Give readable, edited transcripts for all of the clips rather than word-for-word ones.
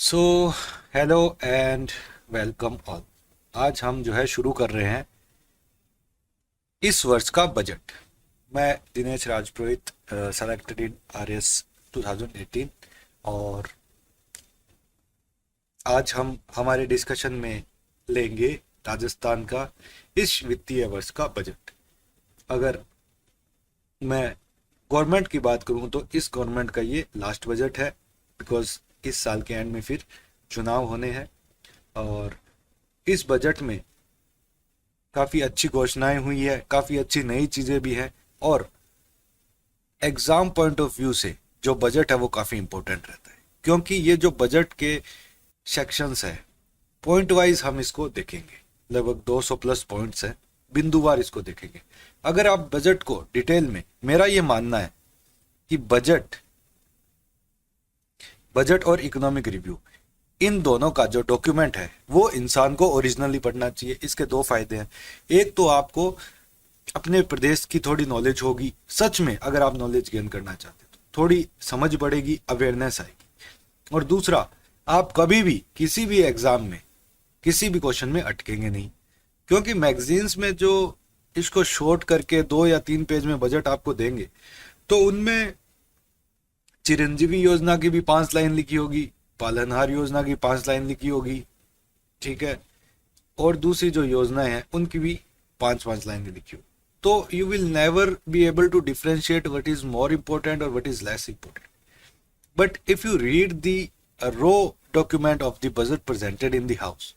So hello and welcome all. आज हम जो है शुरू कर रहे हैं इस वर्ष का बजट। मैं दिनेश राजपुरोहित, सेलेक्टेड इन आरएस 2018, और आज हम हमारे डिस्कशन में लेंगे राजस्थान का इस वित्तीय वर्ष का बजट। अगर मैं गवर्नमेंट की बात करूं तो इस गवर्नमेंट का ये लास्ट बजट है, बिकॉज इस साल के एंड में फिर चुनाव होने हैं। और इस बजट में काफ़ी अच्छी घोषणाएं हुई है, काफ़ी अच्छी नई चीज़ें भी हैं, और एग्ज़ाम पॉइंट ऑफ व्यू से जो बजट है वो काफ़ी इंपॉर्टेंट रहता है, क्योंकि ये जो बजट के सेक्शंस है पॉइंट वाइज हम इसको देखेंगे। लगभग 200 प्लस पॉइंट्स हैं, बिंदुवार इसको देखेंगे। अगर आप बजट को डिटेल में, मेरा ये मानना है कि बजट बजट और इकोनॉमिक रिव्यू, इन दोनों का जो डॉक्यूमेंट है वो इंसान को ओरिजिनली पढ़ना चाहिए। इसके दो फायदे हैं। एक तो आपको अपने प्रदेश की थोड़ी नॉलेज होगी, सच में अगर आप नॉलेज गेन करना चाहते हो तो थोड़ी समझ बढ़ेगी, अवेयरनेस आएगी। और दूसरा, आप कभी भी किसी भी एग्जाम में किसी भी क्वेश्चन में अटकेंगे नहीं, क्योंकि मैगजीन्स में जो इसको शॉर्ट करके 2 या 3 पेज में बजट आपको देंगे तो उनमें चिरंजीवी योजना की भी 5 लाइन लिखी होगी, पालनहार योजना की 5 लाइन लिखी होगी, ठीक है, और दूसरी जो योजनाएं हैं उनकी भी 5 5 लाइनें लिखी होगी। तो you will never be able to differentiate what is more important और what is less important. But if you read the raw document of the budget presented in the house,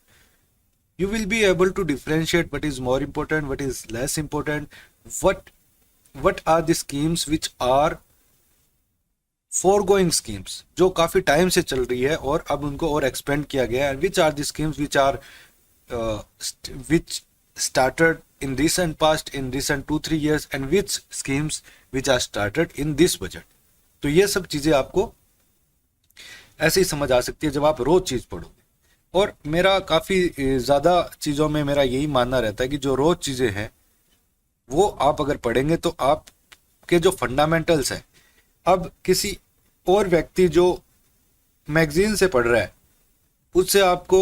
you will be able to differentiate what is more important, what is less important, what are the schemes which are foregoing schemes जो काफी time से चल रही है और अब उनको और एक्सपेंड किया गया है, which are the schemes which started in recent past, in recent 2 3 years, and which schemes which are started in this budget। तो ये सब चीजें आपको ऐसे ही समझ आ सकती है जब आप रोज चीज पढ़ोगे। और मेरा काफी ज्यादा चीजों में मेरा यही मानना रहता है कि जो रोज चीजें हैं वो आप अगर पढ़ेंगे तो आपके जो फंडामेंटल्स हैं, अब किसी और व्यक्ति जो मैगजीन से पढ़ रहा है उससे आपको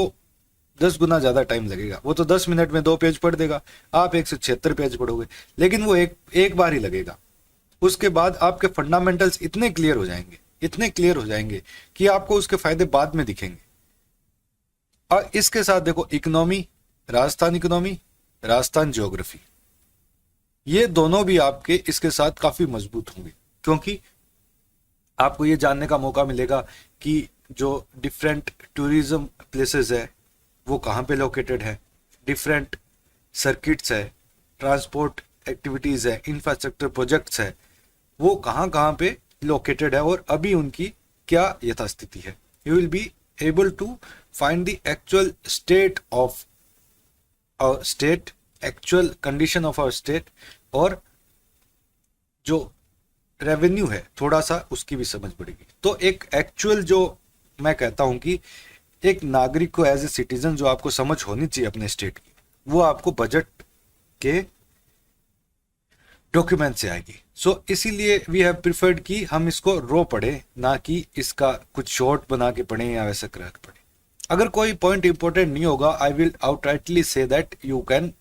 10 गुना ज्यादा टाइम लगेगा। वो तो 10 मिनट में 2 पेज पढ़ देगा, आप 176 पेज पढ़ोगे, लेकिन वो एक बार ही लगेगा। उसके बाद आपके फंडामेंटल्स इतने क्लियर हो जाएंगे, इतने क्लियर हो जाएंगे कि आपको उसके फायदे बाद में दिखेंगे। और इसके साथ देखो, इकोनॉमी, राजस्थान ज्योग्राफी, ये दोनों भी आपके इसके साथ काफी मजबूत होंगे, क्योंकि आपको ये जानने का मौका मिलेगा कि जो डिफरेंट टूरिज्म प्लेसेस है वो कहाँ पे लोकेटेड है, डिफरेंट सर्किट्स है, ट्रांसपोर्ट एक्टिविटीज है, इंफ्रास्ट्रक्चर प्रोजेक्ट्स है, वो कहाँ कहाँ पे लोकेटेड है और अभी उनकी क्या यथास्थिति है। You will be able to find the actual state of our state, actual condition of our state, और जो रेवेन्यू है थोड़ा सा उसकी भी समझ पड़ेगी। तो एक एक्चुअल, जो मैं कहता हूं कि एक नागरिक को एज ए सिटीजन जो आपको समझ होनी चाहिए अपने स्टेट की, वो आपको बजट के डॉक्यूमेंट से आएगी। सो इसीलिए वी हैव प्रिफर्ड कि हम इसको रो पढ़े, ना कि इसका कुछ शॉर्ट बना के पढ़े या वैसे क्रैक पढ़े। अगर कोई पॉइंट इंपॉर्टेंट नहीं होगा, I will outrightly say that you can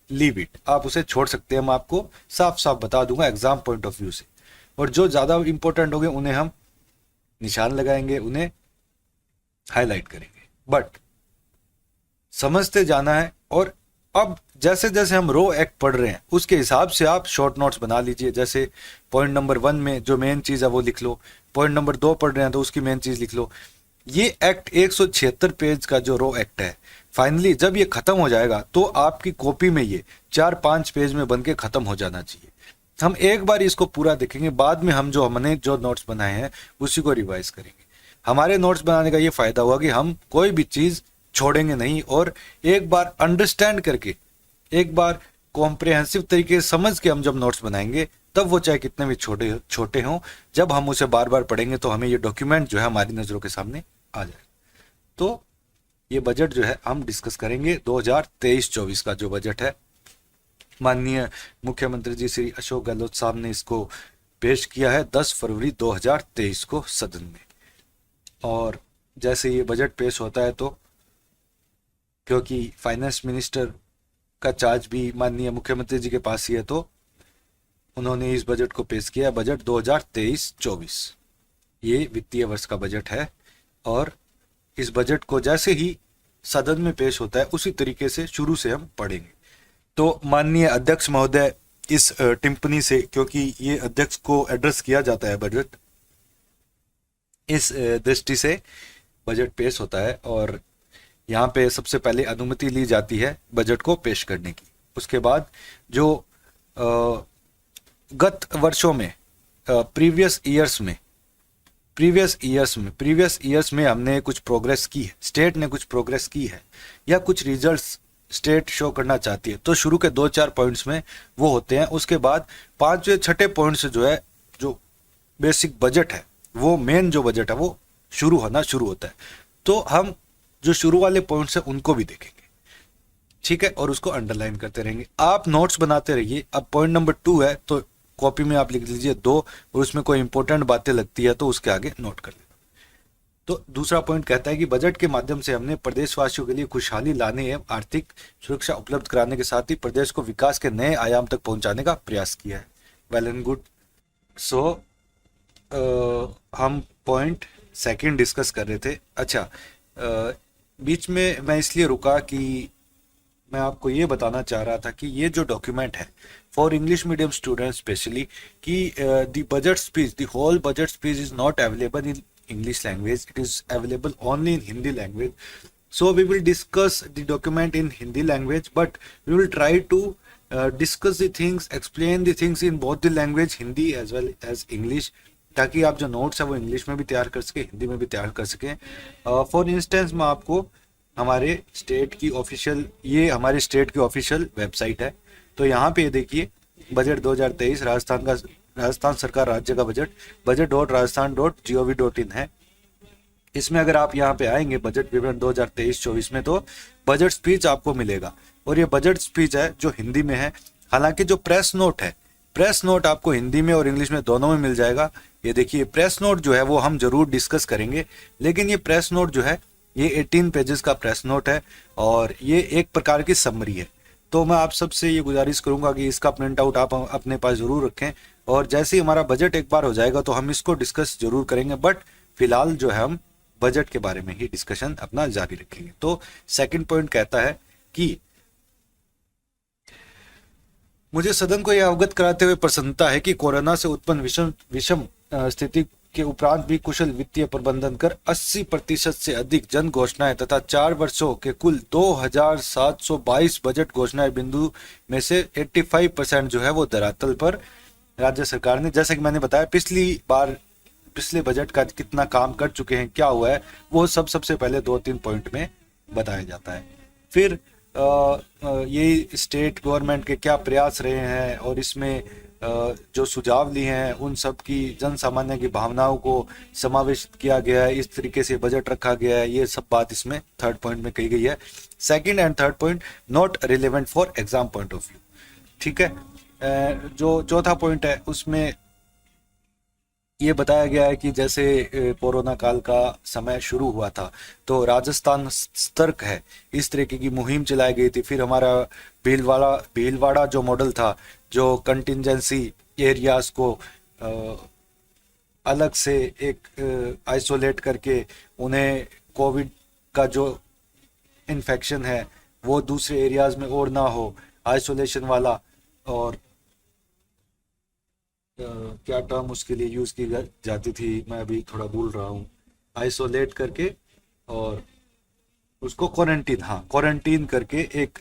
leave it, आप उसे छोड़ सकते हैं। मैं आपको साफ साफ बता दूंगा एग्जाम पॉइंट ऑफ व्यू से, और जो ज्यादा इंपॉर्टेंट होंगे उन्हें हम निशान लगाएंगे, उन्हें हाईलाइट करेंगे। बट समझते जाना है। और अब जैसे जैसे हम रो एक्ट पढ़ रहे हैं उसके हिसाब से आप शॉर्ट नोट्स बना लीजिए। जैसे पॉइंट नंबर 1 में जो मेन चीज है वो लिख लो, पॉइंट नंबर 2 पढ़ रहे हैं तो उसकी मेन चीज लिख लो। ये एक्ट 176 पेज का जो रो एक्ट है, फाइनली जब ये खत्म हो जाएगा तो आपकी कॉपी में ये 4 5 पेज में बन के खत्म हो जाना चाहिए। हम एक बार इसको पूरा देखेंगे, बाद में हम हमने जो नोट्स बनाए हैं उसी को रिवाइज करेंगे। हमारे नोट्स बनाने का ये फायदा हुआ कि हम कोई भी चीज छोड़ेंगे नहीं, और एक बार अंडरस्टैंड करके, एक बार कॉम्प्रिहेंसिव तरीके से समझ के हम जब नोट्स बनाएंगे, तब वो चाहे कितने भी छोटे छोटे हों, जब हम उसे बार बार पढ़ेंगे तो हमें ये डॉक्यूमेंट जो है हमारी नजरों के सामने आ जाएगा। तो ये बजट जो है हम डिस्कस करेंगे 2023-24 का जो बजट है। माननीय मुख्यमंत्री जी श्री अशोक गहलोत साहब ने इसको पेश किया है 10 फरवरी 2023 को सदन में। और जैसे ये बजट पेश होता है तो क्योंकि फाइनेंस मिनिस्टर का चार्ज भी माननीय मुख्यमंत्री जी के पास ही है, तो उन्होंने इस बजट को पेश किया, बजट 2023-24। ये वित्तीय वर्ष का बजट है और इस बजट को जैसे ही सदन में पेश होता है उसी तरीके से शुरू से हम पढ़ेंगे। तो माननीय अध्यक्ष महोदय इस टिप्पणी से, क्योंकि ये अध्यक्ष को एड्रेस किया जाता है बजट, इस दृष्टि से बजट पेश होता है और यहाँ पे सबसे पहले अनुमति ली जाती है बजट को पेश करने की। उसके बाद जो गत वर्षों में प्रीवियस ईयर्स में हमने कुछ प्रोग्रेस की है, स्टेट ने कुछ प्रोग्रेस की है या कुछ रिजल्ट्स स्टेट शो करना चाहती है, तो शुरू के 2-4 पॉइंट्स में वो होते हैं। उसके बाद 5वें-6ठे पॉइंट से जो है, जो बेसिक बजट है, वो मेन जो बजट है वो शुरू होता है। तो हम जो शुरू वाले पॉइंट्स हैं उनको भी देखेंगे, ठीक है, और उसको अंडरलाइन करते रहेंगे। आप नोट्स बनाते रहिए। अब पॉइंट नंबर 2 है तो कॉपी में आप लिख लीजिए 2, और उसमें कोई इंपॉर्टेंट बातें लगती है तो उसके आगे नोट कर लेना। तो दूसरा पॉइंट कहता है कि बजट के माध्यम से हमने प्रदेशवासियों के लिए खुशहाली लाने एवं आर्थिक सुरक्षा उपलब्ध कराने के साथ ही प्रदेश को विकास के नए आयाम तक पहुंचाने का प्रयास किया है। Well and good. सो हम पॉइंट सेकंड डिस्कस कर रहे थे। अच्छा, बीच में मैं इसलिए रुका कि मैं आपको ये बताना चाह रहा था कि ये जो डॉक्यूमेंट है for English medium students specially, कि the budget speech, the whole budget speech is not available in English language, it is available only in Hindi language. So we will discuss the document in Hindi language, but we will try to discuss the things, explain the things in both the language, Hindi as well as English, ताकि आप जो notes है वो English में भी तैयार कर सके, हिंदी में भी तैयार कर सकें। फॉर इंस्टेंस मैं आपको हमारे स्टेट की ऑफिशियल, ये हमारे स्टेट की ऑफिशियल वेबसाइट है, तो यहाँ पे देखिए बजट 2023 राजस्थान सरकार राज्य का budget.rajasthan.gov.in है। इसमें अगर आप यहाँ पे आएंगे बजट विवरण 2023-24 में, तो बजट स्पीच आपको मिलेगा और ये बजट स्पीच है जो हिंदी में है। हालांकि जो प्रेस नोट है, प्रेस नोट आपको हिंदी में और इंग्लिश में दोनों में मिल जाएगा। ये देखिए प्रेस नोट जो है वो हम जरूर डिस्कस करेंगे, लेकिन ये प्रेस नोट जो है ये 18 पेजेस का प्रेस नोट है और ये एक प्रकार की समरी है। तो मैं आप सबसे ये गुजारिश करूंगा कि इसका प्रिंट आउट आप अपने पास जरूर रखें, और जैसे ही हमारा बजट एक बार हो जाएगा तो हम इसको डिस्कस जरूर करेंगे, बट फिलहाल जो है हम बजट के बारे में ही डिस्कशन अपना जारी रखेंगे। तो सेकंड पॉइंट कहता है कि मुझे सदन को यह अवगत कराते हुए प्रसन्नता है कि कोरोना से उत्पन्न विषम स्थिति के उपरांत भी कुशल वित्तीय प्रबंधन कर 80% से अधिक जन घोषणाएं तथा 4 वर्षों के कुल 2722 बजट घोषणाएं बिंदु में से 85% जो है वो धरातल पर राज्य सरकार ने, जैसे कि मैंने बताया पिछले बजट का कितना काम कर चुके हैं, क्या हुआ है, वो सबसे पहले 2-3 पॉइंट में बताया जाता है। फिर ये स्टेट गवर्नमेंट के क्या प्रयास रहे हैं और इसमें जो सुझाव लिए हैं उन सब की जन सामान्य की भावनाओं को समावेशित किया गया है, इस तरीके से बजट रखा गया है, ये सब बात इसमें थर्ड पॉइंट में कही गई है। Second and third point not relevant for exam point of view, ठीक है। जो चौथा पॉइंट है उसमें ये बताया गया है कि जैसे कोरोना काल का समय शुरू हुआ था तो राजस्थान सतर्क है, इस तरीके की मुहिम चलाई गई थी। फिर हमारा भीलवाड़ा जो मॉडल था, जो कंटिजेंसी एरियाज को अलग से एक आइसोलेट करके उन्हें कोविड का जो इन्फेक्शन है वो दूसरे एरियाज में और ना हो, आइसोलेशन वाला, और क्या टर्म उसके लिए यूज की जाती थी मैं अभी थोड़ा भूल रहा हूँ, आइसोलेट करके और उसको क्वारंटीन करके एक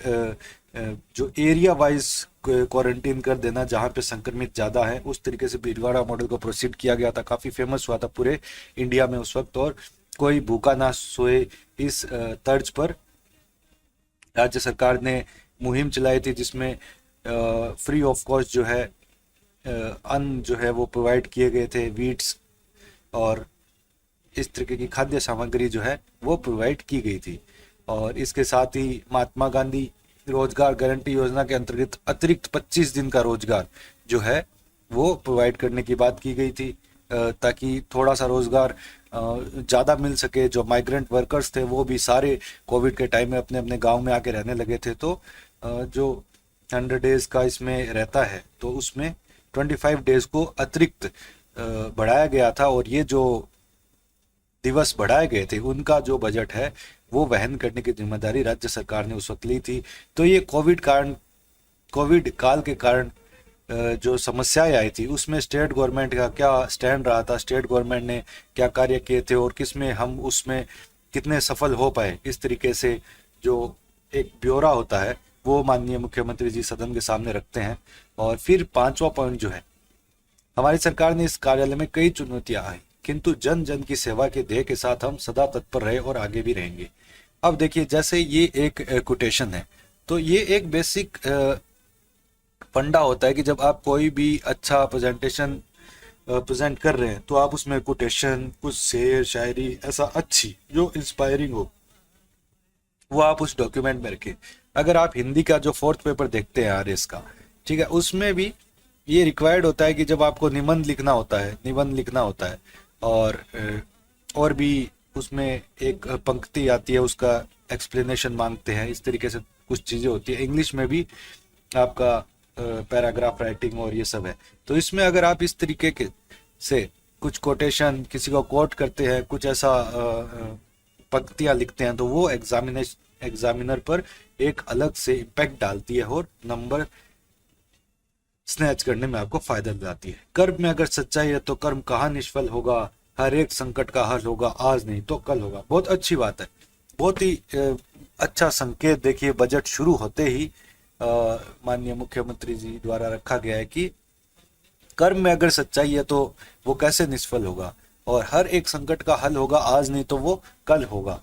जो एरिया वाइज क्वारंटीन कर देना जहाँ पे संक्रमित ज़्यादा है, उस तरीके से भीलवाड़ा मॉडल को प्रोसीड किया गया था। काफ़ी फेमस हुआ था पूरे इंडिया में उस वक्त, और कोई भूखा ना सोए इस तर्ज पर राज्य सरकार ने मुहिम चलाई थी, जिसमें फ्री ऑफ कॉस्ट जो है अन्न जो है वो प्रोवाइड किए गए थे, वीट्स और इस तरीके की खाद्य सामग्री जो है वो प्रोवाइड की गई थी। और इसके साथ ही महात्मा गांधी रोजगार गारंटी योजना के अंतर्गत अतिरिक्त 25 दिन का रोजगार जो है वो प्रोवाइड करने की बात की गई थी। ताकि थोड़ा सा रोजगार ज़्यादा मिल सके। जो माइग्रेंट वर्कर्स थे वो भी सारे कोविड के टाइम में अपने अपने गांव में आके रहने लगे थे। तो जो 100 डेज का इसमें रहता है तो उसमें 25 डेज को अतिरिक्त बढ़ाया गया था, और ये जो दिवस बढ़ाए गए थे उनका जो बजट है वो वहन करने की जिम्मेदारी राज्य सरकार ने उस वक्त ली थी। तो ये कोविड काल के कारण जो समस्याएं आई थी उसमें स्टेट गवर्नमेंट का क्या स्टैंड रहा था, स्टेट गवर्नमेंट ने क्या कार्य किए थे और किसमें हम उसमें कितने सफल हो पाए, इस तरीके से जो एक ब्यौरा होता है वो माननीय मुख्यमंत्री जी सदन के सामने रखते हैं। और फिर पांचवा पॉइंट जो है, हमारी सरकार ने इस कार्यालय में कई चुनौतियां आई, किंतु जन जन की सेवा के ध्येय के साथ हम सदा तत्पर रहे और आगे भी रहेंगे। अब देखिए, जैसे ये एक कोटेशन है, तो ये एक बेसिक फंडा होता है कि जब आप कोई भी अच्छा प्रेजेंटेशन प्रेजेंट कर रहे हैं तो आप उसमें कोटेशन, कुछ शेर शायरी ऐसा अच्छी जो इंस्पायरिंग हो वो आप उस डॉक्यूमेंट में रखें। अगर आप हिंदी का जो 4th पेपर देखते हैं आरएस का, ठीक है, उसमें भी ये रिक्वायर्ड होता है कि जब आपको निबंध लिखना होता है और भी उसमें एक पंक्ति आती है, उसका एक्सप्लेनेशन मांगते हैं, इस तरीके से कुछ चीज़ें होती है। इंग्लिश में भी आपका पैराग्राफ राइटिंग और ये सब है। तो इसमें अगर आप इस तरीके के से कुछ कोटेशन, किसी को कोट करते हैं, कुछ ऐसा पंक्तियां लिखते हैं, तो वो एग्जामिनर पर एक अलग से इम्पैक्ट डालती है और नंबर स्नैच करने में आपको फायदा दिलाती है। कर्म में अगर सच्चाई है तो कर्म कहाँ निष्फल होगा, हर एक संकट का हल होगा, आज नहीं तो कल होगा। बहुत अच्छी बात है, बहुत ही अच्छा संकेत। देखिए, बजट शुरू होते ही माननीय मुख्यमंत्री जी द्वारा रखा गया है कि कर्म में अगर सच्चाई है तो वो कैसे निष्फल होगा, और हर एक संकट का हल होगा, आज नहीं तो वो कल होगा।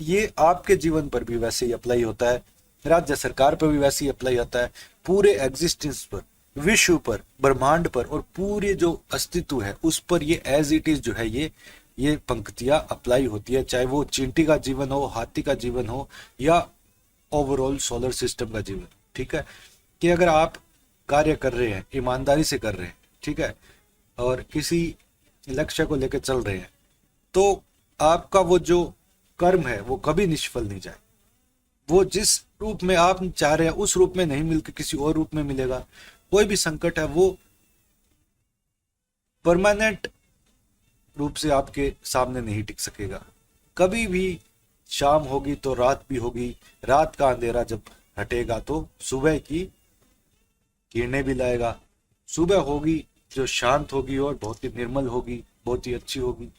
ये आपके जीवन पर भी वैसे ही अप्लाई होता है, राज्य सरकार पर भी वैसे ही अप्लाई होता है, पूरे एग्जिस्टेंस पर, विश्व पर, ब्रह्मांड पर और पूरे जो अस्तित्व है उस पर ये एज इट इज जो है ये पंक्तियां अप्लाई होती है, चाहे वो चींटी का जीवन हो, हाथी का जीवन हो या ओवरऑल सोलर सिस्टम का जीवन। ठीक है, कि अगर आप कार्य कर रहे हैं, ईमानदारी से कर रहे हैं, ठीक है, और किसी लक्ष्य को लेकर चल रहे हैं, तो आपका वो जो कर्म है वो कभी निष्फल नहीं जाए। वो जिस रूप में आप चाह रहे हैं उस रूप में नहीं मिलकर किसी और रूप में मिलेगा। कोई भी संकट है वो परमानेंट रूप से आपके सामने नहीं टिक सकेगा। कभी भी शाम होगी तो रात भी होगी, रात का अंधेरा जब हटेगा तो सुबह की किरणें भी लाएगा। सुबह होगी जो शांत होगी और बहुत ही निर्मल होगी, बहुत ही अच्छी होगी।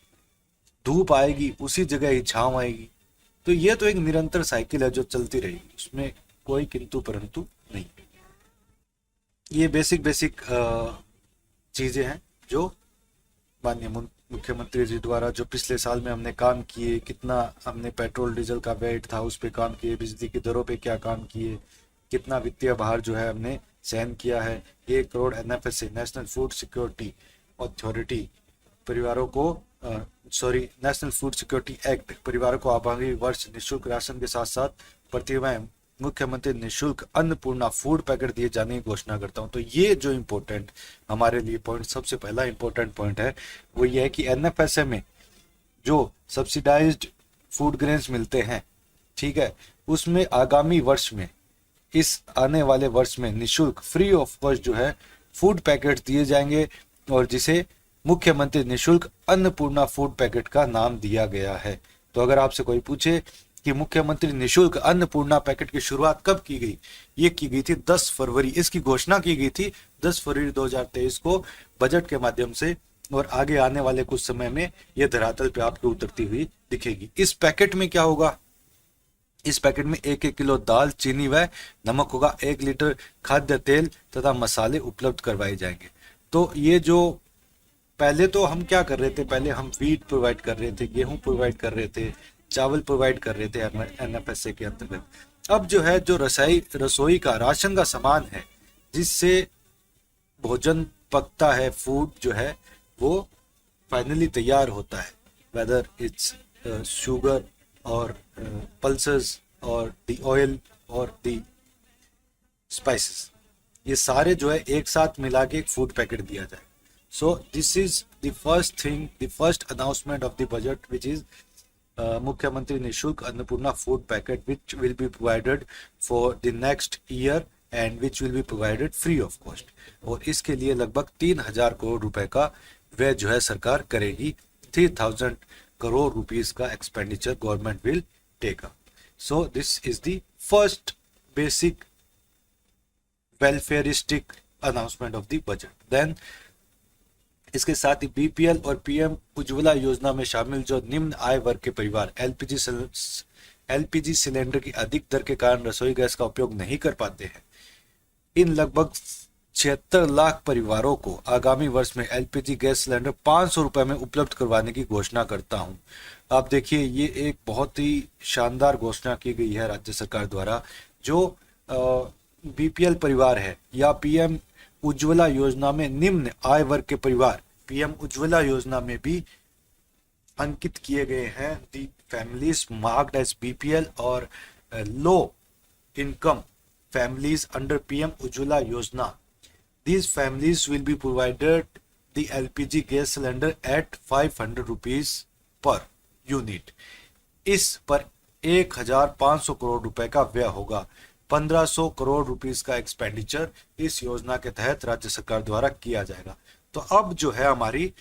धूप आएगी, उसी जगह ही छांव आएगी। तो ये तो एक निरंतर साइकिल है जो चलती रहेगी, उसमें कोई किंतु परंतु नहीं। ये बेसिक चीजें हैं जो माननीय मुख्यमंत्री जी द्वारा जो पिछले साल में हमने काम किए, कितना हमने पेट्रोल डीजल का वेट था उस पर काम किए, बिजली की दरों पे क्या काम किए, कितना वित्तीय भार जो है हमने सहन किया है। 1 crore NFSA, national food security authority परिवारों को नेशनल फूड सिक्योरिटी एक्ट परिवारों को आगामी वर्ष निःशुल्क राशन के साथ साथ प्रतिमाह मुख्यमंत्री निःशुल्क अन्नपूर्णा फूड पैकेट दिए जाने की घोषणा करता हूं। तो ये जो इम्पोर्टेंट हमारे लिए पॉइंट, सबसे पहला इम्पोर्टेंट पॉइंट है वो ये है कि एनएफएसए में जो सब्सिडाइज्ड फूड ग्रेन्स मिलते हैं, ठीक है, उसमें आगामी वर्ष में, इस आने वाले वर्ष में निःशुल्क फ्री ऑफ कॉस्ट जो है फूड पैकेट दिए जाएंगे, और जिसे मुख्यमंत्री निःशुल्क अन्नपूर्णा फूड पैकेट का नाम दिया गया है। तो अगर आपसे कोई पूछे कि मुख्यमंत्री निःशुल्क अन्नपूर्णा पैकेट की शुरुआत कब की गई, ये की गई थी 10 फरवरी, इसकी घोषणा की गई थी 10 फरवरी 2023 को बजट के माध्यम से, और आगे आने वाले कुछ समय में यह धरातल पे आपको उतरती हुई दिखेगी। इस पैकेट में क्या होगा, इस पैकेट में 1-1 किलो दाल, चीनी व नमक होगा, 1 लीटर खाद्य तेल तथा मसाले उपलब्ध करवाए जाएंगे। तो ये जो पहले तो हम क्या कर रहे थे, पहले हम वीट प्रोवाइड कर रहे थे, गेहूं प्रोवाइड कर रहे थे, चावल प्रोवाइड कर रहे थे एनएफएसए के अंतर्गत। अब जो है जो रसोई का राशन का सामान है जिससे भोजन पकता है, फूड जो है वो फाइनली तैयार होता है, वेदर इट्स शुगर और पल्सेस और द ऑयल और द स्पाइसेस, ये सारे जो है एक साथ मिला के एक फूड पैकेट दिया जाए। So this is the first thing, the first announcement of the budget, which is Mukhyamantri Nishulk Annapurna food packet, which will be provided for the next year and which will be provided free of cost. और इसके लिए लगभग 3,000 करोड़ रुपए का व्यय जो है सरकार करेगी. 3,000 crore rupees का expenditure government will take up. So this is the first basic welfareistic announcement of the budget. Then इसके साथ ही बीपीएल और पीएम उज्ज्वला योजना में शामिल जो निम्न आय वर्ग के परिवार एलपीजी सिलेंडर की अधिक दर के कारण रसोई गैस का उपयोग नहीं कर पाते हैं, इन लगभग 76 लाख परिवारों को आगामी वर्ष में एलपीजी गैस सिलेंडर 500 रुपए में उपलब्ध करवाने की घोषणा करता हूं. आप देखिए, ये एक बहुत ही शानदार घोषणा की गई है राज्य सरकार द्वारा. जो बीपीएल परिवार है या पीएम उज्ज्वला योजना में निम्न आय वर्ग के परिवार पीएम उज्ज्वला योजना में भी अंकित किए गए हैं, दी फैमिलीज मार्क्ड एज बीपीएल और low income families under PM Ujjwala Yojana. These families will be provided the LPG gas cylinder at 500 rupees per unit. इस पर 1,500 करोड़ रुपए का व्यय होगा. 1,500 करोड़ रुपीस का एक्सपेंडिचर इस योजना के तहत राज्य सरकार द्वारा किया जाएगा. तो अब जो है हमारी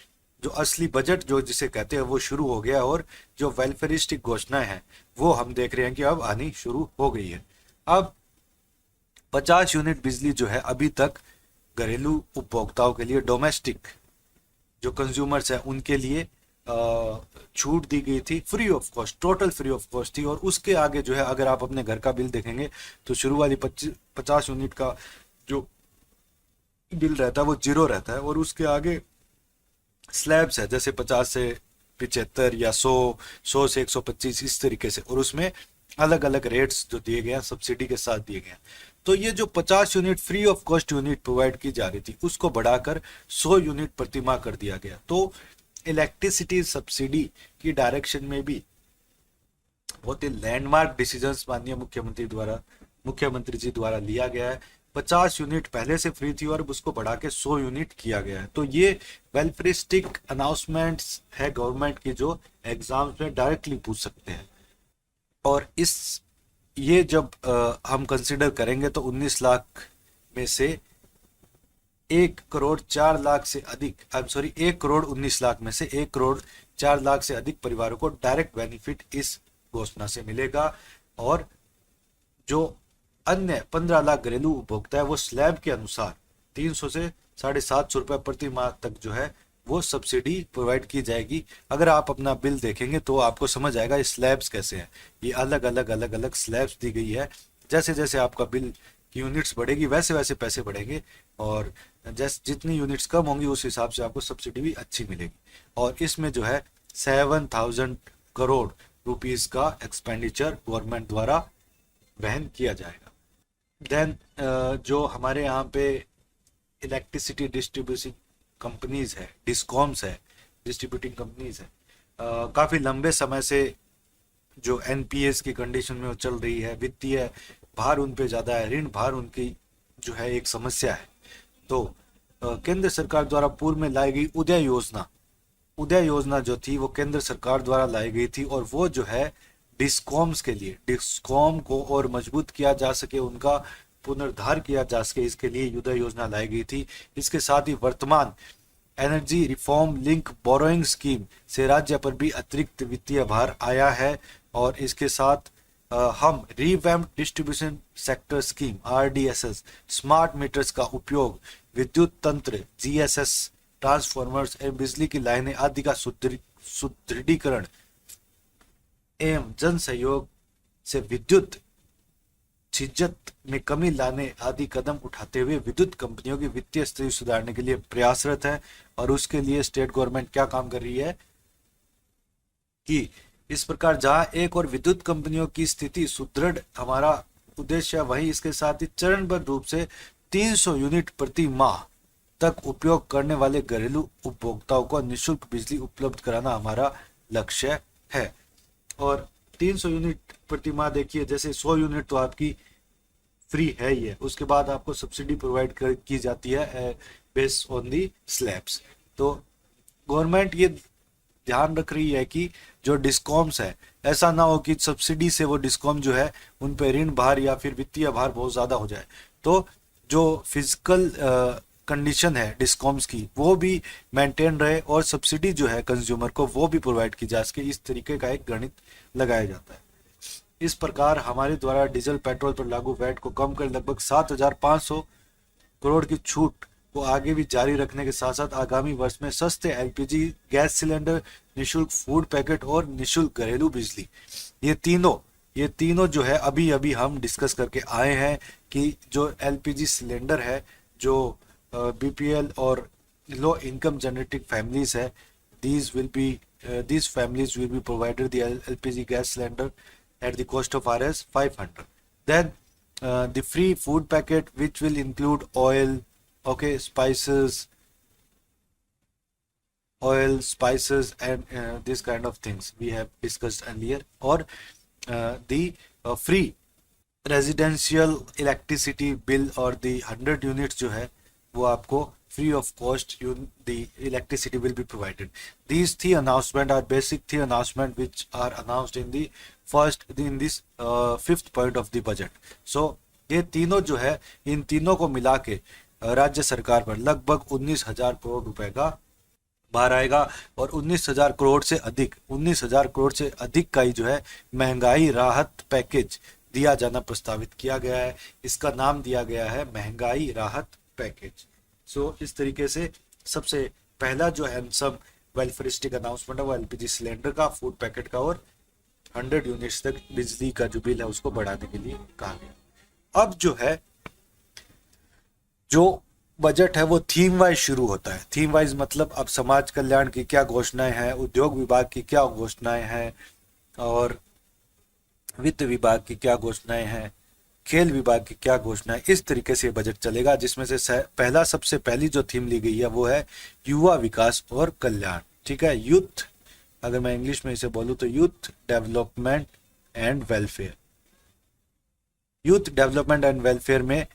जो असली बजट जो जिसे कहते हैं वो शुरू हो गया और जो वेलफेयरिस्टिक घोषणाएं हैं वो हम देख रहे हैं कि अब आनी शुरू हो गई है. अब 50 यूनिट बिजली जो है अभी तक घरेलू उपभोक्ताओं के लिए, डोमेस्टिक जो कंज्यूमर्स हैं उनके लिए छूट दी गई थी, free of cost, total free of cost थी. और उसके आगे जो है अगर आप अपने घर का बिल देखेंगे तो शुरू वाली 50 यूनिट का जो बिल रहता है वो जीरो रहता है और उसके आगे स्लैब्स है, जैसे 50 से 75 या 100 से 125 इस तरीके से, और उसमें अलग अलग रेट्स जो दिए गए हैं सब्सिडी के साथ दिए गए हैं. तो ये जो 50 unit free of cost unit provide की जा रही थी उसको बढ़ाकर 100 यूनिट प्रति माह कर दिया गया. तो इलेक्ट्रिसिटी सब्सिडी की डायरेक्शन में भी बहुत ही लैंडमार्क डिसीजंस माननीय मुख्यमंत्री जी द्वारा लिया गया है. 50 यूनिट पहले से फ्री थी और अब उसको बढ़ा के 100 यूनिट किया गया है. तो ये वेलफेयरिस्टिक अनाउंसमेंट्स है गवर्नमेंट की जो एग्जाम्स में डायरेक्टली पूछ सकते हैं. और ये जब हम कंसिडर करेंगे तो 19 लाख में से 1 करोड़ 4 लाख से अधिक 1 करोड़ 19 लाख में से 1 करोड़ 4 लाख से अधिक परिवारों को डायरेक्ट बेनिफिट इस घोषणा से मिलेगा. और जो अन्य 15 लाख घरेलू उपभोक्ता है वो स्लैब के अनुसार 300 से 750 रुपए प्रति माह तक जो है वो सब्सिडी प्रोवाइड की जाएगी. अगर आप अपना बिल देखेंगे तो आपको समझ आएगा ये स्लैब्स कैसे हैं. ये अलग अलग स्लैब्स दी गई है. जैसे जैसे आपका बिल की यूनिट्स बढ़ेगी वैसे वैसे पैसे बढ़ेंगे और जैसे जितनी यूनिट्स कम होंगी उस हिसाब से आपको सब्सिडी भी अच्छी मिलेगी. और इसमें जो है 7,000 करोड़ रुपीस का एक्सपेंडिचर गवर्नमेंट द्वारा वहन किया जाएगा. देन जो हमारे यहाँ पे इलेक्ट्रिसिटी डिस्ट्रीब्यूशन कंपनीज है, डिस्कॉम्स है, डिस्ट्रीब्यूटिंग कंपनीज है, काफी लंबे समय से जो एनपीएस की कंडीशन में वो चल रही है, वित्तीय भार उन पे ज्यादा है, ऋण भार उनकी जो है एक समस्या है. तो केंद्र सरकार द्वारा पूर्व में लाई गई उदय योजना जो थी वो केंद्र सरकार द्वारा लाई गई थी और वो जो है डिस्कॉम्स के लिए, डिस्कॉम को और मजबूत किया जा सके, उनका पुनरुद्धार किया जा सके, इसके लिए उदय योजना लाई गई थी. इसके साथ ही वर्तमान energy reform link borrowing scheme से राज्य पर भी अतिरिक्त वित्तीय भार आया है. और इसके साथ हम revamped distribution sector scheme RDSS, smart meters का उपयोग, विद्युत तंत्र जीएसएस, ट्रांसफॉर्मर्स एवं बिजली की लाइनें आदि का सुदृढ़ीकरण एवं जन सहयोग से विद्युत छिज्जत में कमी लाने आदि कदम उठाते हुए विद्युत कंपनियों की वित्तीय स्थिति सुधारने के लिए प्रयासरत है. और उसके लिए स्टेट गवर्नमेंट क्या काम कर रही है कि इस प्रकार जहां एक और विद्युत कंपनियों की स्थिति सुदृढ़ हमारा उद्देश्य है, वहीं इसके साथ ही चरणबद्ध रूप से 300 यूनिट प्रति माह तक उपयोग करने वाले घरेलू उपभोक्ताओं को निःशुल्क बिजली उपलब्ध कराना हमारा लक्ष्य है. और 300 यूनिट प्रति माह देखिए, जैसे 100 यूनिट तो आपकी फ्री है ही है, उसके बाद आपको सब्सिडी प्रोवाइड की जाती है बेस्ड ऑन दी स्लैब्स. तो गवर्नमेंट ये ध्यान रख रही है कि जो डिस्कॉम्स है, ऐसा ना हो कि सब्सिडी से वो डिस्कॉम जो है उन पे ऋण भार या फिर वित्तीय भार बहुत ज़्यादा हो जाए। तो जो फिजिकल कंडीशन है डिस्कॉम्स की वो भी मेंटेन रहे और सब्सिडी जो है कंज्यूमर को वो भी प्रोवाइड की जा सके, इस तरीके का एक गणित लगाया जाता है। इस प्रकार हमारे द्वारा डीजल पेट्रोल पर लागू वैट को कम कर लगभग 7,500 करोड़ की छूट को आगे भी जारी रखने के साथ साथ आगामी वर्ष में सस्ते एलपीजी गैस सिलेंडर, निशुल्क फूड पैकेट और निशुल्क घरेलू बिजली, ये तीनों जो है अभी अभी हम डिस्कस करके आए हैं कि जो एलपीजी सिलेंडर है, जो बीपीएल और लो इनकम जनरेटिंग फैमिलीज है, these families will be provided the LPG gas cylinder at the cost of Rs 500. Then the free food packet, which will include oil, okay, spices, and this kind of things we have discussed earlier, or the free residential electricity bill और the 100 units जो है वो आपको free of cost the electricity will be provided. These three announcements are basic three announcements which are announced in this fifth point of the budget. So ये तीनों जो है, इन तीनों को मिला के राज्य सरकार पर लगभग 19,000 करोड़ रुपए का भार आएगा और 19,000 करोड़ से अधिक का ही जो है महंगाई राहत पैकेज दिया जाना प्रस्तावित किया गया है। इसका नाम दिया गया है महंगाई राहत पैकेज। सो इस तरीके से सबसे पहला जो हैंडसम वेलफेयरिस्टिक अनाउंसमेंट है वो एलपीजी सिलेंडर का, फूड पैकेट का और 100 यूनिट्स तक बिजली का जो बिल है उसको बढ़ाने के लिए कहा गया। अब जो है जो बजट है वो थीम वाइज शुरू होता है। थीम वाइज मतलब अब समाज कल्याण की क्या घोषणाएं हैं, उद्योग विभाग की क्या घोषणाएं हैं और वित्त विभाग की क्या घोषणाएं हैं, खेल विभाग की क्या घोषणा है, इस तरीके से बजट चलेगा। जिसमें से सबसे पहली जो थीम ली गई है वो है युवा विकास और कल्याण। ठीक है, यूथ, अगर मैं इंग्लिश में इसे बोलूं तो youth development and welfare. Youth development and welfare में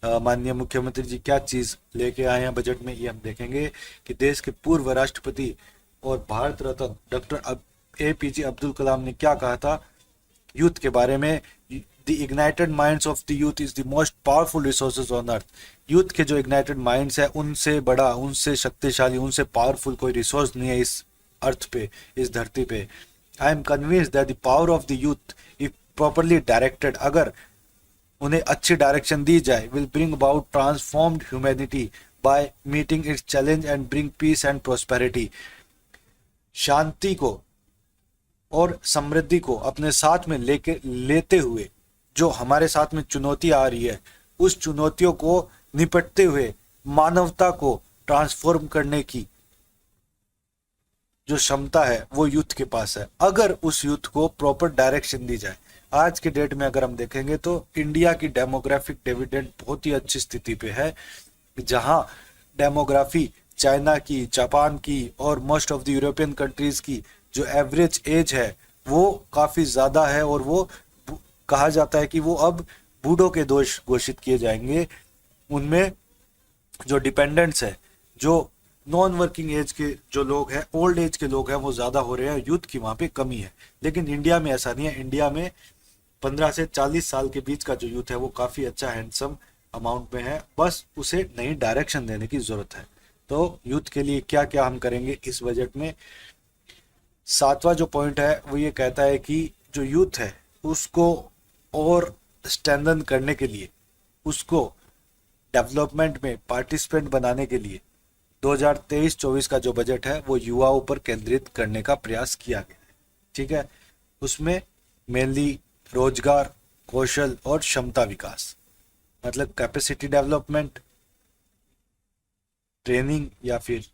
माननीय मुख्यमंत्री जी क्या चीज लेके आए हैं बजट में, ये हम देखेंगे कि देश के पूर्व राष्ट्रपति और भारत रत्न डॉक्टर एपीजे अब्दुल कलाम ने क्या कहा था यूथ के बारे में। The ignited minds of the youth is the most powerful resources on earth. Youth के जो ignited minds है उनसे बड़ा, उनसे शक्तिशाली, उनसे पावरफुल कोई रिसोर्स नहीं है इस अर्थ पे, इस धरती पे। I am convinced that the power of the youth, if properly directed, अगर उन्हें अच्छी डायरेक्शन दी जाए, will bring about transformed humanity by meeting its challenge and bring peace and prosperity. शांति को और समृद्धि को अपने साथ में लेते हुए जो हमारे साथ में चुनौती आ रही है, उस चुनौतियों को निपटते हुए मानवता को ट्रांसफॉर्म करने की जो क्षमता है वो यूथ के पास है, अगर उस यूथ को प्रॉपर डायरेक्शन दी जाए। आज के डेट में अगर हम देखेंगे तो इंडिया की डेमोग्राफिक डिविडेंड बहुत ही अच्छी स्थिति पे है, जहां डेमोग्राफी चाइना की, जापान की और most of the European countries की जो एवरेज एज है वो काफी ज्यादा है और वो कहा जाता है कि वो अब बूढ़ों के दोष घोषित किए जाएंगे। उनमें जो डिपेंडेंट्स है, जो नॉन वर्किंग एज के जो लोग हैं, ओल्ड एज के लोग हैं, वो ज्यादा हो रहे हैं, यूथ की वहां पे कमी है। लेकिन इंडिया में ऐसा नहीं है। इंडिया में 15 से 40 साल के बीच का जो यूथ है वो काफी अच्छा हैंडसम अमाउंट में है, बस उसे नई डायरेक्शन देने की जरूरत है। तो यूथ के लिए क्या क्या हम करेंगे इस बजट में। 7वां जो पॉइंट है वो ये कहता है कि जो यूथ है उसको और स्ट्रेंथन करने के लिए, उसको डेवलपमेंट में पार्टिसिपेंट बनाने के लिए 2023-24 का जो बजट है वो युवाओं पर केंद्रित करने का प्रयास किया गया है। ठीक है, उसमें मेनली रोजगार, कौशल और क्षमता विकास, मतलब कैपेसिटी डेवलपमेंट, ट्रेनिंग या फिर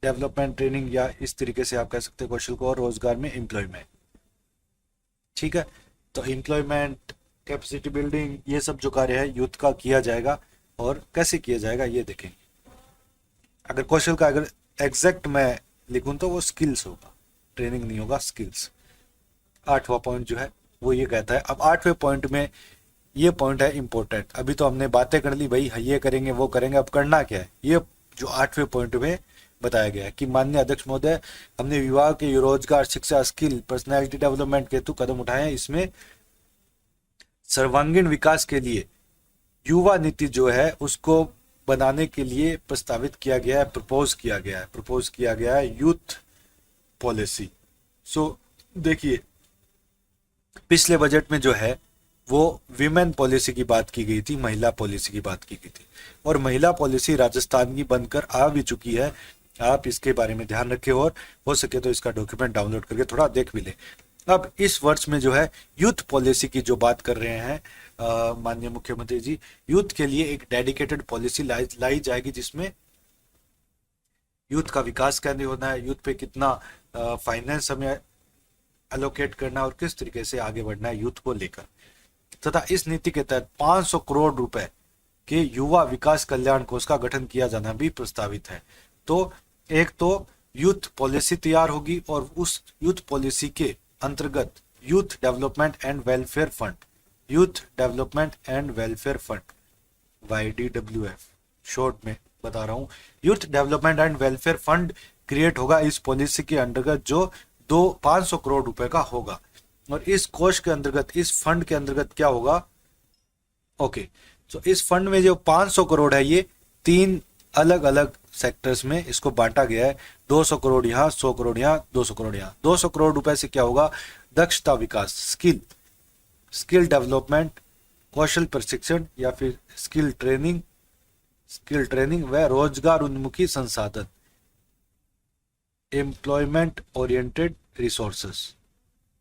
डेवलपमेंट ट्रेनिंग, या इस तरीके से आप कह सकते हैं कौशल को, और रोजगार में एम्प्लॉयमेंट। ठीक है, तो एम्प्लॉयमेंट, कैपेसिटी बिल्डिंग, ये सब जो कार्य है यूथ का किया जाएगा। और कैसे किया जाएगा ये देखेंगे। अगर कौशल का अगर एग्जैक्ट मैं लिखूं तो वो स्किल्स होगा, ट्रेनिंग नहीं होगा, स्किल्स। 8वां पॉइंट जो है वो ये कहता है। अब 8वें पॉइंट में ये पॉइंट है इंपॉर्टेंट। अभी तो हमने बातें कर ली भाई, ये करेंगे वो करेंगे, अब करना क्या है। ये जो 8वें पॉइंट में बताया गया है कि माननीय अध्यक्ष महोदय, हमने विभाग के रोजगार, शिक्षा, स्किल, पर्सनैलिटी डेवलपमेंट के हेतु कदम उठाए हैं। इसमें सर्वांगीण विकास के लिए युवा नीति जो है उसको बनाने के लिए प्रस्तावित किया गया है, प्रपोज किया गया है यूथ पॉलिसी। सो देखिए, पिछले बजट में जो है वो विमेन पॉलिसी की बात की गई थी, महिला पॉलिसी की बात की गई थी, और महिला पॉलिसी राजस्थान की बनकर आ भी चुकी है। आप इसके बारे में ध्यान रखें और हो सके तो इसका डॉक्यूमेंट डाउनलोड करके थोड़ा देख भी लें। अब इस वर्ष में जो है यूथ पॉलिसी की जो बात कर रहे हैं माननीय मुख्यमंत्री जी, यूथ के लिए एक डेडिकेटेड पॉलिसी लाई जाएगी जिसमें यूथ का विकास कैसे होना है, यूथ पे कितना फाइनेंस हमें एलोकेट करना और किस तरीके से आगे बढ़ना है यूथ को लेकर, तथा इस नीति के तहत 500 करोड़ रुपए के युवा विकास कल्याण कोष का गठन किया जाना भी प्रस्तावित है। तो एक तो यूथ पॉलिसी तैयार होगी और उस यूथ पॉलिसी के अंतर्गत youth development and welfare fund YDWF short में बता रहा हूं, youth development and welfare fund create होगा इस पॉलिसी के अंतर्गत, जो 500 करोड़ रुपए का होगा। और इस कोष के अंतर्गत, इस फंड के अंतर्गत क्या होगा, ओके, तो इस फंड में जो 500 करोड़ है ये 3 अलग अलग सेक्टर्स में इसको बांटा गया है। 200 करोड़ यहाँ, 100 करोड़ यहाँ, 200 करोड़ यहाँ। 200 करोड़ रुपए से क्या होगा, दक्षता विकास, स्किल डेवलपमेंट, कौशल प्रशिक्षण या फिर स्किल ट्रेनिंग व रोजगार उन्मुखी संसाधन, एम्प्लॉयमेंट ओरिएंटेड रिसोर्सेस।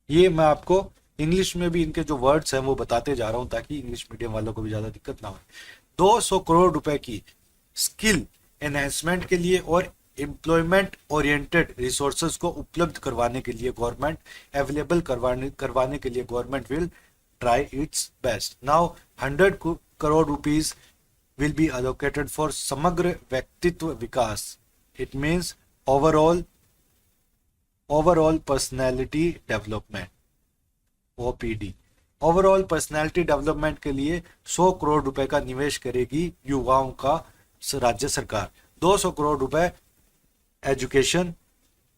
ये मैं आपको इंग्लिश में भी इनके जो वर्ड्स हैं वो बताते जा रहा हूं ताकि इंग्लिश मीडियम वालों को भी ज्यादा दिक्कत ना हो। 200 करोड़ रुपए की स्किल एनहेंसमेंट के लिए और एम्प्लॉयमेंट ओरिएंटेड रिसोर्सेज को उपलब्ध करवाने के लिए गवर्नमेंट अवेलेबल करवाने के लिए government will try its best. Now 100 crore rupees will be allocated for समग्र व्यक्तित्व विकास। It means overall personality development, OPD। Overall personality development के लिए 100 करोड़ रुपए का निवेश करेगी युवाओं का राज्य सरकार। 200 करोड़ रुपए education,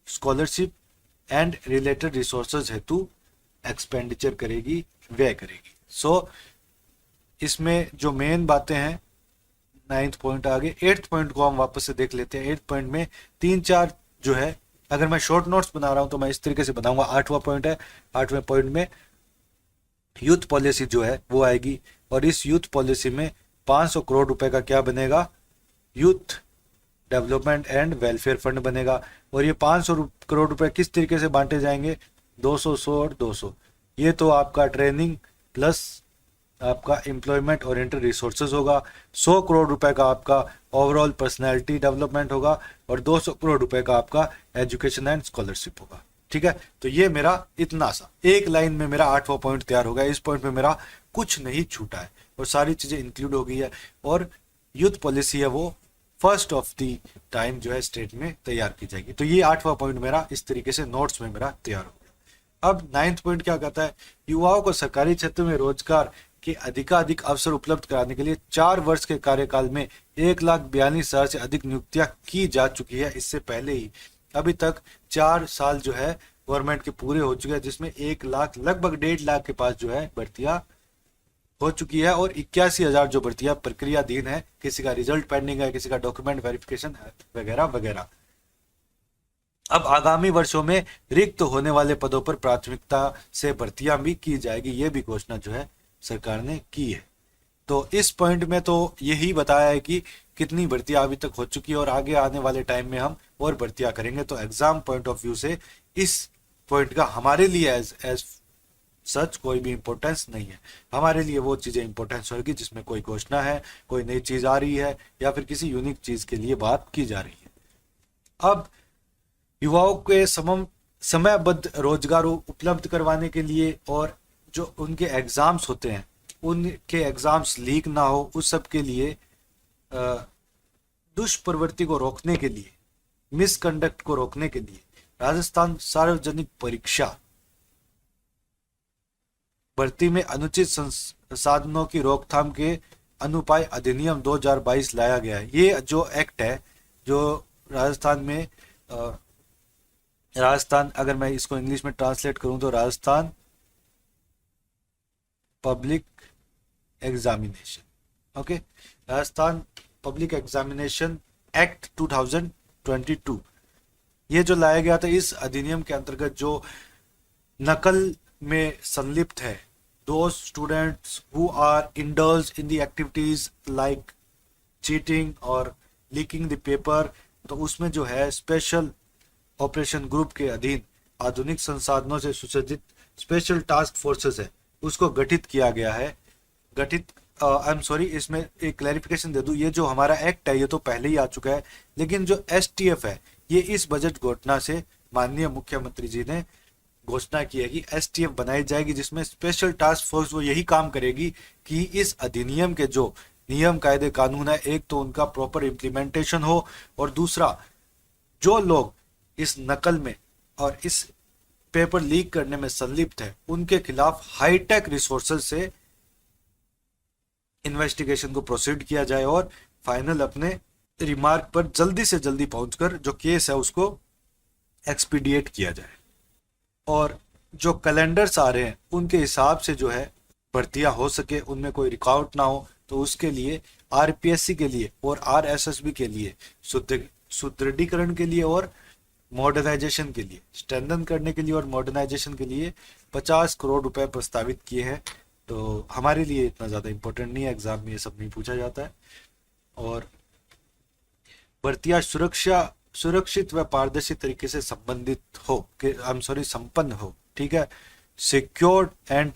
scholarship and related resources हेतु एक्सपेंडिचर करेगी, व्यय करेगी। सो इसमें जो मेन बातें हैं, 9th पॉइंट आगे, 8th पॉइंट को हम वापस से देख लेते हैं। 8th पॉइंट में 3-4 जो है, अगर मैं शॉर्ट नोट्स बना रहा हूं तो मैं इस तरीके से बनाऊंगा। 8वां पॉइंट है, 8वें पॉइंट में यूथ पॉलिसी जो है वो आएगी, और इस यूथ पॉलिसी में 500 करोड़ रुपए का क्या बनेगा, youth development and welfare fund बनेगा। और ये 500 करोड़ रुपए किस तरीके से बांटे जाएंगे, 200, 100 और 200। ये तो आपका ट्रेनिंग प्लस आपका एम्प्लॉयमेंट ओरिएंटेड रिसोर्सेज होगा। 100 करोड़ रुपए का आपका ओवरऑल पर्सनैलिटी डेवलपमेंट होगा और 200 करोड़ रुपए का आपका एजुकेशन एंड स्कॉलरशिप होगा। ठीक है, तो ये मेरा इतना सा एक लाइन में मेरा 8वां पॉइंट तैयार हो गया। इस पॉइंट में मेरा कुछ नहीं छूटा है और सारी चीजें इंक्लूड हो गई है। और यूथ पॉलिसी है वो फर्स्ट ऑफ द टाइम जो है स्टेट में तैयार की जाएगी। तो ये 8वां पॉइंट मेरा इस तरीके से नोट्स में मेरा तैयार हो गया। अब 9th पॉइंट क्या कहता है, युवाओं को सरकारी क्षेत्र में रोजगार के अधिकाधिक अवसर उपलब्ध कराने के लिए 4 वर्ष के कार्यकाल में 1,42,000 से अधिक नियुक्तियां की जा चुकी है। इससे पहले ही अभी तक 4 साल जो है गवर्नमेंट के पूरे हो चुके हैं, जिसमें 1 लाख लगभग 1.5 लाख के पास जो है भर्तियां हो चुकी है और 81,000 जो भर्तियां प्रक्रियाधीन है, किसी का रिजल्ट पेंडिंग है, किसी का डॉक्यूमेंट वेरिफिकेशन वगैरह वगैरह। अब आगामी वर्षों में रिक्त होने वाले पदों पर प्राथमिकता से भर्तियां भी की जाएगी, ये भी घोषणा जो है सरकार ने की है। तो इस पॉइंट में तो यही बताया है कि कितनी भर्तियां अभी तक हो चुकी है और आगे आने वाले टाइम में हम और भर्तियां करेंगे। तो एग्जाम पॉइंट ऑफ व्यू से इस पॉइंट का हमारे लिए एज सच कोई भी इंपॉर्टेंस नहीं है। हमारे लिए वो चीजें इंपॉर्टेंस होगी जिसमें कोई घोषणा है, कोई नई चीज आ रही है या फिर किसी यूनिक चीज के लिए बात की जा रही है। अब युवाओं के समयबद्ध रोजगार उपलब्ध करवाने के लिए और जो उनके एग्जाम्स होते हैं उनके एग्जाम्स लीक ना हो, उस सब के लिए दुष्प्रवृत्ति को रोकने के लिए, मिसकंडक्ट को रोकने के लिए राजस्थान सार्वजनिक परीक्षा भर्ती में अनुचित संसाधनों की रोकथाम के अनुपाय अधिनियम 2022 लाया गया है। ये जो एक्ट है, जो राजस्थान में राजस्थान, अगर मैं इसको इंग्लिश में ट्रांसलेट करूं तो Rajasthan public examination, okay, Rajasthan public examination act 2022, ये जो लाया गया था, इस अधिनियम के अंतर्गत जो नकल में संलिप्त है, those students who are indulged in the activities like cheating और लीकिंग द पेपर, तो उसमें जो है स्पेशल ऑपरेशन ग्रुप के अधीन आधुनिक संसाधनों से सुसज्जित स्पेशल टास्क फोर्सेस है, उसको गठित किया गया है। गठित आई एम सॉरी, इसमें एक क्लैरिफिकेशन दे दूं, ये जो हमारा एक्ट है ये तो पहले ही आ चुका है, लेकिन जो एसटीएफ है ये इस बजट घोषणा से माननीय मुख्यमंत्री जी ने घोषणा की है कि एसटीएफ बनाई जाएगी, जिसमें स्पेशल टास्क फोर्स वो यही काम करेगी कि इस अधिनियम के जो नियम कायदे कानून है, एक तो उनका प्रॉपर इम्प्लीमेंटेशन हो, और दूसरा जो लोग इस नकल में और इस पेपर लीक करने में संलिप्त है उनके खिलाफ हाईटेक रिसोर्सेज से इन्वेस्टिगेशन को प्रोसीड किया जाए और फाइनल अपने रिमार्क पर जल्दी से जल्दी पहुंचकर जो केस है उसको एक्सपीडिएट किया जाए। और जो कैलेंडर्स आ रहे हैं उनके हिसाब से जो है भर्तियां हो सके, उनमें कोई रिकॉर्ड ना हो, तो उसके लिए आरपीएससी के लिए और आरएसएसबी के लिए सुदृढ़ीकरण के लिए और मॉडर्नाइजेशन के लिए, स्ट्रेंथन करने के लिए और मॉडर्नाइजेशन के लिए 50 करोड़ रुपए प्रस्तावित किए हैं। तो हमारे लिए इतना ज़्यादा इम्पोर्टेंट नहीं है, एग्जाम में ये सब नहीं पूछा जाता है। और भर्तियां सुरक्षित व पारदर्शी तरीके से संबंधित हो, संपन्न हो, ठीक है, सिक्योर्ड एंड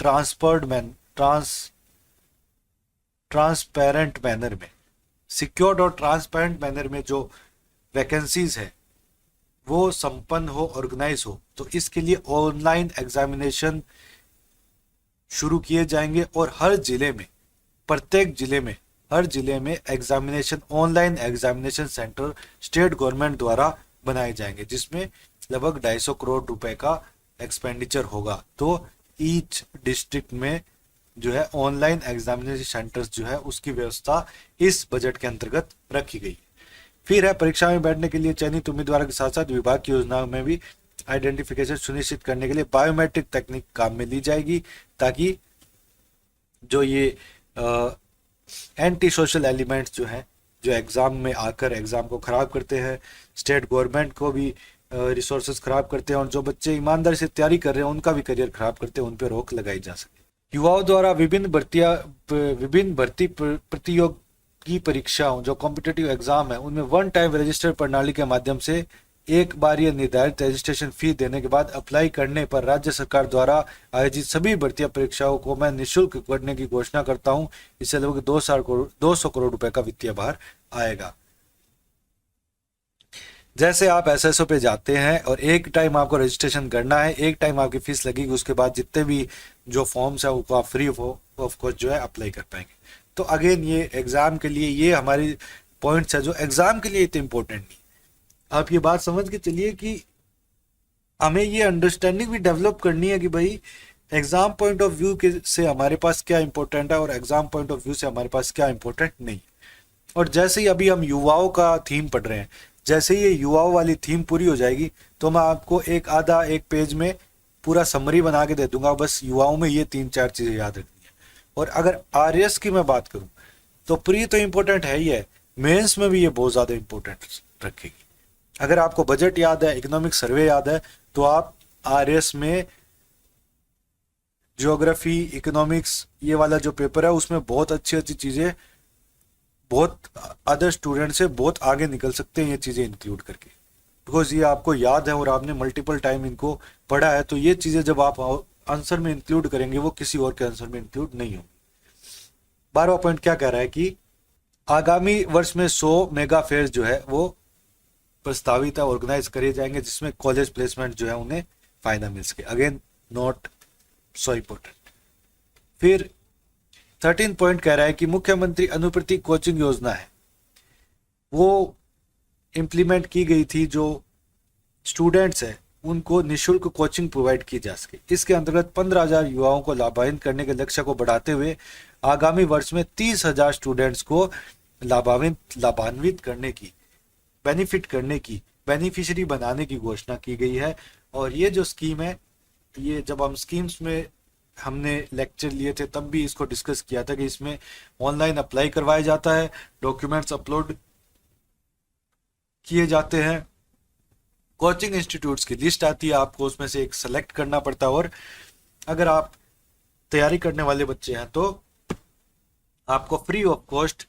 ट्रांसपेरेंट मैनर में, सिक्योर्ड और ट्रांसपेरेंट मैनर में जो वैकेंसीज है वो संपन्न हो, ऑर्गेनाइज हो, तो इसके लिए ऑनलाइन एग्जामिनेशन शुरू किए जाएंगे और हर जिले में, प्रत्येक जिले में, हर जिले में examination, online examination centre state government द्वारा बनाए जाएंगे, जिसमें लगभग 250 करोड़ रुपए का एक्सपेंडिचर होगा। तो ईच डिस्ट्रिक्ट में जो है ऑनलाइन एग्जामिनेशन सेंटर्स जो है उसकी व्यवस्था इस बजट के अंतर्गत रखी गई। फिर है परीक्षा में बैठने के लिए चयनित उम्मीदवारों के साथ साथ विभाग की योजनाओं में भी आइडेंटिफिकेशन सुनिश्चित करने के लिए बायोमेट्रिक तकनीक काम में ली जाएगी, ताकि जो ये एंटी सोशल एलिमेंट्स जो हैं, जो एग्जाम में आकर एग्जाम को खराब करते हैं, स्टेट गवर्नमेंट को भी रिसोर्सेज खराब करते हैं, और जो बच्चे ईमानदारी से तैयारी कर रहे हैं उनका भी करियर खराब करते हैं, उन पर रोक लगाई जा सके। युवाओं द्वारा विभिन्न भर्ती प्रतियोगी परीक्षाओं, जो कॉम्पिटिटिव एग्जाम है, उनमें वन टाइम रजिस्टर प्रणाली के माध्यम से एक बार ये निर्धारित रजिस्ट्रेशन फी देने के बाद अप्लाई करने पर राज्य सरकार द्वारा आयोजित सभी भर्ती परीक्षाओं को मैं निःशुल्क करने की घोषणा करता हूं। इससे लगभग 200 करोड़ रुपए का वित्तीय भार आएगा। जैसे आप एसएसओ पे जाते हैं और एक टाइम आपको रजिस्ट्रेशन करना है, एक टाइम आपकी फीस लगेगी, उसके बाद जितने भी जो फॉर्म्स है वो आप फ्री ऑफ कॉस्ट जो है अप्लाई कर पाएंगे। तो अगेन ये एग्जाम के लिए, ये हमारी पॉइंट्स है जो एग्जाम के लिए इतने इंपॉर्टेंट नहीं। आप ये बात समझ के चलिए कि हमें ये अंडरस्टैंडिंग भी डेवलप करनी है कि भाई एग्जाम पॉइंट ऑफ व्यू के से हमारे पास क्या इंपॉर्टेंट है और एग्जाम पॉइंट ऑफ व्यू से हमारे पास क्या इंपॉर्टेंट नहीं। और जैसे ही अभी हम युवाओं का थीम पढ़ रहे हैं, जैसे ही ये युवाओं वाली थीम पूरी हो जाएगी तो मैं आपको एक पेज में पूरा समरी बना के दे दूंगा, बस युवाओं में ये 3-4 चीजें याद रखनी है। और अगर आरएस की मैं बात करूं तो प्री तो इंपॉर्टेंट है ही है, मेंस में भी ये बहुत ज्यादा इंपॉर्टेंट रखेगी। अगर आपको बजट याद है, इकोनॉमिक सर्वे याद है, तो आप आरएस में ज्योग्राफी, इकोनॉमिक्स, ये वाला जो पेपर है उसमें बहुत अच्छी चीजें, बहुत अदर स्टूडेंट से बहुत आगे निकल सकते हैं ये चीजें इंक्लूड करके, बिकॉज ये आपको याद है और आपने मल्टीपल टाइम इनको पढ़ा है। तो ये चीजें जब आप आंसर में इंक्लूड करेंगे वो किसी और के आंसर में इंक्लूड नहीं होगी। 12वां पॉइंट क्या कह रहा है कि आगामी वर्ष में 100 मेगा फेयर जो है वो प्रस्तावित है, ऑर्गेनाइज करे जाएंगे, जिसमें कॉलेज प्लेसमेंट जो है उन्हें फायदा मिल सके। Again not so important. फिर 13 पॉइंट कह रहा है कि मुख्यमंत्री अनुप्रति कोचिंग योजना है वो इंप्लीमेंट की गई थी, जो स्टूडेंट्स हैं उनको निःशुल्क कोचिंग प्रोवाइड की जा सके। इसके अंतर्गत 15,000 युवाओं को लाभान्वित करने के लक्ष्य को बढ़ाते हुए आगामी वर्ष में 30,000 स्टूडेंट्स को लाभान्वित करने की बेनिफिट करने की, बेनिफिशियरी बनाने की घोषणा की गई है। और ये जो स्कीम है, ये जब हम स्कीम्स में हमने लेक्चर लिए थे तब भी इसको डिस्कस किया था कि इसमें ऑनलाइन अप्लाई करवाया जाता है, डॉक्यूमेंट्स अपलोड किए जाते हैं, कोचिंग इंस्टीट्यूट्स की लिस्ट आती है, आपको उसमें से एक सेलेक्ट करना पड़ता है, और अगर आप तैयारी करने वाले बच्चे हैं तो आपको फ्री ऑफ कॉस्ट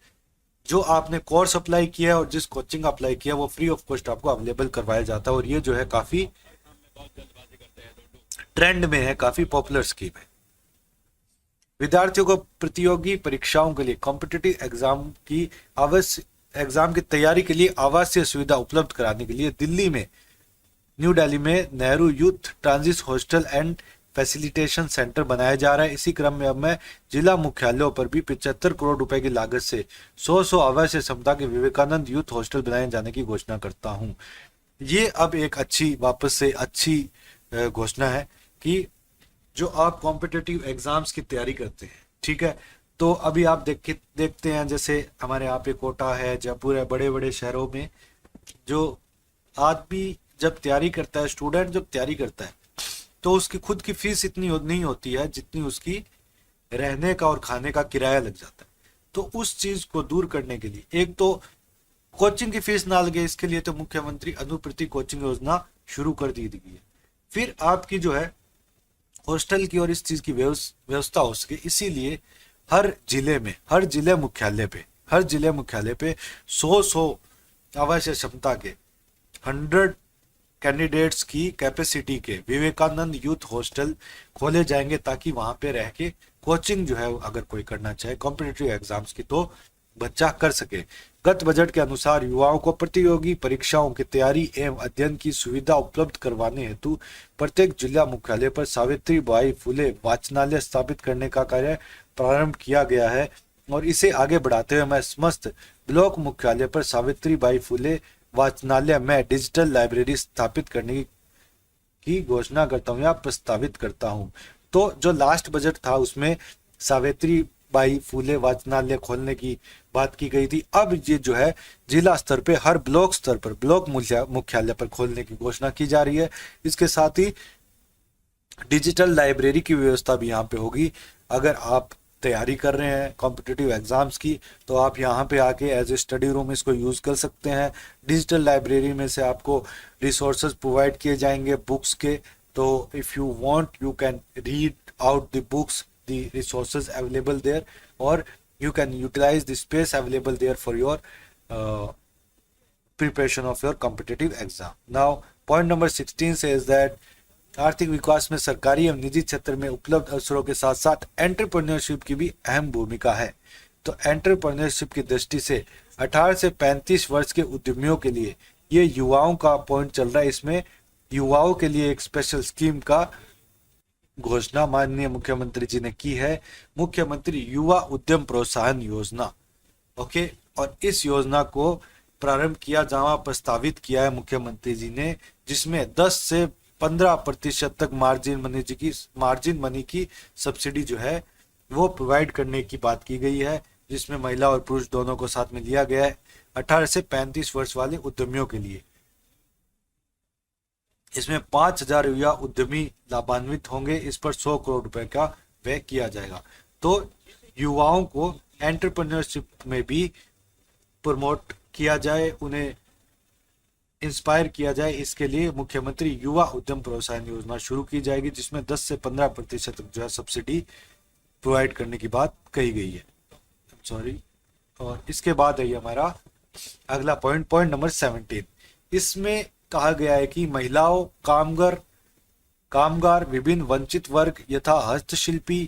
जो आपने कोर्स अप्लाई किया है और जिस कोचिंग अप्लाई किया वो फ्री ऑफ कॉस्ट आपको अवेलेबल करवाया जाता है। और ये जो है काफी ट्रेंड में है, काफी पॉपुलर स्कीम है। विद्यार्थियों को प्रतियोगी परीक्षाओं के लिए कॉम्पिटिटिव एग्जाम की तैयारी के लिए आवासीय सुविधा उपलब्ध कराने के लिए दिल्ली में, न्यू दिल्ली में Nehru youth transit hostel and facilitation centre बनाया जा रहा है। इसी क्रम में अब मैं जिला मुख्यालयों पर भी 75 करोड़ रुपए की लागत से 100 आवासीय क्षमता के विवेकानंद यूथ हॉस्टल बनाए जाने की घोषणा करता हूं। ये अब एक वापस से अच्छी घोषणा है कि जो आप कॉम्पिटिटिव एग्जाम्स की तैयारी करते हैं, ठीक है, तो अभी आप देखते हैं जैसे हमारे यहाँ पे कोटा है, जयपुर है, बड़े बड़े शहरों में जो आदमी जब तैयारी करता है, स्टूडेंट जब तैयारी करता है तो उसकी खुद की फीस इतनी नहीं होती है जितनी उसकी रहने का और खाने का किराया लग जाता है। तो उस चीज को दूर करने के लिए एक तो कोचिंग की फीस ना लगे, इसके लिए तो मुख्यमंत्री अनुप्रति कोचिंग योजना शुरू कर दी गई है। फिर आपकी जो है हॉस्टल की और इस चीज की व्यवस्था हो सके, इसीलिए हर जिले मुख्यालय पे 100 आवासीय क्षमता के 100 कैंडिडेट्स की कैपेसिटी के विवेकानंद यूथ हॉस्टल खोले जाएंगे ताकि वहां पे रह के कोचिंग जो है अगर कोई करना चाहे कॉम्पिटिटिव एग्जाम्स की तो बच्चा कर सके। गत बजट के अनुसार युवाओं को प्रतियोगी परीक्षाओं की तैयारी एवं अध्ययन की सुविधा उपलब्ध करवाने हेतु प्रत्येक जिला मुख्यालय पर सावित्री बाई फुले वाचनालय स्थापित करने का कार्य प्रारंभ किया गया है और इसे आगे बढ़ाते हुए मैं समस्त ब्लॉक मुख्यालय पर सावित्री बाई फुले वाचनालय में डिजिटल लाइब्रेरी स्थापित करने की घोषणा करता हूँ या प्रस्तावित करता हूँ। तो जो लास्ट बजट था उसमें सावित्री बाई फुले वाचनालय खोलने की बात की गई थी। अब ये जो है जिला स्तर पे हर ब्लॉक स्तर पर ब्लॉक मुख्यालय पर खोलने की घोषणा की जा रही है। इसके साथ ही डिजिटल लाइब्रेरी की व्यवस्था भी यहाँ पे होगी। अगर आप तैयारी कर रहे हैं कॉम्पिटिटिव एग्जाम्स की तो आप यहाँ पे आके एज ए स्टडी रूम इसको यूज कर सकते हैं। डिजिटल लाइब्रेरी में से आपको रिसोर्सेज प्रोवाइड किए जाएंगे बुक्स के, तो if you want you can read out the books, the resources available there, और you can utilize the space available there for your preparation of your competitive exam. Now point number 16 says that आर्थिक विकास में सरकारी एवं निजी क्षेत्र में उपलब्ध अवसरों के साथ साथ एंटरप्रेन्योरशिप की भी अहम भूमिका है। तो एंटरप्रेन्योरशिप की दृष्टि से 18 से 35 वर्ष के उद्यमियों के लिए ये युवाओं का पॉइंट चल रहा है। इसमें युवाओं के लिए एक स्पेशल स्कीम का घोषणा माननीय मुख्यमंत्री जी ने की है, मुख्यमंत्री युवा उद्यम प्रोत्साहन योजना। ओके, और इस योजना को प्रारंभ किया जहां प्रस्तावित किया है मुख्यमंत्री जी ने, जिसमें 10 से 15% तक मार्जिन मनी की सब्सिडी जो है वो प्रोवाइड करने की बात की गई है, जिसमें महिला और पुरुष दोनों को साथ में लिया गया है 18 से 35 वर्ष वाले उद्यमियों के लिए। इसमें 5000 युवा उद्यमी लाभान्वित होंगे। इस पर 100 करोड़ रुपए का व्यय किया जाएगा। तो युवाओं को एंटरप्रेन्योरशिप में भी प्रमोट किया जाए, उन्हें इंस्पायर किया जाए, इसके लिए मुख्यमंत्री युवा उद्यम प्रोत्साहन योजना शुरू की जाएगी, जिसमें 10 से 15% तक जो है सब्सिडी प्रोवाइड करने की बात कही गई है। सॉरी, और इसके बाद है हमारा अगला पॉइंट नंबर 17। इसमें कहा गया है कि महिलाओं, कामगार, विभिन्न वंचित वर्ग यथा हस्तशिल्पी,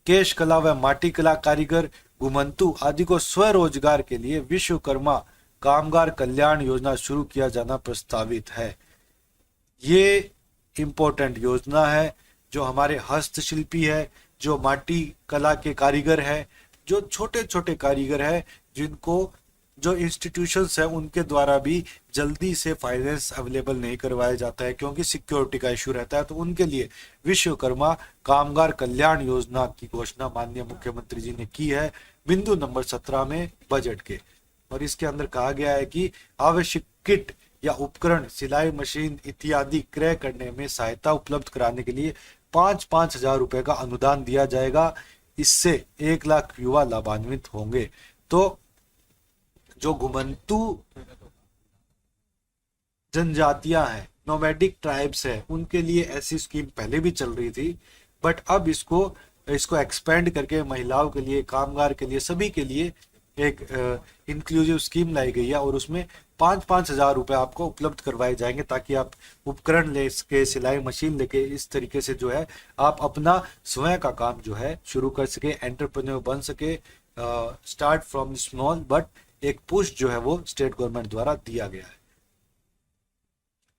केश कला व माटी कला कारीगर, घुमंतु आदि को स्वरोजगार के लिए विश्वकर्मा कामगार कल्याण योजना शुरू किया जाना प्रस्तावित है। ये इम्पोर्टेंट योजना है। जो हमारे हस्तशिल्पी है, जो माटी कला के कारीगर है, जो छोटे छोटे कारीगर है, जिनको जो इंस्टीट्यूशंस है उनके द्वारा भी जल्दी से फाइनेंस अवेलेबल नहीं करवाया जाता है क्योंकि सिक्योरिटी का इशू रहता है, तो उनके लिए विश्वकर्मा कामगार कल्याण योजना की घोषणा माननीय मुख्यमंत्री जी ने की है बिंदु नंबर 17 में बजट के। और इसके अंदर कहा गया है कि आवश्यक किट या उपकरण, सिलाई मशीन इत्यादि क्रय करने में सहायता उपलब्ध कराने के लिए 5,000 रुपए का अनुदान दिया जाएगा। इससे 1 लाख युवा लाभान्वित होंगे। तो जो घुमंतु जनजातियां हैं, नोमैडिक ट्राइब्स है, उनके लिए ऐसी स्कीम पहले भी चल रही थी, बट अब इसको एक्सपेंड करके महिलाओं के लिए, कामगार के लिए, सभी के लिए एक इंक्लूसिव स्कीम लाई गई है और उसमें 5,000 रुपए आपको उपलब्ध करवाए जाएंगे ताकि आप उपकरण ले सके, सिलाई मशीन लेके इस तरीके से जो है आप अपना स्वयं का काम जो है शुरू कर सके, एंटरप्रेन्योर बन सके। स्टार्ट फ्रॉम स्मॉल, बट एक पुश जो है वो स्टेट गवर्नमेंट द्वारा दिया गया है।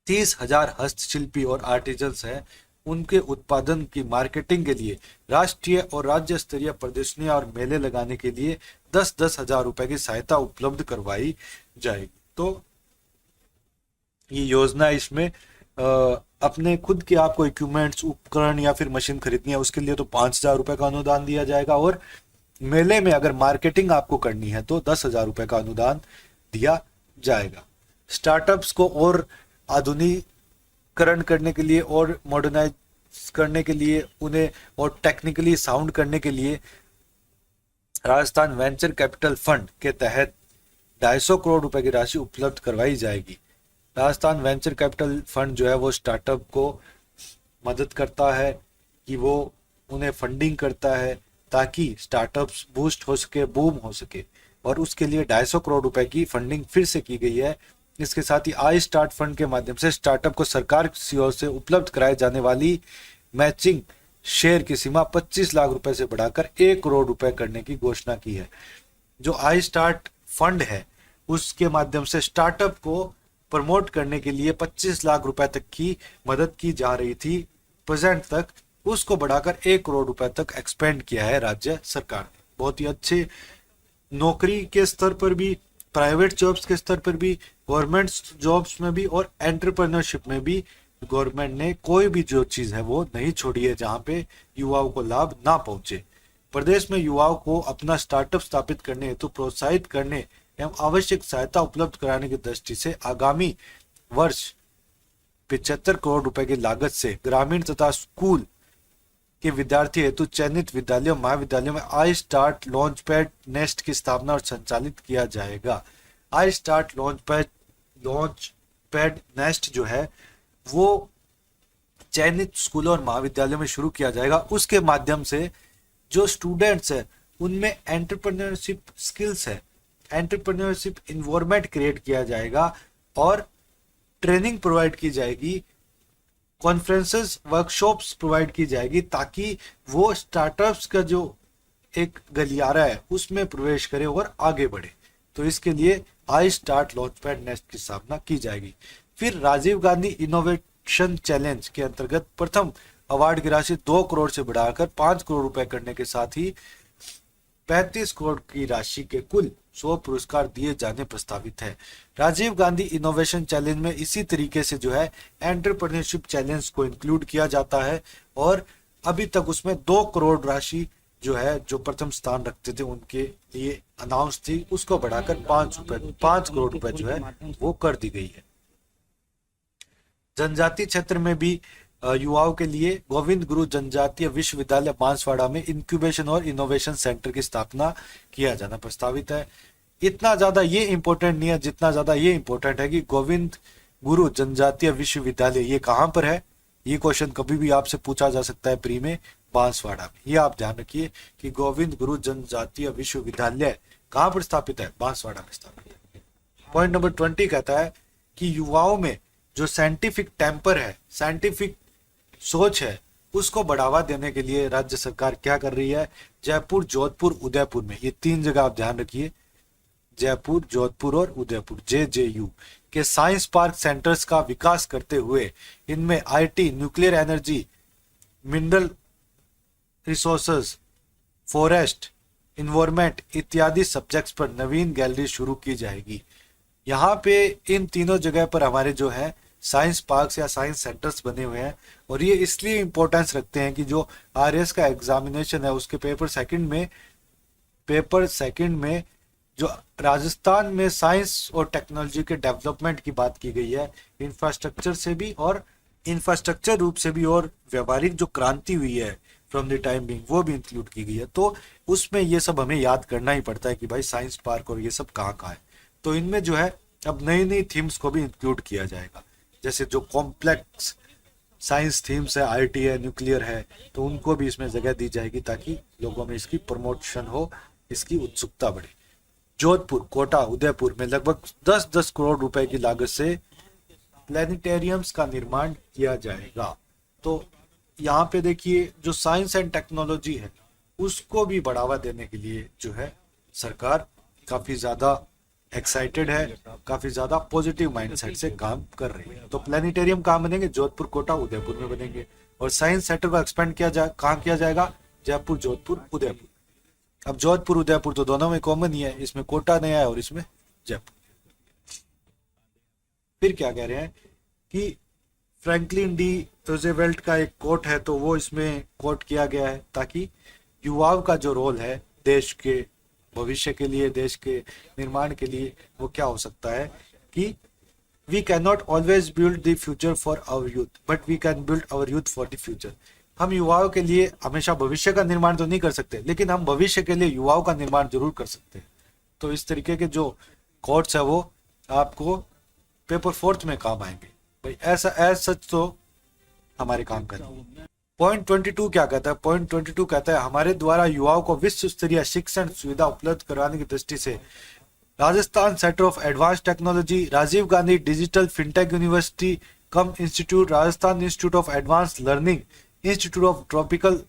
30,000 हस्तशिल्पी और आर्टिजन्स हैं, उनके उत्पादन की मार्केटिंग के लिए राष्ट्रीय और राज्य स्तरीय प्रदर्शनियां और मेले लगाने के लिए 10-10 हजार रुपए की सहायता उपलब्ध करवाई जाएगी। तो ये योजना, इसमें अपने खुद के आपको इक्विपमेंट्स, उपकरण या फिर मशीन खरीदनी है उसके लिए तो 5,000 रुपए का अनुदान दिया जाएगा, और मेले में अगर मार्केटिंग आपको करनी है तो 10,000 रुपए का अनुदान दिया जाएगा। स्टार्टअप्स को और आधुनिकीकरण करने के लिए और मॉडर्नाइज करने के लिए, उन्हें और टेक्निकली साउंड करने के लिए राजस्थान वेंचर कैपिटल फंड के तहत 250 करोड़ रुपए की राशि उपलब्ध करवाई जाएगी। राजस्थान वेंचर कैपिटल फंड जो है वो स्टार्टअप को मदद करता है कि वो उन्हें फंडिंग करता है ताकि स्टार्टअप्स बूस्ट हो सके, बूम हो सके, और उसके लिए 250 करोड़ रुपए की फंडिंग फिर से की गई है। इसके साथ ही आई स्टार्ट फंड के माध्यम से स्टार्टअप को सरकार की ओर से उपलब्ध कराए जाने वाली मैचिंग शेयर की सीमा 25 लाख रुपए से बढ़ाकर 1 करोड़ रुपए करने की घोषणा की है। जो आई स्टार्ट फंड है उसके माध्यम से स्टार्टअप को प्रमोट करने के लिए 25 लाख रुपए तक की मदद की जा रही थी प्रेजेंट तक, उसको बढ़ाकर 1 करोड़ रुपए तक एक्सपेंड किया है राज्य सरकार ने। बहुत ही अच्छे, नौकरी के स्तर पर भी, प्राइवेट जॉब्स के स्तर पर भी, गवर्नमेंट जॉब्स में भी और एंटरप्रेन्योरशिप में भी गवर्नमेंट ने कोई भी जो चीज है वो नहीं छोड़ी है जहां पे युवाओं को लाभ ना पहुंचे। प्रदेश में युवाओं को अपना स्टार्टअप स्थापित करने हेतु प्रोत्साहित करने एवं आवश्यक सहायता उपलब्ध कराने की दृष्टि से आगामी वर्ष 75 करोड़ रुपए की लागत से ग्रामीण तथा स्कूल के विद्यार्थी हेतु चयनित विद्यालयों, महाविद्यालयों में I start launch pad nest की स्थापना और संचालित किया जाएगा। I start launch pad nest जो है वो चयनित स्कूलों और महाविद्यालयों में शुरू किया जाएगा। उसके माध्यम से जो स्टूडेंट्स है उनमें एंटरप्रेन्योरशिप स्किल्स है, एंटरप्रेन्योरशिप इन्वायरमेंट क्रिएट किया जाएगा और ट्रेनिंग प्रोवाइड की जाएगी, कॉन्फ्रेंसेस, वर्कशॉप्स प्रोवाइड की जाएगी ताकि वो स्टार्टअप्स का जो एक गलियारा है उसमें प्रवेश करे और आगे बढ़े। तो इसके लिए I start launch pad nest की स्थापना की जाएगी। फिर राजीव गांधी इनोवेशन चैलेंज के अंतर्गत प्रथम अवार्ड की राशि 2 करोड़ से बढ़ाकर 5 करोड़ रुपए करने के साथ ही 35 करोड़ की राशि के कुल 100 पुरस्कार दिए जाने प्रस्तावित है। राजीव गांधी इनोवेशन चैलेंज में इसी तरीके से जो है एंटरप्रेन्योरशिप चैलेंज को इंक्लूड किया जाता है और अभी तक उसमें 2 करोड़ राशि जो है जो प्रथम स्थान रखते थे उनके लिए अनाउंस थी, उसको बढ़ाकर 5 करोड़ रुपए जो है वो कर दी गई है। जनजातीय क्षेत्र में भी युवाओं के लिए गोविंद गुरु जनजातीय विश्वविद्यालय बांसवाड़ा में इंक्यूबेशन और इनोवेशन सेंटर की स्थापना किया जाना प्रस्तावित है। इतना ज्यादा ये इंपॉर्टेंट नहीं है जितना ज्यादा ये इंपॉर्टेंट है कि गोविंद गुरु जनजातीय विश्वविद्यालय ये कहाँ पर है। ये क्वेश्चन कभी भी आपसे पूछा जा सकता है प्री में, बांसवाड़ा में। ये आप ध्यान रखिए कि गोविंद गुरु जनजातीय विश्वविद्यालय कहाँ पर स्थापित है, बांसवाड़ा में स्थापित है। पॉइंट नंबर 20 कहता है कि युवाओं में जो साइंटिफिक टेम्पर है, साइंटिफिक सोच है, उसको बढ़ावा देने के लिए राज्य सरकार क्या कर रही है, जयपुर, जोधपुर, उदयपुर में, ये 3 जगह आप ध्यान रखिए, जयपुर, जोधपुर और उदयपुर, JJU के साइंस पार्क सेंटर्स का विकास करते हुए इनमें IT, nuclear energy, mineral resources, forest, environment इत्यादि सब्जेक्ट्स पर नवीन गैलरी शुरू की जाएगी। यहाँ पे इन तीनों जगह पर हमारे जो है साइंस पार्क्स या साइंस सेंटर्स बने हुए हैं और ये इसलिए इंपॉर्टेंस रखते हैं कि जो RS का एग्जामिनेशन है उसके पेपर सेकंड में जो राजस्थान में साइंस और टेक्नोलॉजी के डेवलपमेंट की बात की गई है, इंफ्रास्ट्रक्चर से भी और इंफ्रास्ट्रक्चर रूप से भी, और व्यवहारिक जो क्रांति हुई है फ्रॉम द टाइम बिंग, वो भी इंक्लूड की गई है। तो उसमें ये सब हमें याद करना ही पड़ता है कि भाई साइंस पार्क और ये सब कहाँ कहाँ है। तो इनमें जो है अब नई नई थीम्स को भी इंक्लूड किया जाएगा, जैसे जो कॉम्प्लेक्स साइंस थीम्स है, आईटी है, न्यूक्लियर है, तो उनको भी इसमें जगह दी जाएगी ताकि लोगों में इसकी प्रमोशन हो, इसकी उत्सुकता बढ़े। जोधपुर, कोटा, उदयपुर में लगभग 10-10 करोड़ रुपए की लागत से प्लेनेटेरियम्स का निर्माण किया जाएगा। तो यहाँ पे देखिए जो साइंस एंड टेक्नोलॉजी है उसको भी बढ़ावा देने के लिए जो है सरकार काफी ज्यादा एक्साइटेड है, काफी ज्यादा पॉजिटिव माइंडसेट से काम कर रही है। तो प्लेनेटेरियम कहाँ बनेंगे? जोधपुर, कोटा, उदयपुर में बनेंगे। और साइंस सेंटर को एक्सपेंड कहाँ किया जाएगा? जयपुर, जोधपुर, उदयपुर। अब जोधपुर उदयपुर तो दोनों में कॉमन ही है, इसमें कोटा नया है और इसमें जयपुर। फिर क्या कह रहे हैं कि फ्रैंकलिन डी रूजवेल्ट का एक कोट है, तो वो इसमें कोट किया गया है ताकि युवाओं का जो रोल है देश के भविष्य के लिए, देश के निर्माण के लिए, वो क्या हो सकता है कि we can not always build the future for our youth but we can build our youth for the future. हम युवाओं के लिए हमेशा भविष्य का निर्माण तो नहीं कर सकते, लेकिन हम भविष्य के लिए युवाओं का निर्माण जरूर कर सकते हैं। तो इस तरीके के जो कोट्स है वो आपको पेपर 4 में काम आएंगे भाई, ऐसा एज सच तो हमारे काम करेंगे। पॉइंट 22 क्या कहता है? पॉइंट 22 कहता है हमारे द्वारा युवाओं को विश्व स्तरीय शिक्षण सुविधा उपलब्ध कराने की दृष्टि से Rajasthan centre of advance technology, Rajiv Gandhi digital fintech university cum institute, Rajasthan institute of advance learning, institute of tropical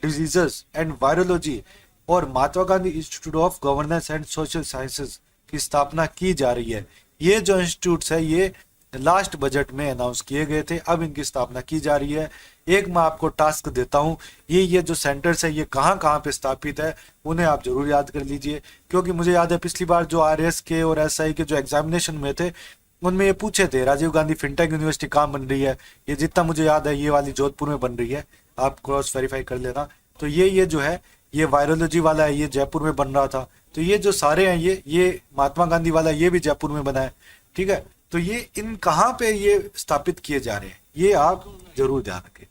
diseases and virology और Mahatma Gandhi institute of governance and social sciences की स्थापना की जा रही है। ये जो इंस्टीट्यूट्स है ये लास्ट बजट में अनाउंस किए गए थे, अब इनकी स्थापना की जा रही है। एक मैं आपको टास्क देता हूं, ये जो सेंटर्स है ये कहाँ कहाँ पे स्थापित है उन्हें आप जरूर याद कर लीजिए, क्योंकि मुझे याद है पिछली बार जो आरएस के और एसआई के जो एग्जामिनेशन में थे उनमें ये पूछे थे राजीव गांधी फिनटेक यूनिवर्सिटी कहाँ बन रही है। ये जितना मुझे याद है ये वाली जोधपुर में बन रही है, आप क्रॉस वेरीफाई कर लेना। तो ये जो है ये वायरोलॉजी वाला है, ये जयपुर में बन रहा था। तो ये जो सारे हैं ये महात्मा गांधी वाला ये भी जयपुर में बना है, ठीक है। तो ये इन कहाँ पे ये स्थापित किए जा रहे हैं ये आप जरूर ध्यान रखें।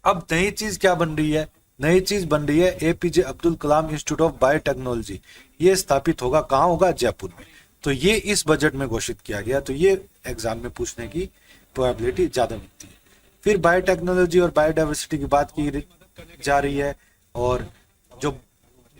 अब नई चीज क्या बन रही है? नई चीज बन रही है APJ Abdul Kalam institute of biotechnology. ये स्थापित होगा कहाँ होगा? जयपुर में। तो ये इस बजट में घोषित किया गया, तो ये एग्जाम में पूछने की प्रोबेबिलिटी ज्यादा मिलती है। फिर बायोटेक्नोलॉजी और बायोडाइवर्सिटी की बात की जा रही है, और जो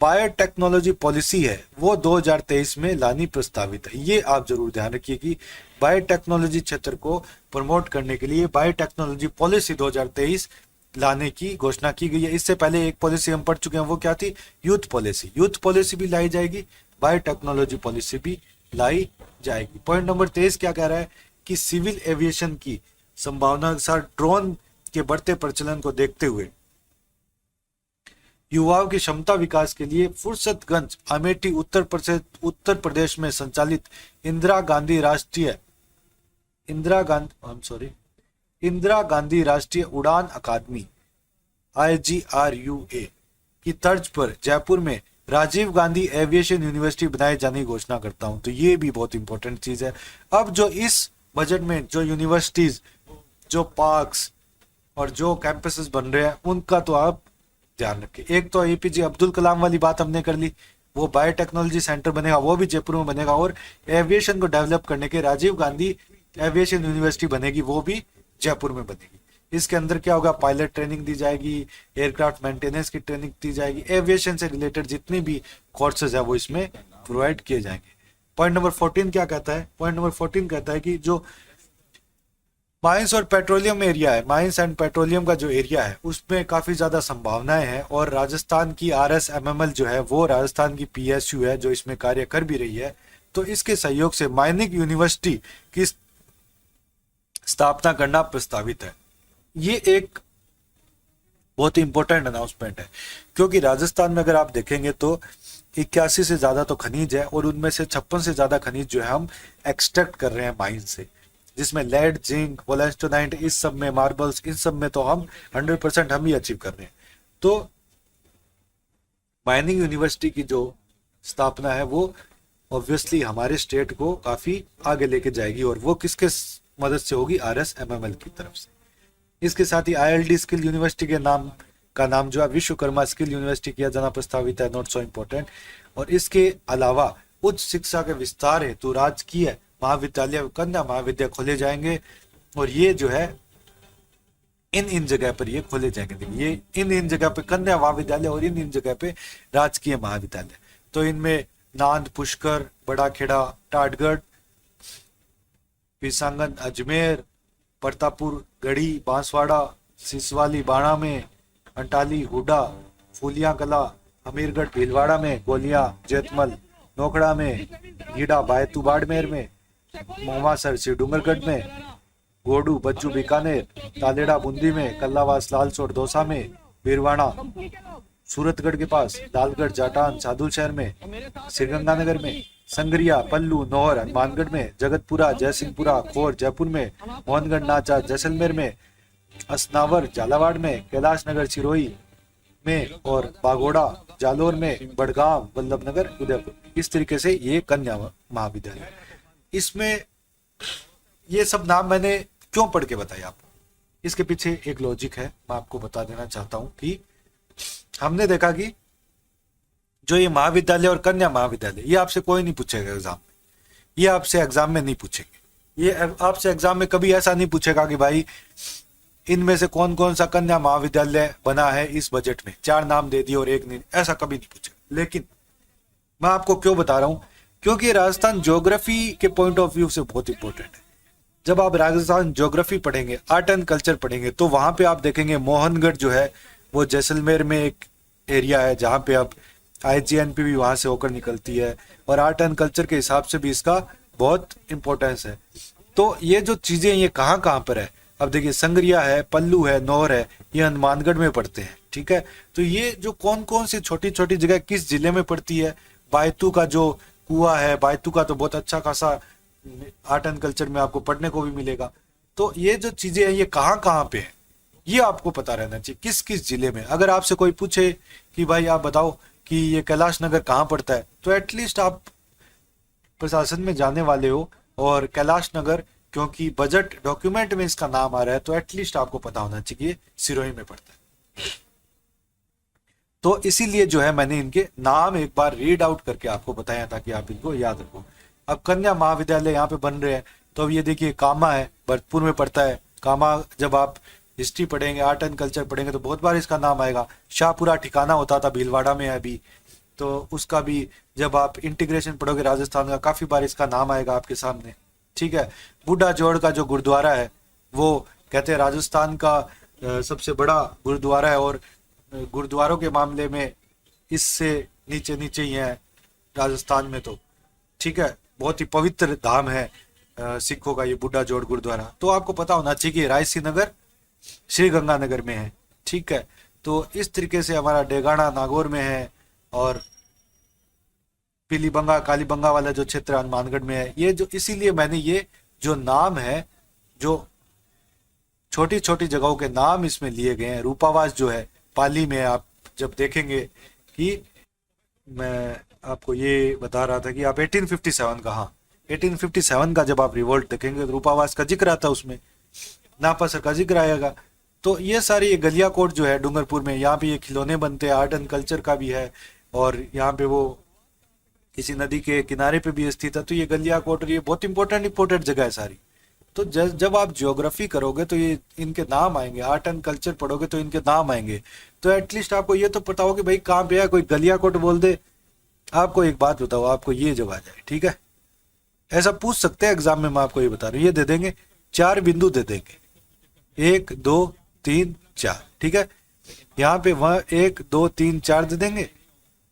बायोटेक्नोलॉजी पॉलिसी है वो 2023 में लानी प्रस्तावित है। ये आप जरूर ध्यान रखिए कि बायोटेक्नोलॉजी क्षेत्र को प्रमोट करने के लिए बायोटेक्नोलॉजी पॉलिसी 2023 लाने की घोषणा की गई है। इससे पहले एक पॉलिसी हम पढ़ चुके हैं, वो क्या थी? Youth policy. यूथ पॉलिसी भी लाई जाएगी, बायोटेक्नोलॉजी पॉलिसी भी लाई जाएगी। पॉइंट नंबर 23 क्या कह रहा है कि सिविल एविएशन की संभावना के साथ ड्रोन के बढ़ते प्रचलन को देखते हुए युवाओं की क्षमता विकास के लिए फुर्सतगंज, अमेठी, उत्तर प्रदेश में संचालित इंदिरा गांधी राष्ट्रीय उड़ान अकादमी IGRUA की तर्ज पर जयपुर में राजीव गांधी एविएशन यूनिवर्सिटी बनाए जाने की घोषणा करता हूं। तो ये भी बहुत इंपॉर्टेंट चीज है। अब जो इस बजट में जो यूनिवर्सिटीज, जो पार्क्स और जो कैंपसेस बन रहे हैं उनका तो आप ध्यान रखें। एक तो एपीजे अब्दुल कलाम वाली बात हमने कर ली, वो बायोटेक्नोलॉजी सेंटर बनेगा, वो भी जयपुर में बनेगा। और एविएशन को डेवलप करने के राजीव गांधी एविएशन यूनिवर्सिटी बनेगी, वो भी जयपुर में बनेगी। इसके अंदर क्या होगा? पायलट ट्रेनिंग दी जाएगी, एयरक्राफ्ट मेंटेनेंस की ट्रेनिंग दी जाएगी, एविएशन से रिलेटेड जितनी भी कोर्सेज है वो इसमें प्रोवाइड किए जाएंगे। पॉइंट नंबर 14 क्या कहता है? पॉइंट नंबर 14 कहता है कि जो माइंस और पेट्रोलियम एरिया है, माइंस एंड पेट्रोलियम का जो एरिया है उसमें काफी ज्यादा संभावनाएं हैं, और राजस्थान की RSMML जो है वो राजस्थान की PSU है जो इसमें कार्य कर भी रही है। तो इसके सहयोग से माइनिंग यूनिवर्सिटी की स्थापना करना प्रस्तावित है। ये एक बहुत ही इंपॉर्टेंट अनाउंसमेंट है, क्योंकि राजस्थान में अगर आप देखेंगे तो 81 से ज्यादा तो खनिज है, और उनमें से 56 से ज्यादा खनिज जो है हम एक्सट्रैक्ट कर रहे हैं माइन से, जिसमें लेड, जिंक, वोलेस्टोनाइट, इस सब में, मार्बल्स, इन सब में तो हम 100% हम ही अचीव कर रहे हैं। तो माइनिंग यूनिवर्सिटी की जो स्थापना है वो ऑब्वियसली हमारे स्टेट को काफी आगे लेके जाएगी, और वो किसके मदद से होगी, RSMML की तरफ से। इसके साथ ही ILD स्किल यूनिवर्सिटी के नाम का नाम जो है विश्वकर्मा स्किल यूनिवर्सिटी किया जाना प्रस्तावित है, नॉट सो इम्पोर्टेंट। और इसके अलावा उच्च शिक्षा के विस्तार हेतु राजकीय महाविद्यालय, कन्या महाविद्यालय खोले जाएंगे, और ये जो है इन जगह पर ये खोले जाएंगे। देखिए ये इन जगह पे कन्या महाविद्यालय और इन जगह पे राजकीय महाविद्यालय। तो इनमें नांद, पुष्कर, बड़ा खेड़ा, टाटगढ़, पिसांगन, अजमेर, प्रतापपुर, गढ़ी, बांसवाड़ा, सिसवाली, बाणा में, अंटाली, हुडा, फूलिया कला, हमीरगढ़, भीलवाड़ा में, गोलिया, जैतमल, नोखड़ा में, गीडा, बायतू बाड़मेर में, मोमासर से डूंगरगढ़ में, गोडू, बच्चू बीकानेर, तालेड़ा बूंदी में, कल्लावास, लालसोट दौसा में, बीरवाड़ा सूरतगढ़ के पास, दालगढ़, जाटान, साधु शहर में, श्रीगंगानगर में, संगरिया, पल्लू, नौहर, हनुमानगढ़ में, जगतपुरा, जयसिंहपुरा, खोर जयपुर में, मोहनगढ़, नाचा जैसलमेर में, असनावर झालावाड़ में, कैलाश नगर सिरोही में, और बागोड़ा जालोर में, बड़गांव, वल्लभनगर, उदयपुर। इस तरीके से ये कन्या महाविद्यालय। इसमें ये सब नाम मैंने क्यों पढ़ के बताया आपको, इसके पीछे एक लॉजिक है, मैं आपको बता देना चाहता हूं कि हमने देखा कि जो ये महाविद्यालय और कन्या महाविद्यालय, ये आपसे कोई नहीं पूछेगा एग्जाम में, ये आपसे एग्जाम में नहीं पूछेंगे। ये आपसे एग्जाम में कभी ऐसा नहीं पूछेगा कि भाई इनमें से कौन कौन सा कन्या महाविद्यालय बना है इस बजट में, 4 नाम दे दिए और एक नहीं, ऐसा कभी नहीं पूछेगा। लेकिन मैं आपको क्यों बता रहा हूं, क्योंकि राजस्थान ज्योग्राफी के पॉइंट ऑफ व्यू से बहुत इंपॉर्टेंट है। जब आप राजस्थान ज्योग्राफी पढ़ेंगे, आर्ट एंड कल्चर पढ़ेंगे, तो वहां पे आप देखेंगे मोहनगढ़ जो है वो जैसलमेर में एक एरिया है जहाँ पे अब IGNP भी वहां से होकर निकलती है, और आर्ट एंड कल्चर के हिसाब से भी इसका बहुत इंपॉर्टेंस है। तो ये जो चीजें ये कहाँ कहाँ पर है, अब देखिए संगरिया है, पल्लू है, नौर है, ये हनुमानगढ़ में पड़ते हैं, ठीक है। तो ये जो कौन कौन सी छोटी छोटी जगह किस जिले में पड़ती है, बायतू का जो कुआ है, बायतू का तो बहुत अच्छा खासा आर्ट एंड कल्चर में आपको पढ़ने को भी मिलेगा। तो ये जो चीजें हैं ये कहाँ कहाँ पे है, ये आपको पता रहना चाहिए, किस किस जिले में। अगर आपसे कोई पूछे कि भाई आप बताओ कि ये कैलाश नगर कहाँ पड़ता है, तो एटलीस्ट आप प्रशासन में जाने वाले हो, और कैलाश नगर क्योंकि बजट डॉक्यूमेंट में इसका नाम आ रहा है, तो एटलीस्ट आपको पता होना चाहिए ये सिरोही में पड़ता है। तो इसीलिए जो है मैंने इनके नाम एक बार रीड आउट करके आपको बताया ताकि आप इनको याद रखो। अब कन्या महाविद्यालय यहाँ पे बन रहे हैं, तो अब ये देखिए कामा है, भरतपुर में पड़ता है। कामा जब आप हिस्ट्री पढ़ेंगे, आर्ट एंड कल्चर पढ़ेंगे, तो बहुत बार इसका नाम आएगा। शाहपुरा ठिकाना होता था, भीलवाड़ा में है अभी, तो उसका भी जब आप इंटीग्रेशन पढ़ोगे राजस्थान का, काफी बार इसका नाम आएगा आपके सामने, ठीक है। बूढ़ा जोड़ का जो गुरुद्वारा है वो कहते हैं राजस्थान का सबसे बड़ा गुरुद्वारा है, और गुरुद्वारों के मामले में इससे नीचे नीचे ही है राजस्थान में, तो ठीक है, बहुत ही पवित्र धाम है सिखों का ये बूढ़ा जोड़ गुरुद्वारा। तो आपको पता होना चाहिए कि रायसी नगर श्री गंगानगर में है, ठीक है। तो इस तरीके से हमारा डेगाना नागौर में है, और पीलीबंगा कालीबंगा वाला जो क्षेत्र हनुमानगढ़ में है। ये जो इसीलिए मैंने ये जो नाम है, जो छोटी छोटी जगहों के नाम इसमें लिए गए हैं। रूपावास जो है पाली में, आप जब देखेंगे कि मैं आपको ये बता रहा था कि आप 1857 का, हाँ 1857 का जब आप रिवोल्ट देखेंगे तो रूपावास का जिक्र आता है, उसमें नापासर का जिक्र आएगा। तो ये सारी ये गलियाकोट जो है डूंगरपुर में, यहाँ पे ये खिलौने बनते हैं, आर्ट एंड कल्चर का भी है, और यहाँ पे वो किसी नदी के किनारे पे भी स्थित है। तो ये गलियाकोट और ये बहुत इंपॉर्टेंट जगह है सारी। तो जब आप ज्योग्राफी करोगे तो ये इनके नाम आएंगे, आर्ट एंड कल्चर पढ़ोगे तो इनके नाम आएंगे। तो एटलीस्ट आपको ये तो पता हो कि भाई कहाँ पे है, कोई गलियाकोट बोल दे, आपको एक बात बताओ, आपको ये जब आ जाए, ठीक है। ऐसा पूछ सकते हैं एग्जाम में, मैं आपको ये बता रहा हूँ। ये दे देंगे 4 बिंदु दे देंगे, 1 2 3 4, ठीक है। यहाँ पे 1 2 3 4 दे देंगे,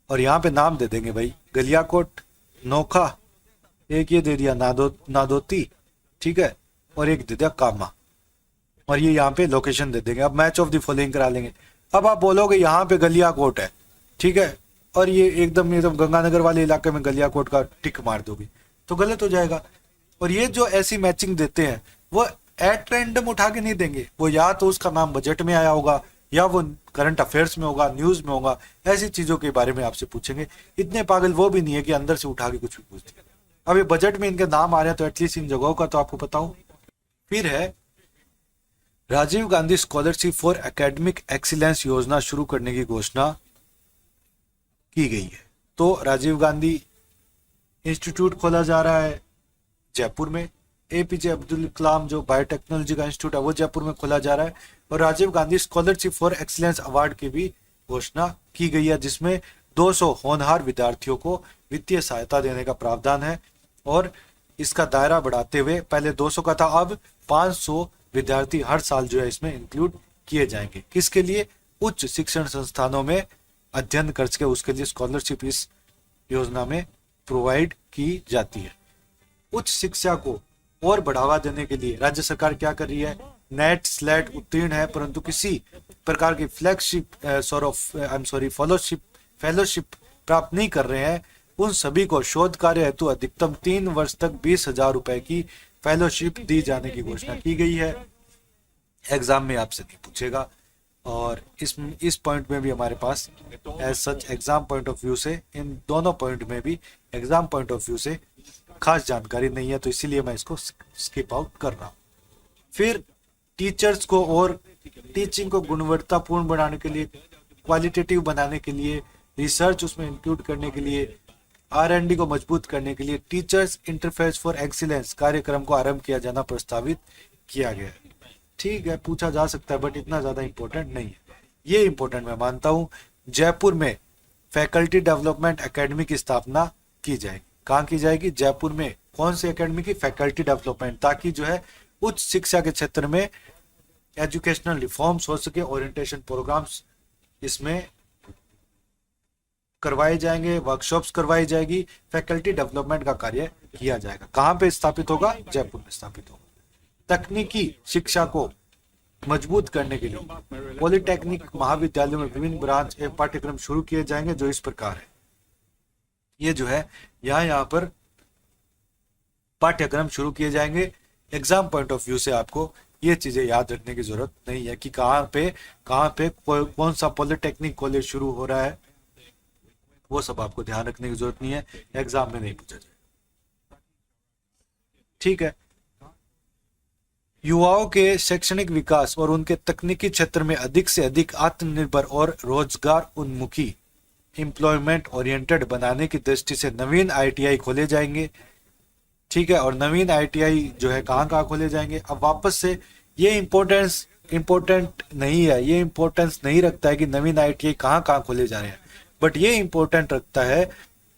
और यहाँ पे नाम दे देंगे भाई गलियाकोट, नोखा, एक ये दे दिया नादोती, ठीक है, और एक दे दिया कामा, और ये यहाँ पे लोकेशन दे देंगे। अब मैच ऑफ द फॉलोइंग करा लेंगे। अब आप बोलोगे यहाँ पे गलियाकोट है, ठीक है, और ये एकदम गंगानगर वाले इलाके में गलियाकोट का टिक मार दोगे तो गलत हो जाएगा। और ये जो ऐसी मैचिंग देते हैं वो एट रैंडम उठा के नहीं देंगे, वो या तो उसका नाम बजट में आया होगा, या वो करंट अफेयर्स में होगा, न्यूज में होगा, ऐसी चीजों के बारे में आपसे पूछेंगे। इतने पागल वो भी नहीं है कि अंदर से उठा के कुछ भी पूछ दिया। अब ये बजट में इनके नाम आ रहे हैं तो एटलीस्ट इन जगहों का तो आपको पता हो। फिर है Rajiv Gandhi scholarship for academic excellence योजना शुरू करने की घोषणा की गई है। तो राजीव गांधी इंस्टीट्यूट खोला जा रहा है जयपुर में, एपीजे अब्दुल कलाम जो बायोटेक्नोलॉजी का इंस्टीट्यूट है वो जयपुर में खोला जा रहा है, और Rajiv Gandhi scholarship for excellence award की भी घोषणा की गई है, जिसमें 200 होनहार विद्यार्थियों को वित्तीय सहायता देने का प्रावधान है। और इसका दायरा बढ़ाते हुए पहले 200 का था, अब 500 विद्यार्थी हर साल जो है इसमें इंक्लूड किए जाएंगे। किसके लिए? उच्च शिक्षण संस्थानों में अध्ययन करके उसके लिए स्कॉलरशिप इस योजना में प्रोवाइड की जाती है। उच्च शिक्षा को और बढ़ावा देने के लिए राज्य सरकार क्या कर रही है? नेट स्लेट उत्तीर्ण है परंतु किसी प्रकार की फेलोशिप प्राप्त नहीं कर रहे हैं, उन सभी को शोध कार्य हेतु अधिकतम 3 वर्ष तक 20,000 रुपए की फेलोशिप दी जाने की घोषणा की गई है। एग्जाम में आपसे नहीं पूछेगा, और इस पॉइंट में भी हमारे पास as such exam point of view से इन दोनों पॉइंट में भी एग्जाम पॉइंट ऑफ व्यू से खास जानकारी नहीं है, तो इसीलिए मैं इसको स्किप आउट कर रहा हूँ। फिर टीचर्स को और टीचिंग को गुणवत्तापूर्ण बनाने के लिए, क्वालिटेटिव बनाने के लिए, रिसर्च उसमें इंक्लूड करने के लिए, R&D को मजबूत करने के लिए टीचर्स इंटरफेस फॉर एक्सीलेंस कार्यक्रम को आरंभ किया जाना प्रस्तावित किया गया है। ठीक है, पूछा जा सकता है बट इतना ज्यादा इंपॉर्टेंट नहीं है। ये इंपॉर्टेंट मैं मानता हूँ। जयपुर में फैकल्टी डेवलपमेंट एकेडमी की स्थापना की जाएगी। कहाँ की जाएगी? जयपुर में। कौन सी एकेडमी की? फैकल्टी डेवलपमेंट, ताकि जो है उच्च शिक्षा के क्षेत्र में एजुकेशनल रिफॉर्म्स हो सके, ओरिएंटेशन प्रोग्राम्स इसमें करवाए जाएंगे, वर्कशॉप्स करवाई जाएगी, फैकल्टी डेवलपमेंट का कार्य किया जाएगा। कहाँ पे स्थापित होगा? जयपुर में स्थापित होगा। तकनीकी शिक्षा को मजबूत करने के लिए पॉलिटेक्निक महाविद्यालयों में विभिन्न ब्रांच एवं पाठ्यक्रम शुरू किए जाएंगे, जो इस प्रकार है। ये जो है यहाँ पर पाठ्यक्रम शुरू किए जाएंगे। एग्जाम पॉइंट ऑफ व्यू से आपको ये चीजें याद रखने की जरूरत नहीं है कि कहाँ पे कौन सा पॉलिटेक्निक कॉलेज शुरू हो रहा है, वो सब आपको ध्यान रखने की जरूरत नहीं है, एग्जाम में नहीं पूछा जाए। ठीक है। युवाओं के शैक्षणिक विकास और उनके तकनीकी क्षेत्र में अधिक से अधिक आत्मनिर्भर और रोजगार उन्मुखी एम्प्लॉयमेंट ओरिएंटेड बनाने की दृष्टि से नवीन ITI खोले जाएंगे। ठीक है, और नवीन ITI जो है कहाँ खोले जाएंगे? अब वापस से ये इम्पोर्टेंट नहीं है, ये इम्पोर्टेंस नहीं रखता है कि नवीन ITI कहाँ खोले जा रहे हैं, बट ये इम्पोर्टेंट रखता है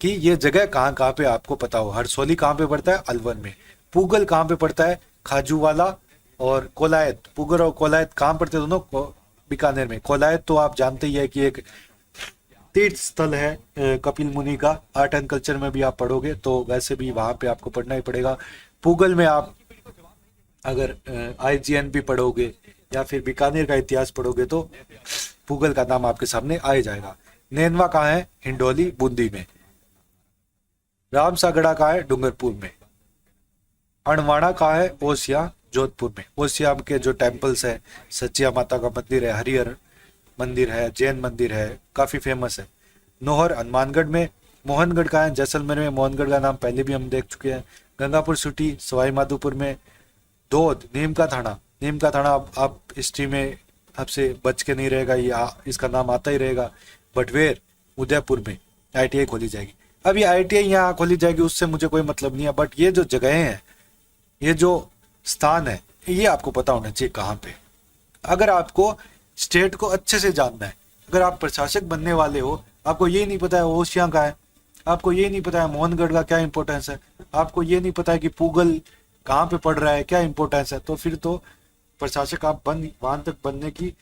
कि ये जगह कहाँ पे आपको पता हो। हरसौली कहाँ पे पड़ता है? अलवर में। पूगल कहाँ पे पड़ता है? खाजूवाला और कोलायत। पूगल और कोलायत कहाँ पड़ते हैं? दोनों बीकानेर में। कोलायत तो आप जानते ही है कि एक तीर्थ स्थल है कपिल मुनि का, आर्ट एंड कल्चर में भी आप पढ़ोगे तो वैसे भी वहां पे आपको पढ़ना ही पड़ेगा। पूगल में आप अगर IGNP पढ़ोगे या फिर बीकानेर का इतिहास पढ़ोगे तो पूगल का नाम आपके सामने आ जाएगा। नैनवा कहाँ है? हिंडोली बूंदी में। रामसागड़ा कहाँ है? डूंगरपुर में। अणवाणा कहाँ है? ओसिया जोधपुर में। ओसिया के जो टेम्पल्स है, सचिया माता का मंदिर है, हरिहर मंदिर है, जैन मंदिर है, काफी फेमस है। नोहर हनुमानगढ़ में। मोहनगढ़ कहाँ है? जैसलमेर में। मोहनगढ़ का नाम पहले भी हम देख चुके हैं। गंगापुर सिटी सवाई माधोपुर में। दोद नीम का थाना आप हिस्ट्री में आपसे बच के नहीं रहेगा, ये इसका नाम आता ही रहेगा। बटवेर उदयपुर में ITI खोली जाएगी। अब ये ITI यहाँ खोली जाएगी उससे मुझे कोई मतलब नहीं है, बट ये जो जगहें हैं, ये जो स्थान है, ये आपको पता होना चाहिए कहाँ पे। अगर आपको स्टेट को अच्छे से जानना है, अगर आप प्रशासक बनने वाले हो, आपको ये नहीं पता है ओसिया का है, आपको ये नहीं पता है मोहनगढ़ का क्या इंपॉर्टेंस है, आपको ये नहीं पता है कि पूगल कहाँ पे पड़ रहा है, क्या इंपॉर्टेंस है, तो फिर तो प्रशासक आप वहां तक बनने की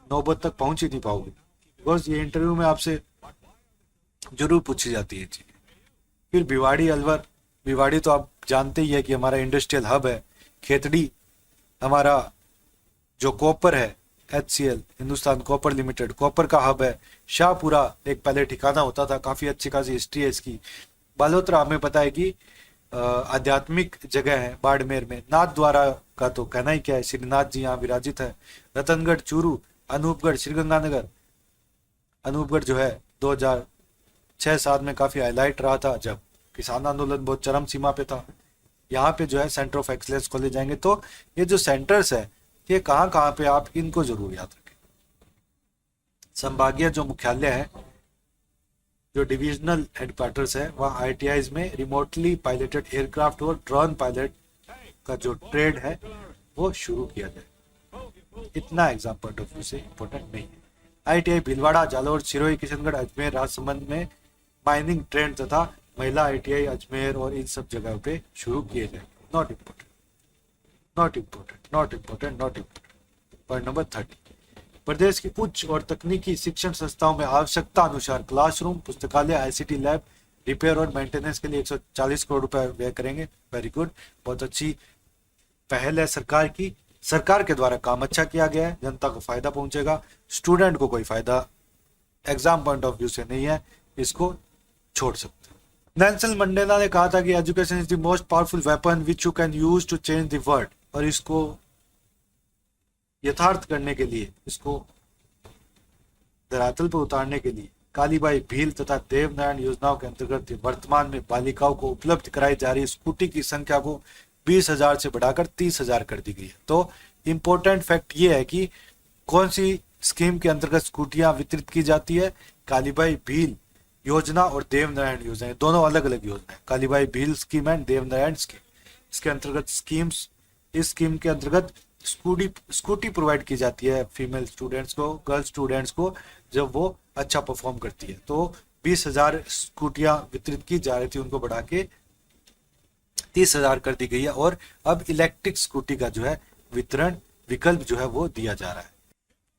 नौबत तक पहुंच ही नहीं पाओगे। बिकॉज ये इंटरव्यू में आपसे जरूर पूछी जाती है चीज। फिर भिवाड़ी अलवर। भिवाड़ी तो आप जानते ही है कि हमारा इंडस्ट्रियल हब है। खेतड़ी हमारा जो कॉपर है, HCL Hindustan copper limited, copper का हब है। शाहपुरा एक पहले ठिकाना होता था, काफी अच्छी खासी हिस्ट्री है इसकी। बालोतरा हमें पता है कि आध्यात्मिक जगह है बाड़मेर में। नाथ द्वारा का तो कहना ही क्या है, श्रीनाथ जी यहाँ विराजित है। रतनगढ़ चूरू अनूपगढ़ श्रीगंगानगर, अनूपगढ़ जो है 2006-7 में काफ़ी हाईलाइट रहा था जब किसान आंदोलन बहुत चरम सीमा पे था। यहाँ पे जो है सेंटर ऑफ एक्सलेंस खोले जाएंगे। तो ये जो सेंटर्स है ये कहाँ कहाँ पे, आप इनको जरूर याद रखें। संभागीय जो मुख्यालय है, जो डिविजनल हेडक्वार्टर्स है, वहाँ ITIs में रिमोटली पायलटेड एयरक्राफ्ट और ड्रोन पायलट का जो ट्रेड है वो शुरू किया जाए। इतना एग्जाम पॉइंट ऑफ व्यू से इंपॉर्टेंट नहीं है। ITI भीलवाड़ा, जालौर, सिरोही, किशनगढ़, अजमेर, राजसमंद में माइनिंग ट्रेंड तथा महिला ITI अजमेर और इन सब जगहों पे शुरू किए जाएंगे। Not important, not important, not important, not important. Point number 30, प्रदेश की उच्च और तकनीकी शिक्षण संस्थाओं में आवश्यकता अनुसार क्लासरूम, पुस्तकालय, ICT लैब रिपेयर और मेंटेनेंस के लिए 140 करोड़ रुपए व्यय करेंगे। वेरी गुड, बहुत अच्छी पहल है सरकार की। सरकार के द्वारा काम अच्छा किया गया है, जनता को फायदा पहुंचेगा, स्टूडेंट को कोई फायदा एग्जाम पॉइंट ऑफ व्यू से नहीं है, इसको छोड़ सकते हैं। नेल्सन मंडेला ने कहा था कि education is the most powerful weapon which you can use to change the world, और इसको यथार्थ करने के लिए, इसको धरातल पर उतारने के लिए कालीबाई भील तथा देवनारायण योजनाओं के अंतर्गत वर्तमान में बालिकाओं को उपलब्ध कराई जा रही स्कूटी की संख्या को 20,000 से बढ़ाकर 30,000 कर दी गई है। तो इम्पोर्टेंट फैक्ट ये है कि कौन सी स्कीम के अंतर्गत स्कूटियां वितरित की जाती है। कालीबाई भील योजना और देवनारायण योजना, दोनों अलग अलग योजना है। Kalibai Bhil scheme and Devnarayan scheme, इसके अंतर्गत स्कीम्स, इस स्कीम के अंतर्गत स्कूटी प्रोवाइड की जाती है फीमेल स्टूडेंट्स को, गर्ल स्टूडेंट्स को, जब वो अच्छा परफॉर्म करती है। तो 20,000 स्कूटियां वितरित की जा रही थी, उनको बढ़ा के 30,000 कर दी गई है। और अब इलेक्ट्रिक स्कूटी का जो है वितरण विकल्प जो है वो दिया जा रहा है।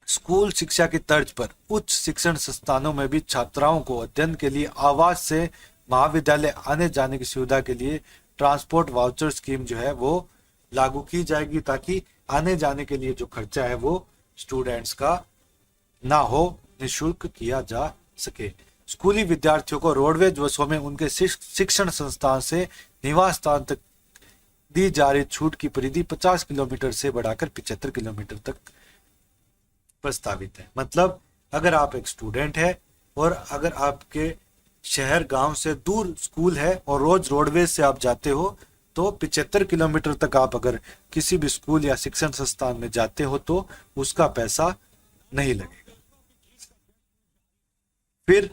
स्कूल शिक्षा की तर्ज पर उच्च शिक्षण संस्थानों में भी छात्राओं को अध्ययन के लिए आवास से महाविद्यालय आने जाने की सुविधा के लिए ट्रांसपोर्ट वाउचर स्कीम जो है वो लागू की जाएगी, ताकि आने जाने के लिए जो खर्चा है वो स्टूडेंट्स का ना हो, निःशुल्क किया जा सके। स्कूली विद्यार्थियों को रोडवेज बसों में उनके शिक्षण संस्थान से निवास स्थान तक दी जा रही छूट की परिधि 50 किलोमीटर से बढ़ाकर 75 किलोमीटर तक प्रस्तावित है। मतलब अगर आप एक स्टूडेंट है और अगर आपके शहर गांव से दूर स्कूल है और रोज रोडवेज से आप जाते हो, तो 75 किलोमीटर तक आप अगर किसी भी स्कूल या शिक्षण संस्थान में जाते हो तो उसका पैसा नहीं लगेगा। फिर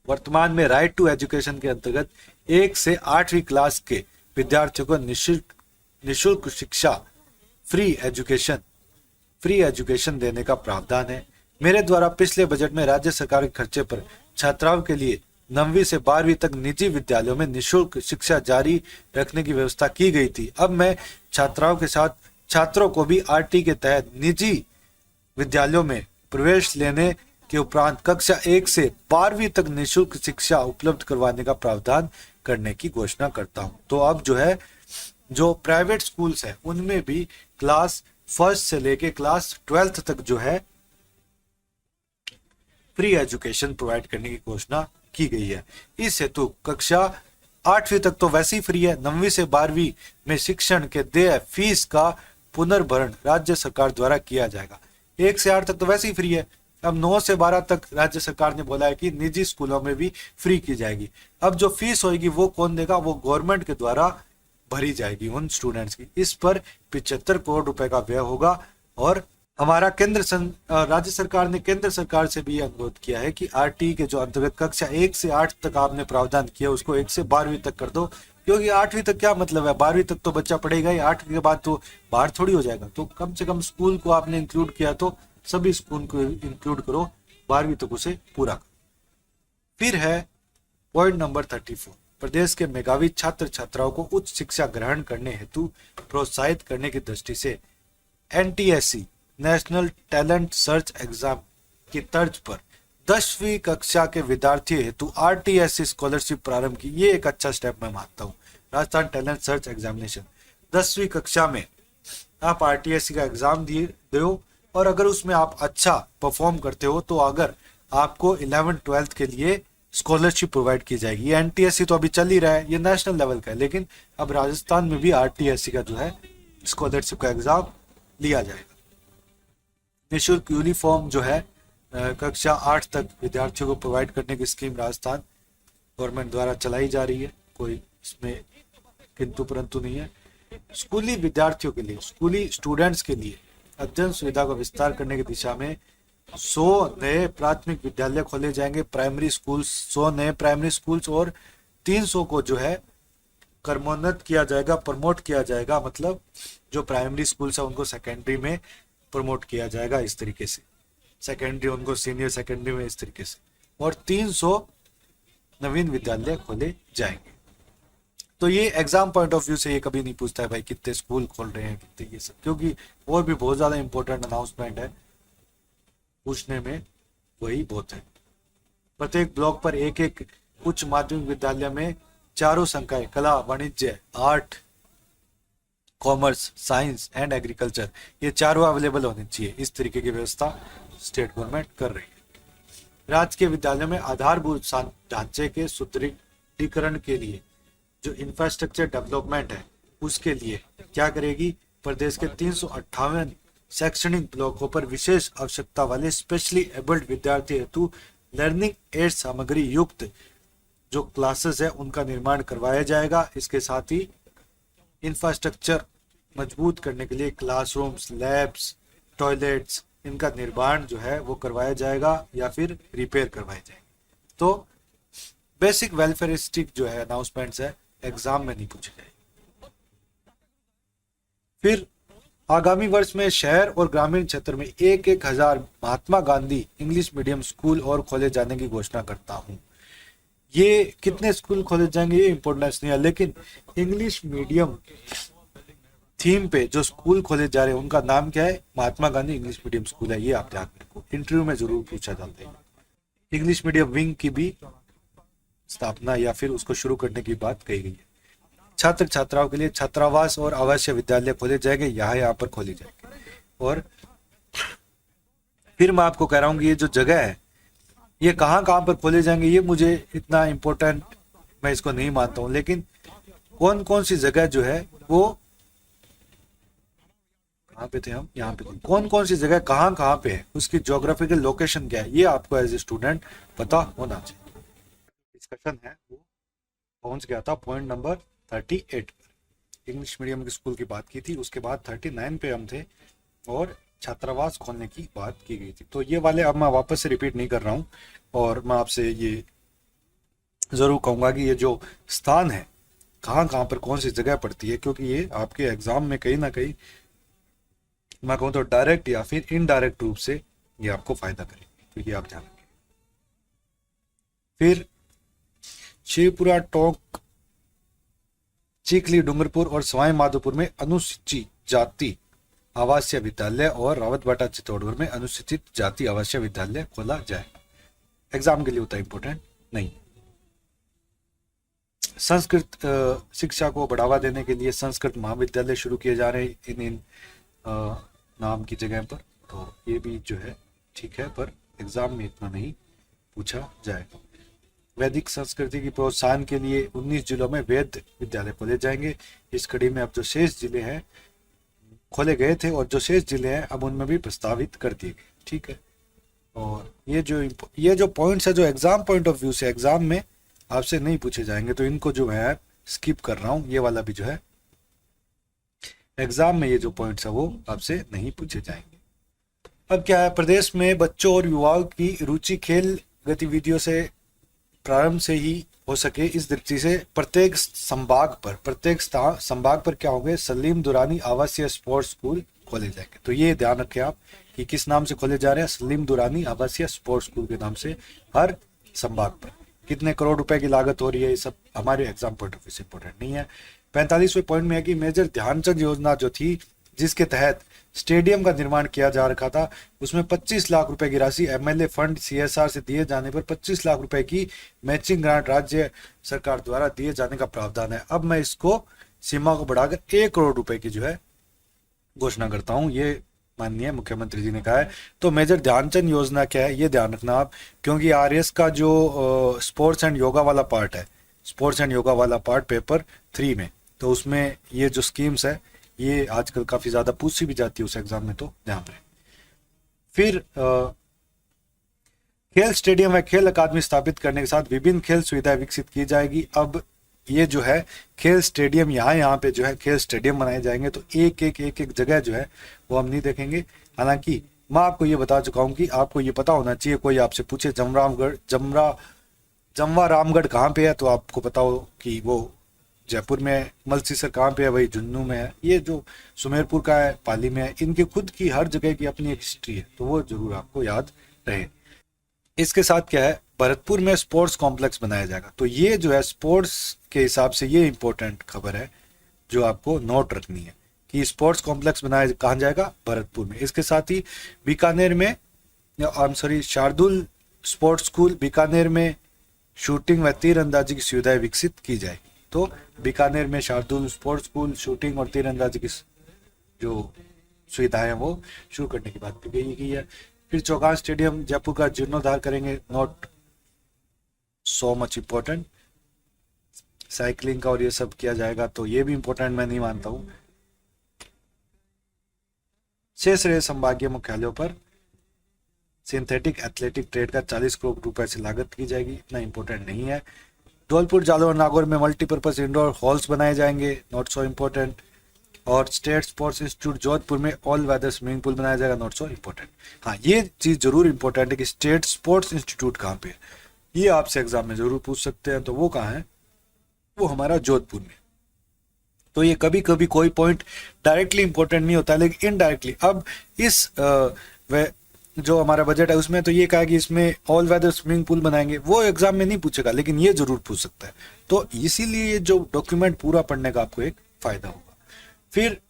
वर्तमान में राइट टू एजुकेशन के अंतर्गत 1 से 8वीं क्लास के विद्यार्थियों को निःशुल्क शिक्षा, फ्री एजुकेशन देने का प्रावधान है। मेरे द्वारा पिछले बजट में राज्य सरकार के खर्चे पर छात्राओं के लिए 9वीं से 12वीं तक निजी विद्यालयों में निःशुल्क शिक्षा जारी रखने की व्यवस्था की गई थी। अब मैं छात्राओं के साथ छात्रों को भी RT के तहत निजी विद्यालयों में प्रवेश लेने के उपरांत कक्षा 1 से 12वीं तक निःशुल्क शिक्षा उपलब्ध करवाने का प्रावधान करने की घोषणा करता हूं। तो अब जो है, जो प्राइवेट स्कूल्स है उनमें भी क्लास 1 से लेके क्लास 12th तक जो है फ्री एजुकेशन प्रोवाइड करने की घोषणा की गई है। इस हेतु कक्षा 8वीं तक तो वैसे ही फ्री है, 9वीं से 12वीं में शिक्षण के देय फीस का पुनर्भरण राज्य सरकार द्वारा किया जाएगा। 1 से 8 तक तो वैसे ही फ्री है, अब 9 से 12 तक राज्य सरकार ने बोला है कि निजी स्कूलों में भी फ्री की जाएगी। अब जो फीस होगी वो कौन देगा, वो गवर्नमेंट के द्वारा भरी जाएगी उन स्टूडेंट्स की। इस पर 75 करोड़ रुपए का व्यय होगा। और हमारा राज्य सरकार ने केंद्र सरकार से भी अनुरोध किया है कि RT के जो अंतर्गत कक्षा 1 से 8 तक आपने प्रावधान किया उसको 1 से 12वीं तक कर दो, क्योंकि 8वीं तक क्या मतलब है, 12वीं तक तो बच्चा पढ़ेगा ही, 8वीं के बाद तो बाहर थोड़ी हो जाएगा। तो कम से कम स्कूल को आपने इंक्लूड किया तो सभी स्कूल को इंक्लूड करो, 12वीं तक उसे पूरा करो। फिर है पॉइंट नंबर 34, प्रदेश के मेधावी छात्र छात्राओं को उच्च शिक्षा ग्रहण करने हेतु प्रोत्साहित करने की दृष्टि से NTSE national talent search exam की तर्ज पर 10वीं कक्षा के विद्यार्थियों हेतु RTSE स्कॉलरशिप प्रारंभ की। ये एक अच्छा स्टेप मैं मानता हूँ। राजस्थान टैलेंट सर्च एग्जामिनेशन 10वीं कक्षा में आप RTSE का एग्जाम दो और अगर उसमें आप अच्छा परफॉर्म करते हो तो अगर आपको 11th-12th के लिए स्कॉलरशिप प्रोवाइड की जाएगी। ये NTSE तो अभी चल ही रहा है, ये नेशनल लेवल का है, लेकिन अब राजस्थान में भी RTSE का जो है स्कॉलरशिप का एग्जाम लिया जाएगा। निःशुल्क यूनिफॉर्म जो है कक्षा 8 तक विद्यार्थियों को प्रोवाइड करने की स्कीम राजस्थान गवर्नमेंट द्वारा चलाई जा रही है, कोई इसमें किंतु परंतु नहीं है। स्कूली विद्यार्थियों के लिए, स्कूली स्टूडेंट्स के लिए अध्ययन सुविधा का विस्तार करने की दिशा में 100 नए प्राथमिक विद्यालय खोले जाएंगे, प्राइमरी स्कूल, 100 नए प्राइमरी स्कूल्स, और 300 को जो है क्रमोन्नत किया जाएगा, प्रमोट किया जाएगा, मतलब जो प्राइमरी स्कूल्स है उनको सेकेंडरी में प्रमोट किया जाएगा, इस तरीके से सेकेंडरी उनको सीनियर सेकेंडरी में, इस तरीके से, और 300 नवीन विद्यालय खोले जाएंगे। तो ये एग्जाम पॉइंट ऑफ व्यू से ये कभी नहीं पूछता है भाई कितने स्कूल खोल रहे हैं कितने, ये सब, क्योंकि और भी बहुत ज्यादा इंपॉर्टेंट अनाउंसमेंट है, पूछने में वही बहुत है। प्रत्येक ब्लॉक पर एक एक उच्च माध्यमिक विद्यालय में 4 संकाय कला, वाणिज्य, art, commerce, science and agriculture, ये चारों अवेलेबल होनी चाहिए, इस तरीके की व्यवस्था स्टेट गवर्नमेंट कर रही है। राजकीय विद्यालयों में आधारभूत ढांचे के सुदृढ़ीकरण के लिए जो इंफ्रास्ट्रक्चर डेवलपमेंट है उसके लिए क्या करेगी, प्रदेश के 358 शैक्षणिक ब्लॉकों पर विशेष आवश्यकता वाले स्पेशली एबल्ड विद्यार्थी हेतु लर्निंग एड सामग्री युक्त जो क्लासेस है उनका निर्माण करवाया जाएगा। इसके साथ ही इंफ्रास्ट्रक्चर मजबूत करने के लिए क्लासरूम्स, लैब्स, टॉयलेट्स, इनका निर्माण जो है वो करवाया जाएगा या फिर रिपेयर करवाए जाएंगे। तो बेसिक वेलफेयरिस्टिक जो है अनाउंसमेंट्स है, एग्जाम में नहीं पूछे जाएंगे। फिर आगामी वर्ष में शहर और ग्रामीण क्षेत्र में 1,000 Mahatma Gandhi English medium school और खोले जाने की घोषणा करता हूं। ये कितने स्कूल खोले जाएंगे ये इंपॉर्टेंस नहीं है, लेकिन इंग्लिश मीडियम थीम पे जो स्कूल खोले जा रहे हैं उनका नाम क्या है, Mahatma Gandhi English medium school है, ये आप ध्यान रखो, इंटरव्यू में जरूर पूछा जाता है। इंग्लिश मीडियम विंग की भी स्थापना या फिर उसको शुरू करने की बात कही गई है। छात्र छात्राओं के लिए छात्रावास और आवासीय विद्यालय खोले जाएंगे, यहाँ पर खोले जाएंगे। और फिर मैं आपको कह रहा हूँ कि ये जो जगह है ये कहाँ कहाँ पर खोले जाएंगे, ये मुझे इतना इम्पोर्टेंट मैं इसको नहीं मानता हूँ, लेकिन कौन कौन सी जगह जो है वो, कहाँ पे थे हम, यहाँ पे थे, कौन कौन सी जगह कहाँ कहाँ पे है, उसकी ज्योग्राफिकल लोकेशन क्या है, ये आपको एज ए स्टूडेंट पता होना चाहिए। डिस्कशन है वो पहुंच गया था पॉइंट नंबर 38 पर, इंग्लिश मीडियम के स्कूल की बात की थी, उसके बाद 39 पे हम थे और छात्रावास खोलने की बात की गई थी। तो ये वाले अब मैं वापस से रिपीट नहीं कर रहा हूँ, और मैं आपसे ये जरूर कहूँगा कि ये जो स्थान है कहाँ कहाँ पर कौन सी जगह पड़ती है, क्योंकि ये आपके एग्जाम में कहीं ना कहीं मैं कहूँ तो डायरेक्ट या फिर इनडायरेक्ट रूप से ये आपको फायदा करेगी, तो ये आप ध्यान रखें। फिर शिवपुरा, टोंक, चिखली, डूंगरपुर और सवाई माधोपुर में अनुसूचित जाति आवासीय विद्यालय और रावतबाटा, चित्तौड़गढ़ में अनुसूचित जाति आवासीय विद्यालय खोला जाएगा। एग्जाम के लिए उतना इंपॉर्टेंट नहीं। संस्कृत शिक्षा को बढ़ावा देने के लिए संस्कृत महाविद्यालय शुरू किए जा रहे हैं इन नाम की जगह पर, तो ये भी जो है ठीक है, पर एग्जाम में इतना नहीं पूछा जाएगा। वैदिक संस्कृति की प्रोत्साहन के लिए 19 जिलों में वैद्य विद्यालय खोले जाएंगे। इस कड़ी में अब जो शेष जिले हैं खोले गए थे और जो शेष जिले हैं अब उनमें भी प्रस्तावित कर दिए गए, ठीक है। और ये जो पॉइंट्स है जो एग्जाम पॉइंट ऑफ व्यू से एग्जाम में आपसे नहीं पूछे जाएंगे, तो इनको जो है स्किप कर रहा हूँ। ये वाला भी जो है एग्जाम में ये जो पॉइंट्स है वो आपसे नहीं पूछे जाएंगे। अब क्या है, प्रदेश में बच्चों और युवाओं की रुचि खेल गतिविधियों से प्रारंभ से ही हो सके, इस दृष्टि से प्रत्येक संभाग पर क्या होंगे, सलीम दुरानी आवासीय स्पोर्ट्स स्कूल खोले जाएंगे। तो ये ध्यान रखें आप कि किस नाम से खोले जा रहे हैं, सलीम दुरानी आवासीय स्पोर्ट्स स्कूल के नाम से हर संभाग पर। कितने करोड़ रुपए की लागत हो रही है, ये सब हमारे एग्जाम पॉइंट ऑफ व्यू से इंपॉर्टेंट नहीं है। 45वें पॉइंट में है कि मेजर ध्यानचंद योजना जो थी जिसके तहत स्टेडियम का निर्माण किया जा रखा था, उसमें 25 लाख रुपए की राशि एमएलए फंड सीएसआर से दिए जाने पर 25 लाख रुपए की मैचिंग ग्रांट राज्य सरकार द्वारा दिए जाने का प्रावधान है। अब मैं इसको सीमा को बढ़ाकर 1 करोड़ रुपए की जो है घोषणा करता हूं, ये माननीय मुख्यमंत्री जी ने कहा है। तो मेजर ध्यानचंद योजना क्या है ये ध्यान रखना आप, क्योंकि आरएस का जो स्पोर्ट्स एंड योगा वाला पार्ट है, स्पोर्ट्स एंड योगा वाला पार्ट पेपर 3 में, तो उसमें ये जो स्कीम्स है ये आजकल काफी ज्यादा पूछी भी जाती है उस एग्जाम में, तो ध्यान रहे। फिर खेल स्टेडियम व खेल अकादमी स्थापित करने के साथ विभिन्न खेल सुविधाएं विकसित की जाएगी। अब ये जो है खेल स्टेडियम यहाँ पे जो है खेल स्टेडियम बनाए जाएंगे, तो एक जगह जो है वो हम नहीं देखेंगे। हालांकि मैं आपको ये बता चुका हूँ कि आपको ये पता होना चाहिए, कोई आपसे पूछे जमवा रामगढ़ कहाँ पे है, तो आपको पता हो कि वो जयपुर में है। मलसीसर कहाँ पे है, वही झुंझुनू में है। ये जो सुमेरपुर का है, पाली में है। इनके खुद की हर जगह की अपनी एक हिस्ट्री है, तो वो जरूर आपको याद रहे। इसके साथ क्या है, भरतपुर में स्पोर्ट्स कॉम्प्लेक्स बनाया जाएगा। तो ये जो है स्पोर्ट्स के हिसाब से ये इंपॉर्टेंट खबर है जो आपको नोट रखनी है कि स्पोर्ट्स कॉम्प्लेक्स बनाया कहाँ जाएगा, भरतपुर में। इसके साथ ही बीकानेर में शार्दुल स्पोर्ट्स स्कूल बीकानेर में शूटिंग व तीरंदाजी की सुविधाएं विकसित की जाएगी। तो बीकानेर में शार्दुल स्पोर्ट्स स्कूल शूटिंग और तीरंदाजी की जो सुविधाएं हैं वो शुरू करने की बात की गई है। फिर चौगान स्टेडियम जयपुर का जीर्णोद्धार करेंगे, not so much important. Cycling का और ये सब किया जाएगा, तो ये भी इम्पोर्टेंट मैं नहीं मानता हूँ। शेष रहे संभागीय मुख्यालयों पर सिंथेटिक एथलेटिक ट्रेड का 40 करोड़ रुपए से लागत की जाएगी, इतना इंपॉर्टेंट नहीं है। धौलपुर जालौर नागौर में मल्टीपर्पज इंडोर हॉल्स बनाए जाएंगे, नॉट सो इम्पोर्टेंट। और स्टेट स्पोर्ट्स इंस्टीट्यूट जोधपुर में ऑल वेदर स्विमिंग पूल बनाया जाएगा, नॉट सो इम्पोर्टेंट। हाँ, ये चीज जरूर इंपॉर्टेंट है कि स्टेट स्पोर्ट्स इंस्टीट्यूट कहाँ पे है, ये आपसे एग्जाम में जरूर पूछ सकते हैं। तो वो कहाँ है, वो हमारा जोधपुर में। तो ये कभी कभी कोई पॉइंट डायरेक्टली इंपॉर्टेंट नहीं होता, लेकिन इनडायरेक्टली अब इस जो हमारा बजट है उसमें तो ये कहा कि इसमें ऑल वेदर स्विमिंग पूल बनाएंगे, वो एग्जाम में नहीं पूछेगा लेकिन ये जरूर पूछ सकता है। तो इसीलिए जो डॉक्यूमेंट पूरा पढ़ने का आपको एक फायदा होगा। फिर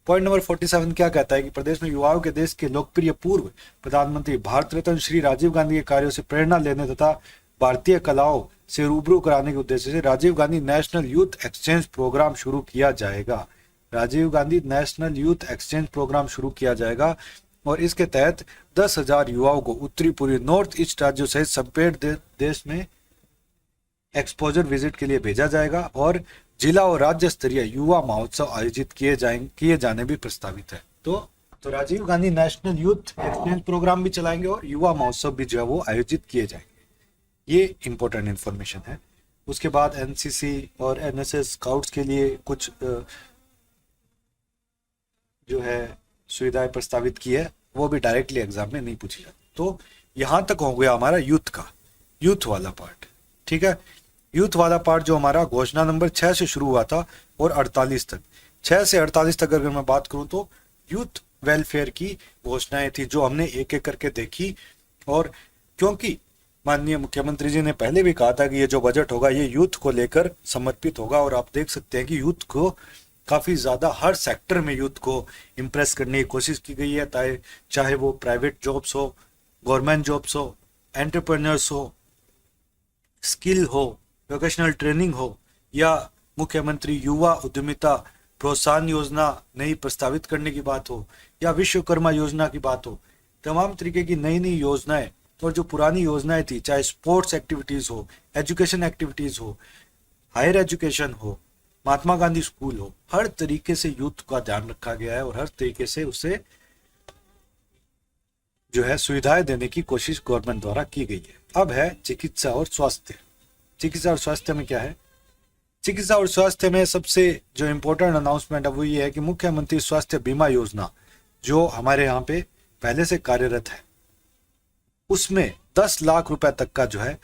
पॉइंट नंबर 47 क्या कहता है कि प्रदेश में युवाओं के देश के लोकप्रिय पूर्व प्रधानमंत्री भारत रत्न श्री राजीव गांधी के कार्यों से प्रेरणा लेने तथा भारतीय कलाओं से रूबरू कराने के उद्देश्य से Rajiv Gandhi national youth exchange programme शुरू किया जाएगा। Rajiv Gandhi national youth exchange programme शुरू किया जाएगा और इसके तहत 10,000 युवाओं को उत्तरी पूर्वी नॉर्थ ईस्ट राज्यों सहित संपूर्ण देश में एक्सपोजर विजिट के लिए भेजा जाएगा और जिला और राज्य स्तरीय युवा महोत्सव आयोजित किए जाने भी प्रस्तावित है। तो Rajiv Gandhi national youth exchange programme भी चलाएंगे और युवा महोत्सव भी जो है वो आयोजित किए जाएंगे। ये इंपॉर्टेंट इंफॉर्मेशन है। उसके बाद एनसीसी और एनएसएस स्काउट्स के लिए कुछ जो है सुविधाएं प्रस्तावित की है, वो भी डायरेक्टली एग्जाम में नहीं पूछी जाती। तो यहां तक हो गया हमारा यूथ वाला पार्ट। ठीक है, यूथ वाला पार्ट जो हमारा घोषणा नंबर 6 से शुरू हुआ था और 48 तक, 6 से 48 तक अगर मैं बात करूं तो यूथ वेलफेयर की घोषणाएं थी जो हमने एक एक करके देखी। और क्योंकि माननीय मुख्यमंत्री जी ने पहले भी कहा था कि ये जो बजट होगा ये यूथ को लेकर समर्पित होगा, और आप देख सकते हैं कि यूथ को काफी ज्यादा हर सेक्टर में यूथ को इम्प्रेस करने की कोशिश की गई है, चाहे वो प्राइवेट जॉब्स हो, गवर्नमेंट जॉब्स हो, एंटरप्रेन्योर्स हो, स्किल हो, वोकेशनल ट्रेनिंग हो, या मुख्यमंत्री युवा उद्यमिता प्रोत्साहन योजना नई प्रस्तावित करने की बात हो, या विश्वकर्मा योजना की बात हो। तमाम तरीके की नई नई योजनाएं और जो पुरानी योजनाएं थी, चाहे स्पोर्ट्स एक्टिविटीज हो, एजुकेशन एक्टिविटीज हो, हायर एजुकेशन हो, महात्मा गांधी स्कूल हो, हर तरीके से यूथ का ध्यान रखा गया है और हर तरीके से उसे जो है सुविधाएं देने की कोशिश गवर्नमेंट द्वारा की गई है। अब है चिकित्सा और स्वास्थ्य। चिकित्सा और स्वास्थ्य में क्या है, चिकित्सा और स्वास्थ्य में सबसे जो इम्पोर्टेंट अनाउंसमेंट है वो ये है कि मुख्यमंत्री स्वास्थ्य बीमा योजना जो हमारे यहाँ पे पहले से कार्यरत है उसमें 10 लाख रुपए तक का जो है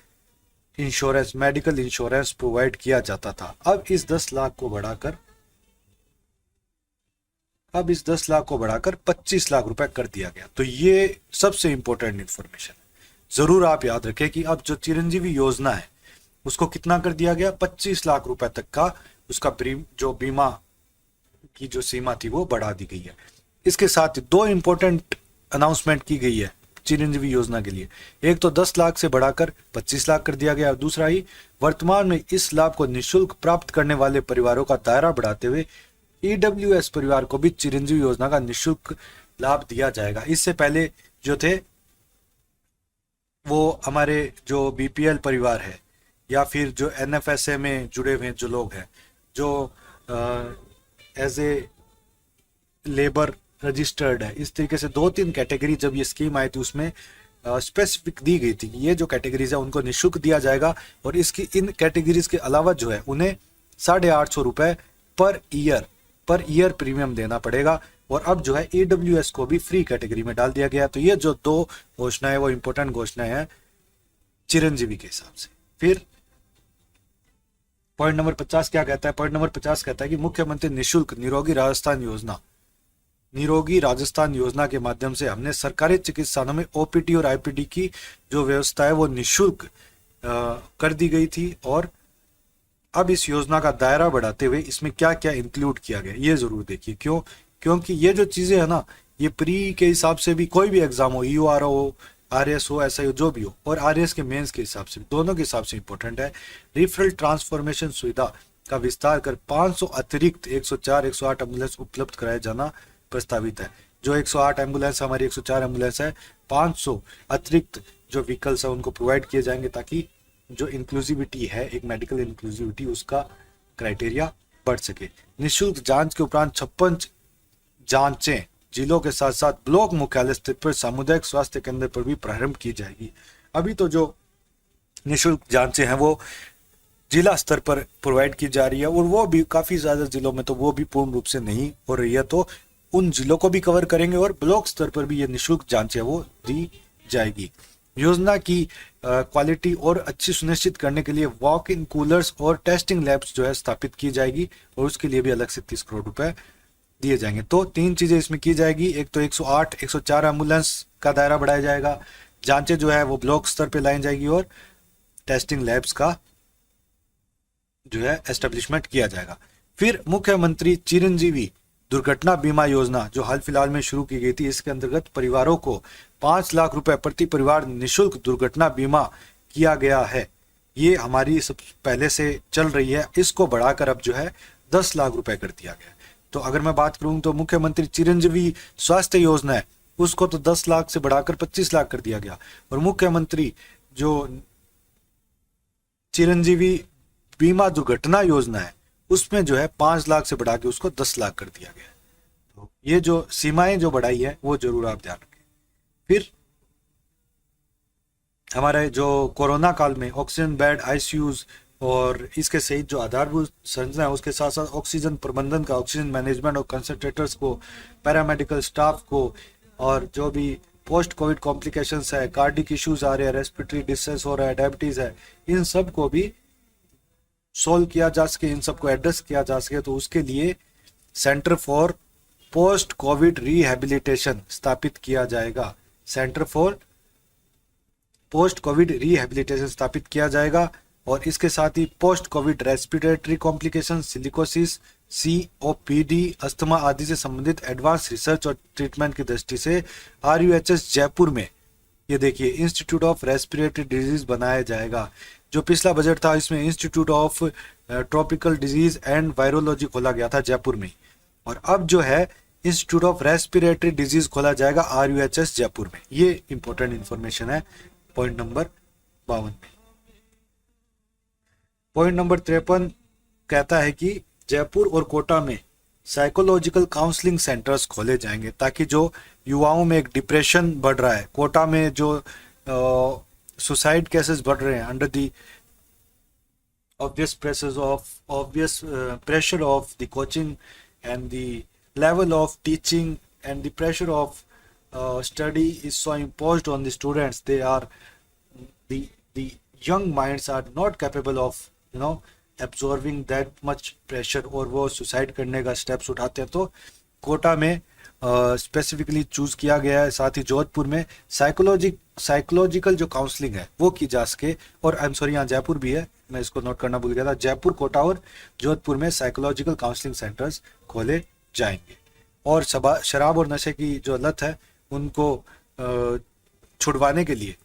इंश्योरेंस, मेडिकल इंश्योरेंस प्रोवाइड किया जाता था। अब इस 10 लाख को बढ़ाकर 25 लाख रुपए कर दिया गया। तो ये सबसे इंपॉर्टेंट इंफॉर्मेशन है, जरूर आप याद रखें कि अब जो चिरंजीवी योजना है उसको कितना कर दिया गया, 25 लाख रुपए तक का उसका जो बीमा की जो सीमा थी वो बढ़ा दी गई है। इसके साथ ही 2 इंपॉर्टेंट अनाउंसमेंट की गई है चिरंजीवी योजना के लिए। एक तो 10 लाख से बढ़ाकर 25 लाख कर दिया गया, और दूसरा ही वर्तमान में इस लाभ को निःशुल्क प्राप्त करने वाले परिवारों का दायरा बढ़ाते हुए ईडब्ल्यूएस परिवार को भी चिरंजीवी योजना का निःशुल्क लाभ दिया जाएगा। इससे पहले जो थे वो हमारे जो बीपीएल परिवार है या फिर जो एनएफएसए में जुड़े हुए जो लोग हैं, जो एज ए लेबर रजिस्टर्ड है। इस तरीके से 2-3 कैटेगरी जब ये स्कीम आई थी उसमें स्पेसिफिक दी गई थी कि ये जो कैटेगरीज है उनको निःशुल्क दिया जाएगा, और इसकी इन कैटेगरीज के अलावा जो है उन्हें 850 रुपये पर ईयर प्रीमियम देना पड़ेगा। और अब जो है EWS को भी फ्री कैटेगरी में डाल दिया गया। तो ये जो 2 घोषणाएं वो इंपॉर्टेंट घोषणाएं हैं चिरंजीवी के हिसाब से। फिर पॉइंट नंबर 50 क्या कहता है? पॉइंट नंबर 50 कहता है कि मुख्यमंत्री निःशुल्क निरोगी राजस्थान योजना के माध्यम से हमने सरकारी चिकित्सालयों में OPD और IPD की जो व्यवस्था है वो निःशुल्क कर दी गई थी। और अब इस योजना का दायरा बढ़ाते हुए इसमें क्या क्या इंक्लूड किया गया ये जरूर देखिए। क्योंकि ये जो चीजें है ना, ये प्री के हिसाब से भी कोई भी एग्जाम हो, EOR हो, RS हो, SI हो, जो भी हो, और RS के मेंस के हिसाब से, दोनों के हिसाब से इंपॉर्टेंट है। रेफरल ट्रांसफॉर्मेशन सुविधा का विस्तार कर 500 अतिरिक्त 104 108 एम्बुलेंस उपलब्ध कराया जाना प्रस्तावित है। जो 108 एम्बुलेंस हमारी 104 एम्बुलेंस है, 500 अतिरिक्त जो व्हीकल्स है उनको प्रोवाइड किए जाएंगे ताकि जो इंक्लूसिविटी है, एक मेडिकल इंक्लूसिविटी, उसका क्राइटेरिया बढ़ सके। निःशुल्क जांच के उपरांत 56 जांचें जिलों के साथ साथ ब्लॉक मुख्यालय स्तर पर सामुदायिक स्वास्थ्य केंद्र पर भी प्रारंभ की जाएगी। अभी तो जो निःशुल्क जांचें हैं वो जिला स्तर पर प्रोवाइड की जा रही है, और वो भी काफी ज्यादा जिलों में तो वो भी पूर्ण रूप से नहीं हो रही है, तो उन जिलों को भी कवर करेंगे और ब्लॉक स्तर पर भी ये निःशुल्क जांचें वो दी जाएगी। योजना की क्वालिटी और अच्छी सुनिश्चित करने के लिए वॉक इन कूलर्स और टेस्टिंग लैब्स जो है स्थापित की जाएगी, और उसके लिए भी अलग से 30 करोड़ रुपए दिए जाएंगे। तो 3 चीजें इसमें की जाएगी। एक तो 108 104 एम्बुलेंस का दायरा बढ़ाया जाएगा, जांचें जो है वो ब्लॉक स्तर पे लाई जाएगी, और टेस्टिंग लैब्स का जो है एस्टेब्लिशमेंट किया जाएगा। फिर मुख्यमंत्री चिरंजीवी दुर्घटना बीमा योजना जो हाल फिलहाल में शुरू की गई थी, इसके अंतर्गत परिवारों को 5 लाख रुपए प्रति परिवार निःशुल्क दुर्घटना बीमा किया गया है। ये हमारी सब पहले से चल रही है, इसको बढ़ाकर अब जो है 10 लाख रुपए कर दिया गया। तो अगर मैं बात करूं तो मुख्यमंत्री चिरंजीवी स्वास्थ्य योजना है उसको तो 10 लाख से बढ़ाकर 25 लाख कर दिया गया, और मुख्यमंत्री जो चिरंजीवी बीमा दुर्घटना योजना है उसमें जो है 5 लाख से बढ़ा के उसको 10 लाख कर दिया गया। तो ये जो सीमाएं जो बढ़ाई है वो जरूर आप ध्यान रखें। फिर हमारे जो कोरोना काल में ऑक्सीजन बेड, ICUs और इसके सहित जो आधारभूत संरचना है उसके साथ साथ ऑक्सीजन प्रबंधन का, ऑक्सीजन मैनेजमेंट और कंसंट्रेटर्स को, पैरामेडिकल स्टाफ को, और जो भी पोस्ट कोविड कॉम्प्लिकेशंस है, कार्डिक इश्यूज आ रहे हैं, रेस्पिरेटरी डिस्ट्रेस हो रहा है, डायबिटीज है, इन सब को भी सोल्व किया जा सके, इन सबको एड्रेस किया जा सके, तो उसके लिए centre for post Covid rehabilitation स्थापित किया जाएगा। Centre for post Covid rehabilitation स्थापित किया जाएगा, और इसके साथ ही post Covid respiratory complication, silicosis, COPD, asthma आदि से संबंधित एडवांस रिसर्च और ट्रीटमेंट की दृष्टि से RUHS जयपुर में ये देखिए इंस्टीट्यूट ऑफ रेस्पिरेटरी डिजीज बनाया जाएगा। जो पिछला बजट था इसमें institute of tropical disease and virology खोला गया था जयपुर में, और अब जो है इंस्टीट्यूट ऑफ रेस्पिरेटरी डिजीज खोला जाएगा RUHS जयपुर में। ये इंपॉर्टेंट इंफॉर्मेशन है पॉइंट नंबर 52 में। पॉइंट नंबर 53 कहता है कि जयपुर और कोटा में साइकोलॉजिकल काउंसलिंग सेंटर्स खोले जाएंगे ताकि जो युवाओं में एक डिप्रेशन बढ़ रहा है, कोटा में जो सुसाइड केसेस बढ़ रहे हैं under the obvious pressure of the coaching and the level of teaching and the pressure of study is so imposed on the students. They are the young minds are not capable of absorbing that much pressure, और वो suicide करने का steps उठाते हैं। तो कोटा में specifically choose किया गया है। साथ ही जोधपुर में साइकोलॉजिकल जो काउंसलिंग है वो की जा सके, और आई एम सॉरी यहाँ जयपुर भी है, मैं इसको नोट करना भूल गया था। जयपुर, कोटा और जोधपुर में साइकोलॉजिकल काउंसलिंग सेंटर्स खोले जाएंगे, और शराब और नशे की जो लत है उनको छुड़वाने के लिए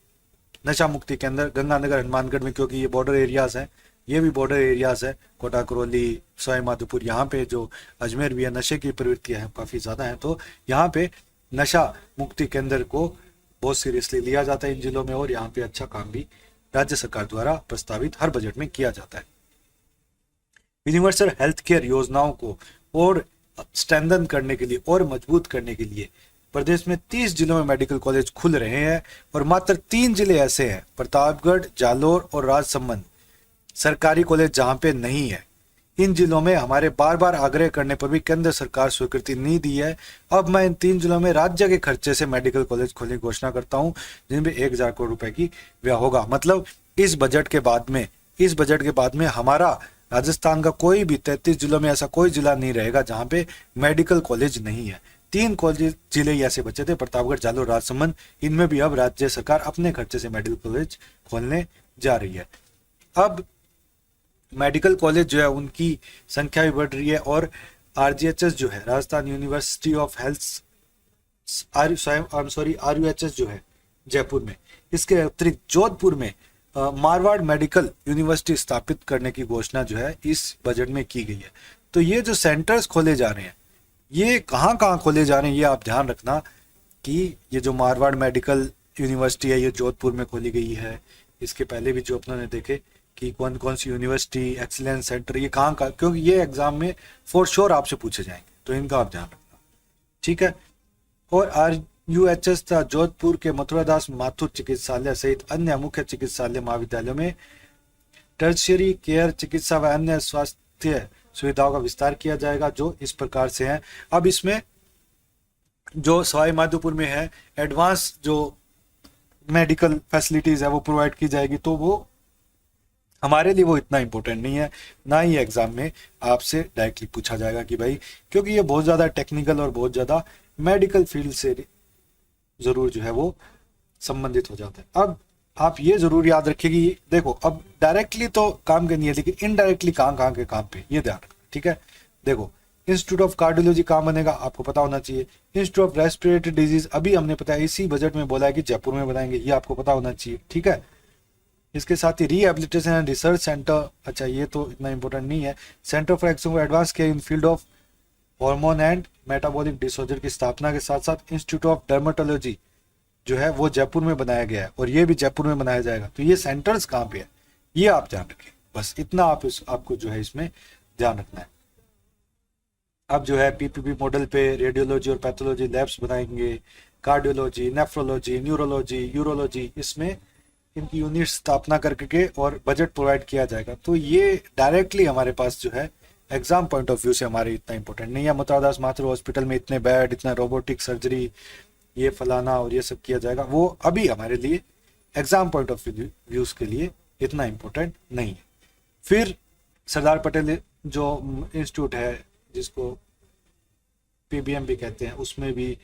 नशा मुक्ति केंद्र गंगानगर, हनुमानगढ़ में, क्योंकि ये बॉर्डर एरियाज हैं, ये भी बॉर्डर एरियाज है, कोटा, करौली, सवाई माधोपुर, यहाँ पे जो अजमेर भी है, नशे की प्रवृत्तियां हैं काफ़ी ज़्यादा हैं, तो यहाँ पे नशा मुक्ति केंद्र को बहुत सीरियसली लिया जाता है इन जिलों में, और यहाँ पे अच्छा काम भी राज्य सरकार द्वारा प्रस्तावित हर बजट में किया जाता है। यूनिवर्सल हेल्थ केयर योजनाओं को और स्ट्रेंथन करने के लिए और मजबूत करने के लिए प्रदेश में 30 जिलों में मेडिकल कॉलेज खुल रहे हैं और मात्र 3 जिले ऐसे हैं, प्रतापगढ़, जालोर और राजसमंद, सरकारी कॉलेज जहां पे नहीं है। इन जिलों में हमारे बार बार आग्रह करने पर भी केंद्र सरकार स्वीकृति नहीं दी है। अब मैं इन 3 जिलों में राज्य के खर्चे से मेडिकल कॉलेज खोलने की घोषणा करता हूं, जिनमें 1000 करोड़ रुपए की व्यय होगा। मतलब इस बजट के बाद में हमारा राजस्थान का कोई भी 33 जिलों में ऐसा कोई जिला नहीं रहेगा जहां पे मेडिकल कॉलेज नहीं है। 3 कॉलेज जिले ऐसे बचे थे, प्रतापगढ़, जालोर, राजसमंद। इनमें भी अब राज्य सरकार अपने खर्चे से मेडिकल कॉलेज खोलने जा रही है। अब मेडिकल कॉलेज जो है उनकी संख्या भी बढ़ रही है और आरजीएचएस जो है, Rajasthan university of health, RUHS जो है जयपुर में, इसके अतिरिक्त जोधपुर में मारवाड़ मेडिकल यूनिवर्सिटी स्थापित करने की घोषणा जो है इस बजट में की गई है। तो ये जो सेंटर्स खोले जा रहे हैं, ये कहाँ कहाँ खोले जा रहे हैं, ये आप ध्यान रखना कि ये जो मारवाड़ मेडिकल यूनिवर्सिटी है ये जोधपुर में खोली गई है। इसके पहले भी जो अपनों ने देखे कि कौन कौन सी यूनिवर्सिटी, एक्सीलेंस सेंटर, ये कहाँ का, क्योंकि ये एग्जाम में फॉर श्योर आपसे पूछे जाएंगे, तो इनका आप ध्यान रखना, ठीक है। और आरयूएचएस तथा जोधपुर के मथुरादास माथुर चिकित्सालय सहित अन्य मुख्य चिकित्सालय महाविद्यालयों में टर्शियरी केयर चिकित्सा व अन्य स्वास्थ्य सुविधाओं का विस्तार किया जाएगा, जो इस प्रकार से है। अब इसमें जो सवाई माधोपुर में है एडवांस जो मेडिकल फैसिलिटीज है वो प्रोवाइड की जाएगी, तो वो हमारे लिए वो इतना इंपॉर्टेंट नहीं है, ना ही एग्जाम में आपसे डायरेक्टली पूछा जाएगा कि भाई, क्योंकि ये बहुत ज़्यादा टेक्निकल और बहुत ज़्यादा मेडिकल फील्ड से ज़रूर जो है वो संबंधित हो जाता है। अब आप ये ज़रूर याद रखिए कि देखो, अब डायरेक्टली तो काम करनी है, लेकिन इनडायरेक्टली कहाँ के काम पे, ये ध्यान रखना, ठीक है। देखो, इंस्टीट्यूट ऑफ कार्डियोलॉजी कहाँ बनेगा आपको पता होना चाहिए। इंस्टीट्यूट ऑफ रेस्पिरेटरी डिजीज अभी हमने पता है इसी बजट में बोला है कि जयपुर में बनाएंगे, ये आपको पता होना चाहिए, ठीक है। इसके साथ ही रिहेबिलिटेशन एंड रिसर्च सेंटर, अच्छा ये तो इतना इंपॉर्टेंट नहीं है। Centre for action advance care in field of hormone and metabolic disorder की स्थापना के साथ साथ इंस्टीट्यूट ऑफ डर्मेटोलॉजी जो है वो जयपुर में बनाया गया है और ये भी जयपुर में बनाया जाएगा। तो ये सेंटर्स कहाँ पे है ये आप ध्यान रखें, बस इतना आपको जो है इसमें ध्यान रखना है। अब जो है पीपीपी मॉडल पे रेडियोलॉजी और पैथोलॉजी लैब्स बनाएंगे, कार्डियोलॉजी, नेफ्रोलॉजी, न्यूरोलॉजी, यूरोलॉजी, इसमें इनकी यूनिट स्थापना करके और बजट प्रोवाइड किया जाएगा। तो ये डायरेक्टली हमारे पास जो है एग्जाम पॉइंट ऑफ व्यू से हमारे इतना इंपॉर्टेंट नहीं है। मथुरादास माथुर हॉस्पिटल में इतने बेड, इतना रोबोटिक सर्जरी, ये फलाना और ये सब किया जाएगा, वो अभी हमारे लिए एग्जाम पॉइंट ऑफ व्यूज के लिए इतना इंपॉर्टेंट नहीं है। फिर सरदार पटेल जो इंस्टीट्यूट है जिसको पीबीएम भी कहते हैं, उसमें भी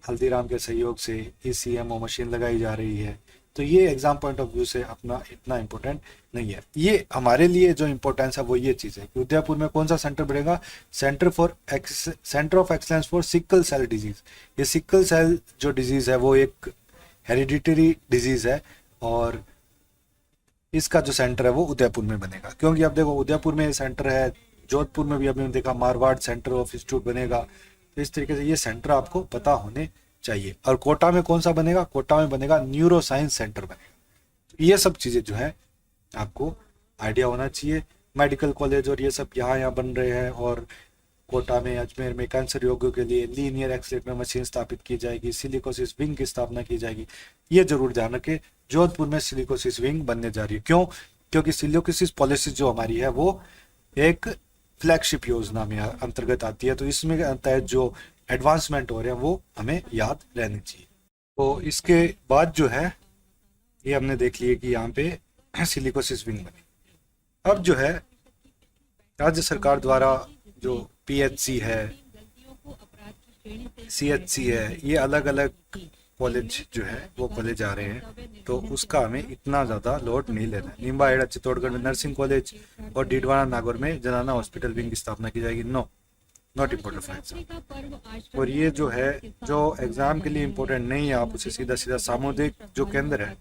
हल्दीराम के सहयोग से ईसीएमओ मशीन लगाई जा रही है। तो ये एग्जाम पॉइंट ऑफ व्यू से अपना इतना इंपॉर्टेंट नहीं है। ये हमारे लिए जो इंपॉर्टेंस है वो ये चीज़ है कि उदयपुर में कौन सा सेंटर बढ़ेगा, centre of excellence for sickle cell disease. ये सिकल सेल जो डिजीज है वो एक हेरिडिटरी डिजीज है और इसका जो सेंटर है वो उदयपुर में बनेगा। क्योंकि अब देखो उदयपुर में सेंटर है, जोधपुर में भी अभी देखा मारवाड़ सेंटर ऑफ इंस्टीट्यूट बनेगा। तो इस तरीके से ये सेंटर आपको पता होने चाहिए। और कोटा में कौन सा बनेगा, कोटा में बनेगा न्यूरो साइंस सेंटर बनेगा। तो ये सब चीज़ें जो है आपको आइडिया होना चाहिए। मेडिकल कॉलेज और ये सब यहाँ बन रहे हैं और कोटा में, अजमेर में कैंसर रोगियों के लिए लीनियर एक्सरे मशीन स्थापित की जाएगी, सिलिकोसिस विंग की स्थापना की जाएगी। ये जरूर ध्यान रखें, जोधपुर में सिलिकोसिस विंग बनने जा रही है। क्यों? क्योंकि सिलिकोसिस पॉलिसी जो हमारी है वो एक फ्लैगशिप योजना में अंतर्गत आती है। तो इसमें तहत जो एडवांसमेंट हो रहे हैं वो हमें याद रहनी चाहिए। तो इसके बाद जो है ये हमने देख लिए कि यहाँ पे सिलिकोसिस विंग बनी। अब जो है राज्य सरकार द्वारा जो पीएचसी है, सीएचसी है, ये अलग अलग कॉलेज जो है वो कॉलेज आ रहे हैं, तो उसका हमें इतना ज़्यादा लोड नहीं लेना है। निम्बाहेड़ा चित्तौड़गढ़ में नर्सिंग कॉलेज और डीडवाना नागौर में जनाना हॉस्पिटल विंग की स्थापना की जाएगी। No, not important for exam. और ये जो है जो एग्जाम के लिए इम्पोर्टेंट नहीं है, आप उसे सीधा सीधा सामुदायिक जो केंद्र है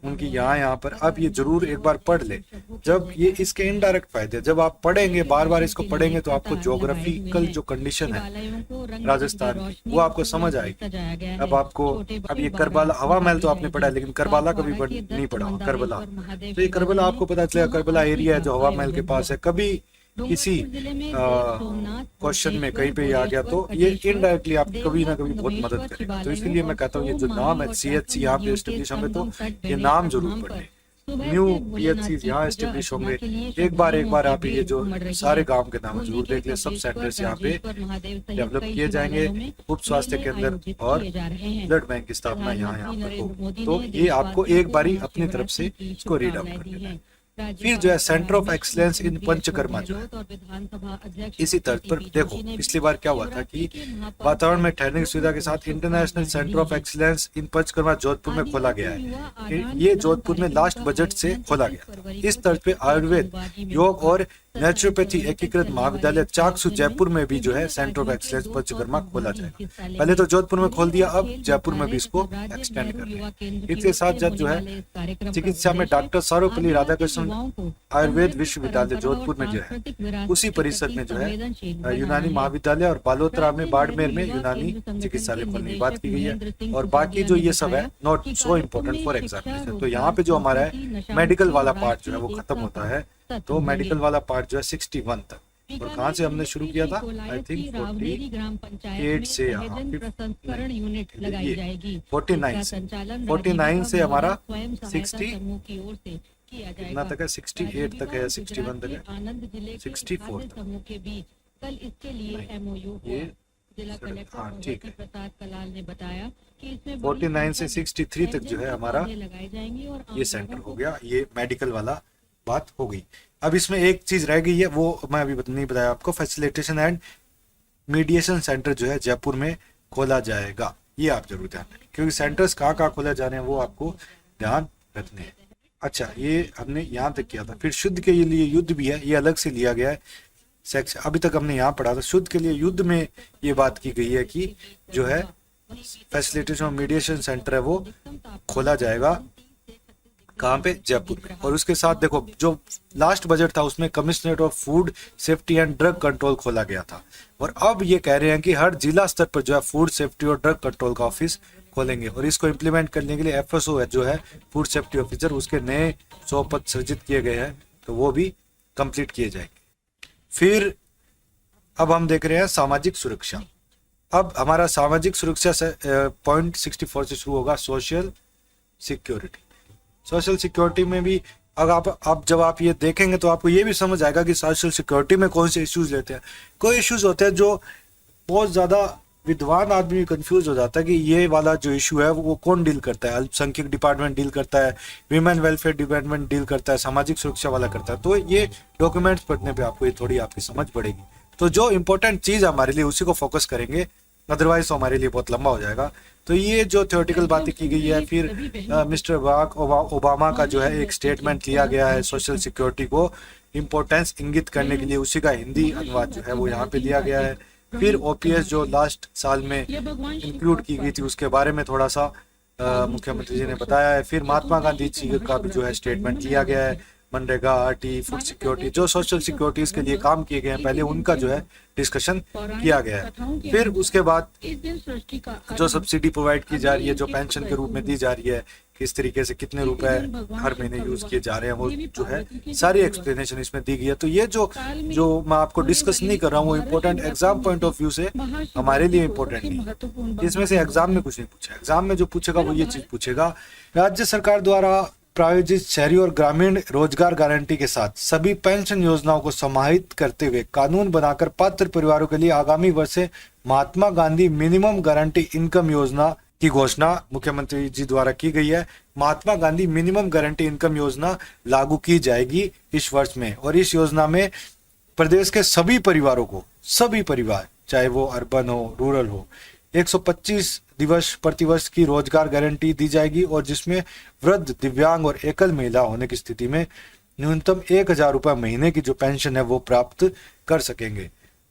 उनकी यहाँ पर आप ये जरूर एक बार पढ़ ले। जब ये इसके इनडायरेक्ट फायदे, जब आप पढ़ेंगे बार बार इसको पढ़ेंगे तो आपको ज्योग्राफिकल जो कंडीशन है राजस्थान की वो आपको समझ आएगी। अब आपको अब ये करबला, हवा महल तो आपने पढ़ा है लेकिन करबला कभी नहीं पढ़ा। करबला, तो ये करबला आपको पता चलेगा, करबला एरिया है जो हवा महल के पास है। कभी किसी क्वेश्चन में कहीं पे आ गया तो ये इनडायरेक्टली आपकी कभी ना कभी बहुत मदद करेगा। तो इसलिए मैं कहता हूँ ये जो नाम है CHC यहाँ पे एस्टेब्लिश होंगे तो ये नाम जरूर पढ़ें। न्यू PHC यहाँ एस्टेब्लिश होंगे। एक बार आप ये जो सारे गांव के नाम जरूर देख लें। सब सेंटर्स यहाँ पे डेवलप किए जाएंगे। उप स्वास्थ्य केंद्र और ब्लड बैंक की स्थापना यहाँ पर होगी। तो ये आपको एक बारी अपनी तरफ से इसको रीड आउट कर लेना है। फिर जो है centre of excellence in panchakarma जो है इसी तर्ज पर देखो पिछली बार क्या हुआ था कि वातावरण में ठहरने की सुविधा के साथ international centre of excellence in panchakarma Jodhpur में खोला गया है। ये जोधपुर में लास्ट बजट से खोला गया। इस तर्ज पे आयुर्वेद, योग और नेचुरोपैथी एकीकृत महाविद्यालय चाकसू जयपुर में भी जो है सेंटर ऑफ एक्सीलेंस पंचकर्मा खोला जाएगा। पहले तो जोधपुर में खोल दिया, अब जयपुर में भी इसको एक्सटेंड कर रहे हैं। इसके साथ साथ जो है चिकित्सा में डॉक्टर सर्वपल्ली राधाकृष्णन आयुर्वेद विश्वविद्यालय जोधपुर में जो है उसी परिसर में जो है यूनानी महाविद्यालय और बालोतरा में बाड़मेर में यूनानी चिकित्सालय खोलने की बात की गई है। और बाकी जो ये सब है not so important for examination. तो यहाँ पे जो हमारा है मेडिकल वाला पार्ट जो है वो खत्म होता है। तो मेडिकल वाला पार्ट जो है 61 तक। और कहाँ से हमने शुरू किया था? आई थिंक 48 से 49 से हमारा 60 कितना तक है? 68 तक है या 61 तक है? 64 तक। कल इसके लिए MOU ये जिला कलेक्टर ठीक है। प्रसाद कलाल ने बताया कि इसमें 49 से 63 तक जो है हमारा ये सेंटर हो गया। ये मेडिकल वाला बात हो गई। अब इसमें एक चीज रह गई है, वो मैं अभी नहीं बताया आपको। फैसिलिटेशन एंड मीडिएशन सेंटर जो है जयपुर में खोला जाएगा। ये आप जरूर ध्यान रखें क्योंकि सेंटर्स कहाँ खोला जा रहे हैं वो आपको ध्यान रखने हैं। अच्छा, ये हमने यहाँ तक किया था। फिर शुद्ध के लिए युद्ध भी है, ये अलग से लिया गया है सेक्शन। अभी तक हमने यहाँ पढ़ा था शुद्ध के लिए युद्ध में ये बात की गई है कि जो है फैसिलिटेशन और मीडिएशन सेंटर है वो खोला जाएगा। कहाँ पे? जयपुर में। और उसके साथ देखो जो लास्ट बजट था उसमें commissionerate of food safety and drug control खोला गया था। और अब ये कह रहे हैं कि हर जिला स्तर पर जो है फूड सेफ्टी और ड्रग कंट्रोल का ऑफिस खोलेंगे। और इसको इम्प्लीमेंट करने के लिए FSO है जो है फूड सेफ्टी ऑफिसर, उसके नए 100 पद सृजित किए गए हैं तो वो भी कंप्लीट किए जाएंगे। फिर अब हम देख रहे हैं सामाजिक सुरक्षा। अब हमारा सामाजिक सुरक्षा से पॉइंट 64 से शुरू होगा सोशल सिक्योरिटी। सोशल सिक्योरिटी में भी अगर आप जब आप ये देखेंगे तो आपको ये भी समझ आएगा कि सोशल सिक्योरिटी में कौन से इश्यूज लेते हैं। कोई इश्यूज होते हैं जो बहुत ज़्यादा विद्वान आदमी कंफ्यूज हो जाता है कि ये वाला जो इशू है वो कौन डील करता है। अल्पसंख्यक डिपार्टमेंट डील करता है, विमेन वेलफेयर डिपार्टमेंट डील करता है, सामाजिक सुरक्षा वाला करता है। तो ये डॉक्यूमेंट्स पढ़ने पे आपको ये थोड़ी आपकी समझ पड़ेगी। तो जो इम्पोर्टेंट चीज़ हमारे लिए उसी को फोकस करेंगे, अदरवाइज हमारे लिए बहुत लंबा हो जाएगा। तो ये जो थ्योरेटिकल बातें की गई है, फिर मिस्टर बराक ओबामा का जो है एक स्टेटमेंट लिया गया है सोशल सिक्योरिटी को इम्पोर्टेंस इंगित करने के लिए, उसी का हिंदी अनुवाद जो है वो यहाँ पे दिया गया है। फिर OPS जो लास्ट साल में इंक्लूड की गई थी उसके बारे में थोड़ा सा मुख्यमंत्री जी ने बताया है। फिर महात्मा गांधी जी का भी जो है स्टेटमेंट लिया गया है। मनरेगा, RT, फूड सिक्योरिटी, जो सोशल सिक्योरिटीज के लिए काम किए गए हैं पहले उनका जो है डिस्कशन किया गया है। फिर उसके बाद जो सब्सिडी प्रोवाइड की जा रही है, जो पेंशन के रूप में दी जा रही है, किस तरीके से कितने रुपए हर महीने यूज किए जा रहे हैं, वो जो है सारी एक्सप्लेनेशन इसमें दी गई है। तो ये जो मैं आपको डिस्कस नहीं कर रहा हूँ वो important exam point of view से हमारे लिए इम्पोर्टेंट नहीं। इसमें से एग्जाम में कुछ नहीं पूछा। एग्जाम में जो पूछेगा वो ये चीज पूछेगा, राज्य सरकार द्वारा प्रायोजित शहरी और ग्रामीण रोजगार गारंटी के साथ सभी पेंशन योजनाओं को समाहित करते हुए कानून बनाकर पात्र परिवारों के लिए आगामी वर्ष से Mahatma Gandhi minimum guarantee income योजना की घोषणा मुख्यमंत्री जी द्वारा की गई है। Mahatma Gandhi minimum guarantee income योजना लागू की जाएगी इस वर्ष में। और इस योजना में प्रदेश के सभी परिवारों को, सभी परिवार चाहे वो अर्बन हो, रूरल हो, 125 दिवस प्रतिवर्ष की रोजगार गारंटी दी जाएगी। और जिसमें वृद्ध, दिव्यांग और एकल महिला होने की स्थिति में न्यूनतम 1000 रुपये महीने की जो पेंशन है वो प्राप्त कर सकेंगे।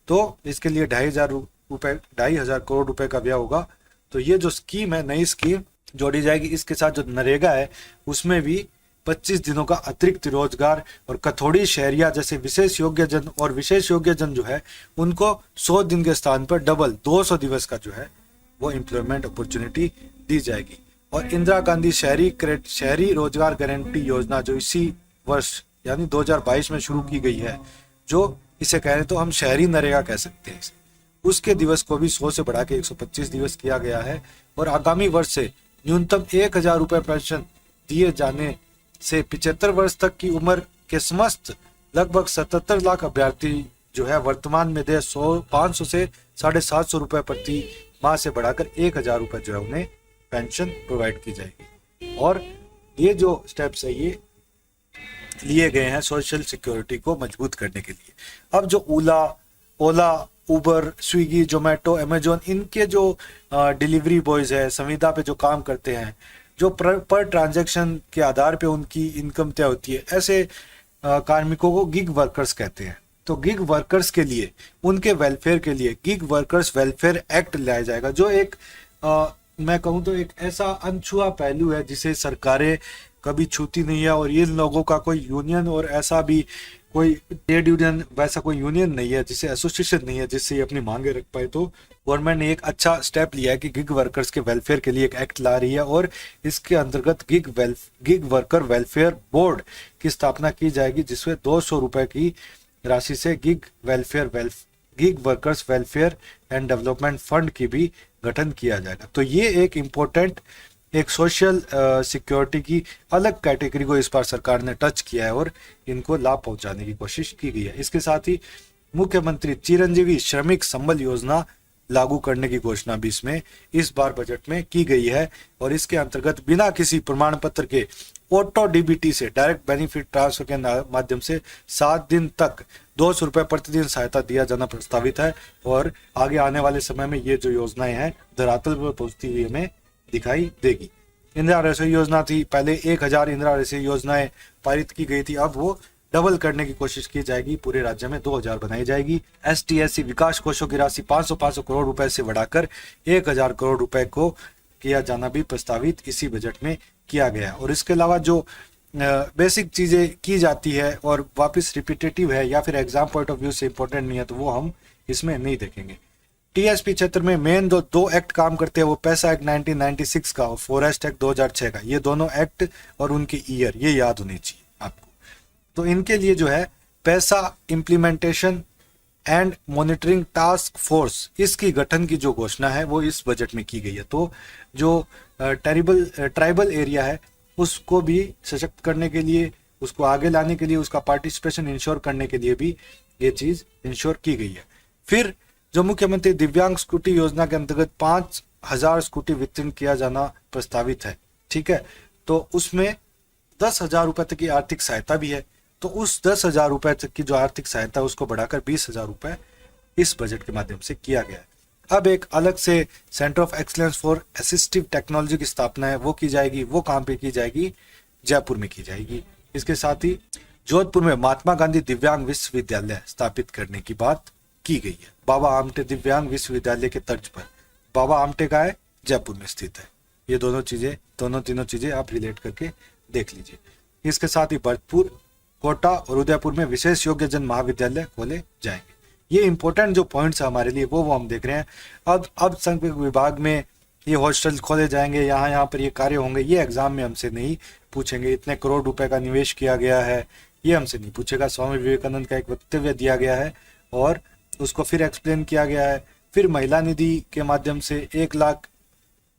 तो इसके लिए 2500 करोड़ रुपए का व्यय होगा। तो ये जो स्कीम है, नई स्कीम जोड़ी जाएगी। इसके साथ जो नरेगा है उसमें भी 25 दिनों का अतिरिक्त रोजगार और कथोड़ी शहरिया जैसे विशेष योग्य जन और विशेष योग्य जन जो है उनको 100 दिन के स्थान पर डबल 200 दिवस का जो है वो एम्प्लॉयमेंट अपॉर्चुनिटी दी जाएगी। और इंदिरा गांधी शहरी रोजगार गारंटी योजना जो इसी वर्ष यानी 2022 में शुरू की गई है, जो इसे कह रहे तो हम शहरी नरेगा कह सकते हैं इसे, उसके दिवस को भी 100 से बढ़ा के 125 दिवस किया गया है। और आगामी वर्ष से न्यूनतम 1,000 रुपये पेंशन दिए जाने से 75 वर्ष तक की उम्र के समस्त लगभग 77 लाख अभ्यर्थी जो है वर्तमान में दे 500 से 750 रुपये प्रति माह से बढ़ाकर 1,000 रुपये जो है उन्हें पेंशन प्रोवाइड की जाएगी। और ये जो स्टेप्स है ये लिए गए हैं सोशल सिक्योरिटी को मजबूत करने के लिए। अब जो ओला, उबर, स्विगी, जोमेटो, अमेजोन, इनके जो डिलीवरी बॉयज है, संविदा पे जो काम करते हैं, जो पर ट्रांजैक्शन के आधार पे उनकी इनकम तय होती है, ऐसे कार्मिकों को गिग वर्कर्स कहते हैं। तो गिग वर्कर्स के लिए, उनके वेलफेयर के लिए गिग वर्कर्स वेलफेयर एक्ट लाया जाएगा, जो एक मैं कहूँ तो एक ऐसा अनछुआ पहलू है जिसे सरकारें कभी छूती नहीं है। और इन लोगों का कोई यूनियन और ऐसा भी कोई ट्रेड यूनियन वैसा कोई यूनियन नहीं है, जिसे एसोसिएशन नहीं है जिससे ये अपनी मांगे रख पाए। तो गवर्नमेंट ने एक अच्छा स्टेप लिया है कि गिग वर्कर्स के वेलफेयर के लिए एक एक्ट ला रही है और इसके अंतर्गत गिग वर्कर वेलफेयर बोर्ड की स्थापना की जाएगी, जिसमें 200 रुपए की राशि से gig workers welfare and development fund की भी गठन किया जाएगा। तो ये एक इम्पोर्टेंट एक सोशल सिक्योरिटी की अलग कैटेगरी को इस बार सरकार ने टच किया है और इनको लाभ पहुंचाने की कोशिश की गई है। इसके साथ ही मुख्यमंत्री चिरंजीवी श्रमिक संबल योजना लागू करने की घोषणा भी इसमें इस बार बजट में की गई है। और इसके अंतर्गत बिना किसी प्रमाण पत्र के ऑटो डीबीटी से डायरेक्ट बेनिफिट ट्रांसफर के माध्यम से 7 दिन तक 200 रुपये प्रतिदिन सहायता दिया जाना प्रस्तावित है। और आगे आने वाले समय में ये जो योजनाएं हैं धरातल पर पहुंचती हुई हमें दिखाई देगी। इंदिरा रसोई योजना थी, पहले 1,000 इंदिरा रसोई योजनाएं पारित की गई थी, अब वो डबल करने की कोशिश की जाएगी, पूरे राज्य में 2,000 बनाई जाएगी। ST/SC विकास कोषों की राशि 500 करोड़ रुपए से बढ़ाकर 1,000 करोड़ रुपए को किया जाना भी प्रस्तावित इसी बजट में किया गया। और इसके अलावा जो बेसिक चीजें की जाती है और वापस रिपीटेटिव है या फिर एग्जाम पॉइंट ऑफ व्यू से इंपॉर्टेंट नहीं है, तो वो हम इसमें नहीं देखेंगे। TSP क्षेत्र में मेन दो एक्ट काम करते हैं, वो पैसा एक्ट 1996 का और फॉरेस्ट एक्ट 2006 का। ये दोनों एक्ट और उनके ईयर ये याद होने चाहिए आपको। तो इनके लिए जो है पैसा implementation and monitoring task force, इसकी गठन की जो घोषणा है वो इस बजट में की गई है। तो जो ट्राइबल एरिया है उसको भी सशक्त करने के लिए, उसको आगे लाने के लिए, उसका पार्टिसिपेशन इंश्योर करने के लिए भी ये चीज इंश्योर की गई है। फिर जो मुख्यमंत्री दिव्यांग स्कूटी योजना के अंतर्गत 5,000 स्कूटी वितरण किया जाना प्रस्तावित है, ठीक है। तो उसमें 10,000 रुपए तक की आर्थिक सहायता भी है। तो उस 10,000 रुपए तक की जो आर्थिक सहायता है उसको बढ़ाकर 20,000 रुपए इस बजट के माध्यम से किया गया है। अब एक अलग से centre of excellence for assistive technology की स्थापना है, वो की जाएगी। वो कहाँ पे की जाएगी? जयपुर में की जाएगी। इसके साथ ही जोधपुर में महात्मा गांधी दिव्यांग विश्वविद्यालय स्थापित करने की बात की गई है, बाबा आमटे दिव्यांग विश्वविद्यालय के तर्ज पर। बाबा आमटे का है, जयपुर में स्थित है। ये तीनों चीजें आप रिलेट करके देख लीजिए। इसके साथ ही भरतपुर, कोटा और उदयपुर में विशेष योग्य जन महाविद्यालय खोले जाएंगे। ये इंपॉर्टेंट जो पॉइंट्स है हमारे लिए वो हम देख रहे हैं। अब संघ विभाग में ये हॉस्टल खोले जाएंगे, यहाँ पर ये कार्य होंगे, ये एग्जाम में हमसे नहीं पूछेंगे। इतने करोड़ रुपए का निवेश किया गया है, ये हमसे नहीं पूछेगा। स्वामी विवेकानंद का एक वक्तव्य दिया गया है और उसको फिर एक्सप्लेन किया गया है। फिर महिला निधि के माध्यम से 1 लाख,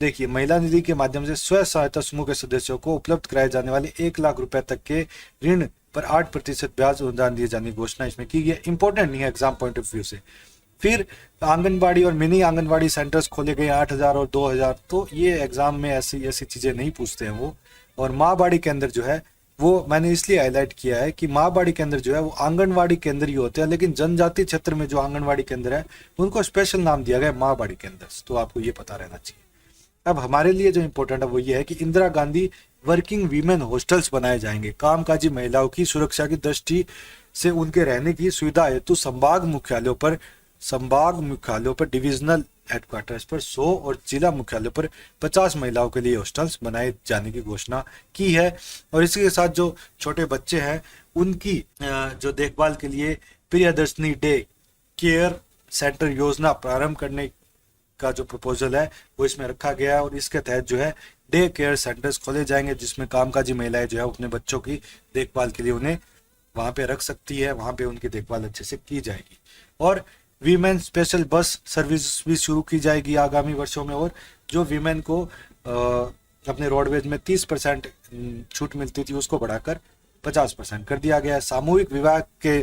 देखिए महिला निधि के माध्यम से स्व सहायता समूह के सदस्यों को उपलब्ध कराए जाने वाले 1 लाख रुपए तक के ऋण पर 8% ब्याज अनुदान दिए जाने की घोषणा इसमें की गई है। इंपॉर्टेंट नहीं है एग्जाम पॉइंट ऑफ व्यू से। फिर आंगनबाड़ी और मिनी आंगनबाड़ी सेंटर्स खोले गए 8,000 और 2,000। तो ये एग्जाम में ऐसी चीजें नहीं पूछते हैं वो। और माँ बाड़ी केंद्र जो है वो मैंने इसलिए हाईलाइट किया है कि माँ बाड़ी केंद्र जो है वो आंगनवाड़ी केंद्र ही होते हैं, लेकिन जनजाति क्षेत्र में जो आंगनवाड़ी केंद्र है उनको स्पेशल नाम दिया गया माँ बाड़ी केंद्र। तो आपको ये पता रहना चाहिए। अब हमारे लिए जो इम्पोर्टेंट है वो ये है कि Indira Gandhi working women hostels बनाए जाएंगे। कामकाजी महिलाओं की सुरक्षा की दृष्टि से उनके रहने की सुविधा हेतु संभाग मुख्यालयों पर डिविजनल हेडक्वार्टर्स पर 100 और जिला मुख्यालयों पर 50 महिलाओं के लिए हॉस्टल्स बनाए जाने की घोषणा की है। और इसी के साथ जो छोटे बच्चे हैं उनकी जो देखभाल के लिए प्रियदर्शनी डे केयर सेंटर योजना प्रारंभ करने का जो प्रपोजल है वो इसमें रखा गया है। और इसके तहत जो है डे केयर सेंटर्स खोले जाएंगे जिसमें कामकाजी महिलाएं जो है अपने बच्चों की देखभाल के लिए उन्हें वहाँ पे रख सकती है, वहाँ पे उनकी देखभाल अच्छे से की जाएगी। और वीमेन स्पेशल बस सर्विस भी शुरू की जाएगी आगामी वर्षों में। और जो वीमेन को अपने रोडवेज में 30% छूट मिलती थी उसको बढ़ाकर 50% कर दिया गया है। सामूहिक विवाह के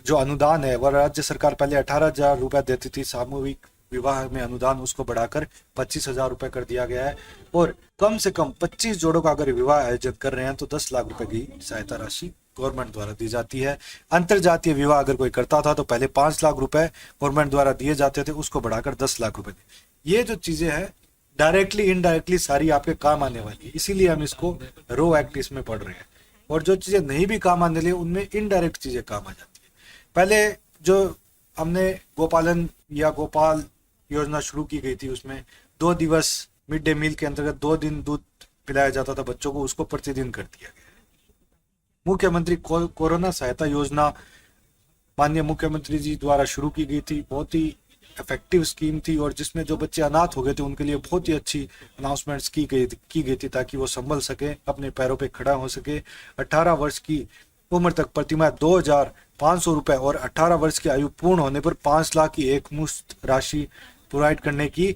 जो अनुदान है वह राज्य सरकार पहले 18,000 रुपये देती थी, सामूहिक विवाह में अनुदान उसको बढ़ाकर 25,000 रुपये कर दिया गया है। और कम से कम 25 जोड़ों का अगर विवाह आयोजित कर रहे हैं तो 10 लाख रुपए की सहायता राशि गवर्नमेंट द्वारा दी जाती है। अंतरजातीय विवाह अगर कोई करता था तो पहले 5 लाख रुपए गवर्नमेंट द्वारा दिए जाते थे, उसको बढ़ाकर 10 लाख रुपए। ये जो चीजें हैं डायरेक्टली इनडायरेक्टली सारी आपके काम आने वाली है, इसीलिए हम इसको रो एक्ट इसमें पढ़ रहे हैं। और जो चीजें नहीं भी काम आने वाली उनमें इनडायरेक्ट चीजें काम आ जाती है। पहले जो हमने गोपालन या गोपाल योजना शुरू की गई थी उसमें 2 दिवस मिड डे मील के अंतर्गत 2 दिन दूध पिलाया जाता था बच्चों को, उसको प्रतिदिन कर दिया गया। मुख्यमंत्री कोरोना सहायता योजना माननीय मुख्यमंत्री जी द्वारा शुरू की गई थी, बहुत ही इफेक्टिव स्कीम थी और जिसमें जो बच्चे अनाथ हो गए थे उनके लिए बहुत ही अच्छी अनाउंसमेंट्स की गई थी ताकि वो संभल सके, अपने पैरों पे खड़ा हो सके। 18 वर्ष की उम्र तक प्रतिमाह 2,500 रुपए और 18 वर्ष की आयु पूर्ण होने पर 5 लाख की एक मुश्त राशि प्रोवाइड करने की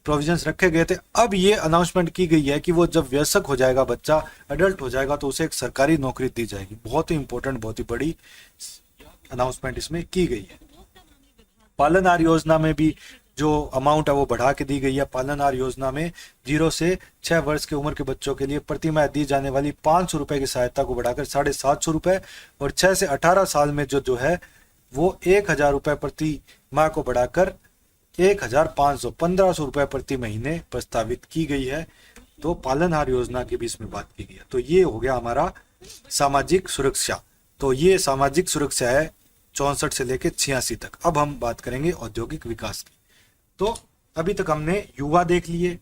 प्रोविजंस रखे गए थे। अब ये अनाउंसमेंट की गई है कि वो जब वयस्क हो जाएगा, बच्चा एडल्ट हो जाएगा तो उसे एक सरकारी नौकरी दी जाएगी। बहुत ही इंपॉर्टेंट, बहुत ही बड़ी अनाउंसमेंट इसमें की गई है। पालनहार योजना में भी जो अमाउंट है वो बढ़ा के दी गई है। पालनहार योजना में 0 से 6 वर्ष की उम्र के बच्चों के लिए प्रतिमाह दी जाने वाली 500 रुपए की सहायता को बढ़ाकर 750 रुपए और 6 से 18 साल में जो है वो 1,000 रुपए प्रति माह को बढ़ाकर 1,500 रुपए प्रति महीने प्रस्तावित की गई है। तो पालनहार योजना की भी इसमें बात की गई है। तो ये हो गया हमारा सामाजिक सुरक्षा। तो ये सामाजिक सुरक्षा है 64 से लेकर 86 तक। अब हम बात करेंगे औद्योगिक विकास की। तो अभी तक हमने युवा देख लिए,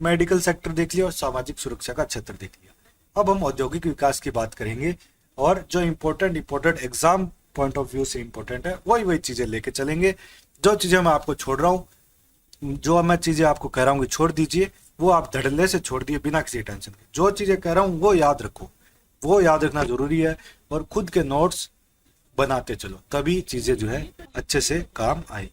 मेडिकल सेक्टर देख लिया और सामाजिक सुरक्षा का क्षेत्र देख लिया। अब हम औद्योगिक विकास की बात करेंगे और जो important exam point of view से इम्पोर्टेंट है वही चीजें लेके चलेंगे। जो चीजें मैं आपको छोड़ रहा हूँ, जो मैं चीजें आपको कह रहा हूँ छोड़ दीजिए, वो आप धड़ल्ले से छोड़ दिए बिना किसी टेंशन के। जो चीजें कह रहा हूँ वो याद रखो, वो याद रखना जरूरी है और खुद के नोट्स बनाते चलो, तभी चीजें जो है अच्छे से काम आए।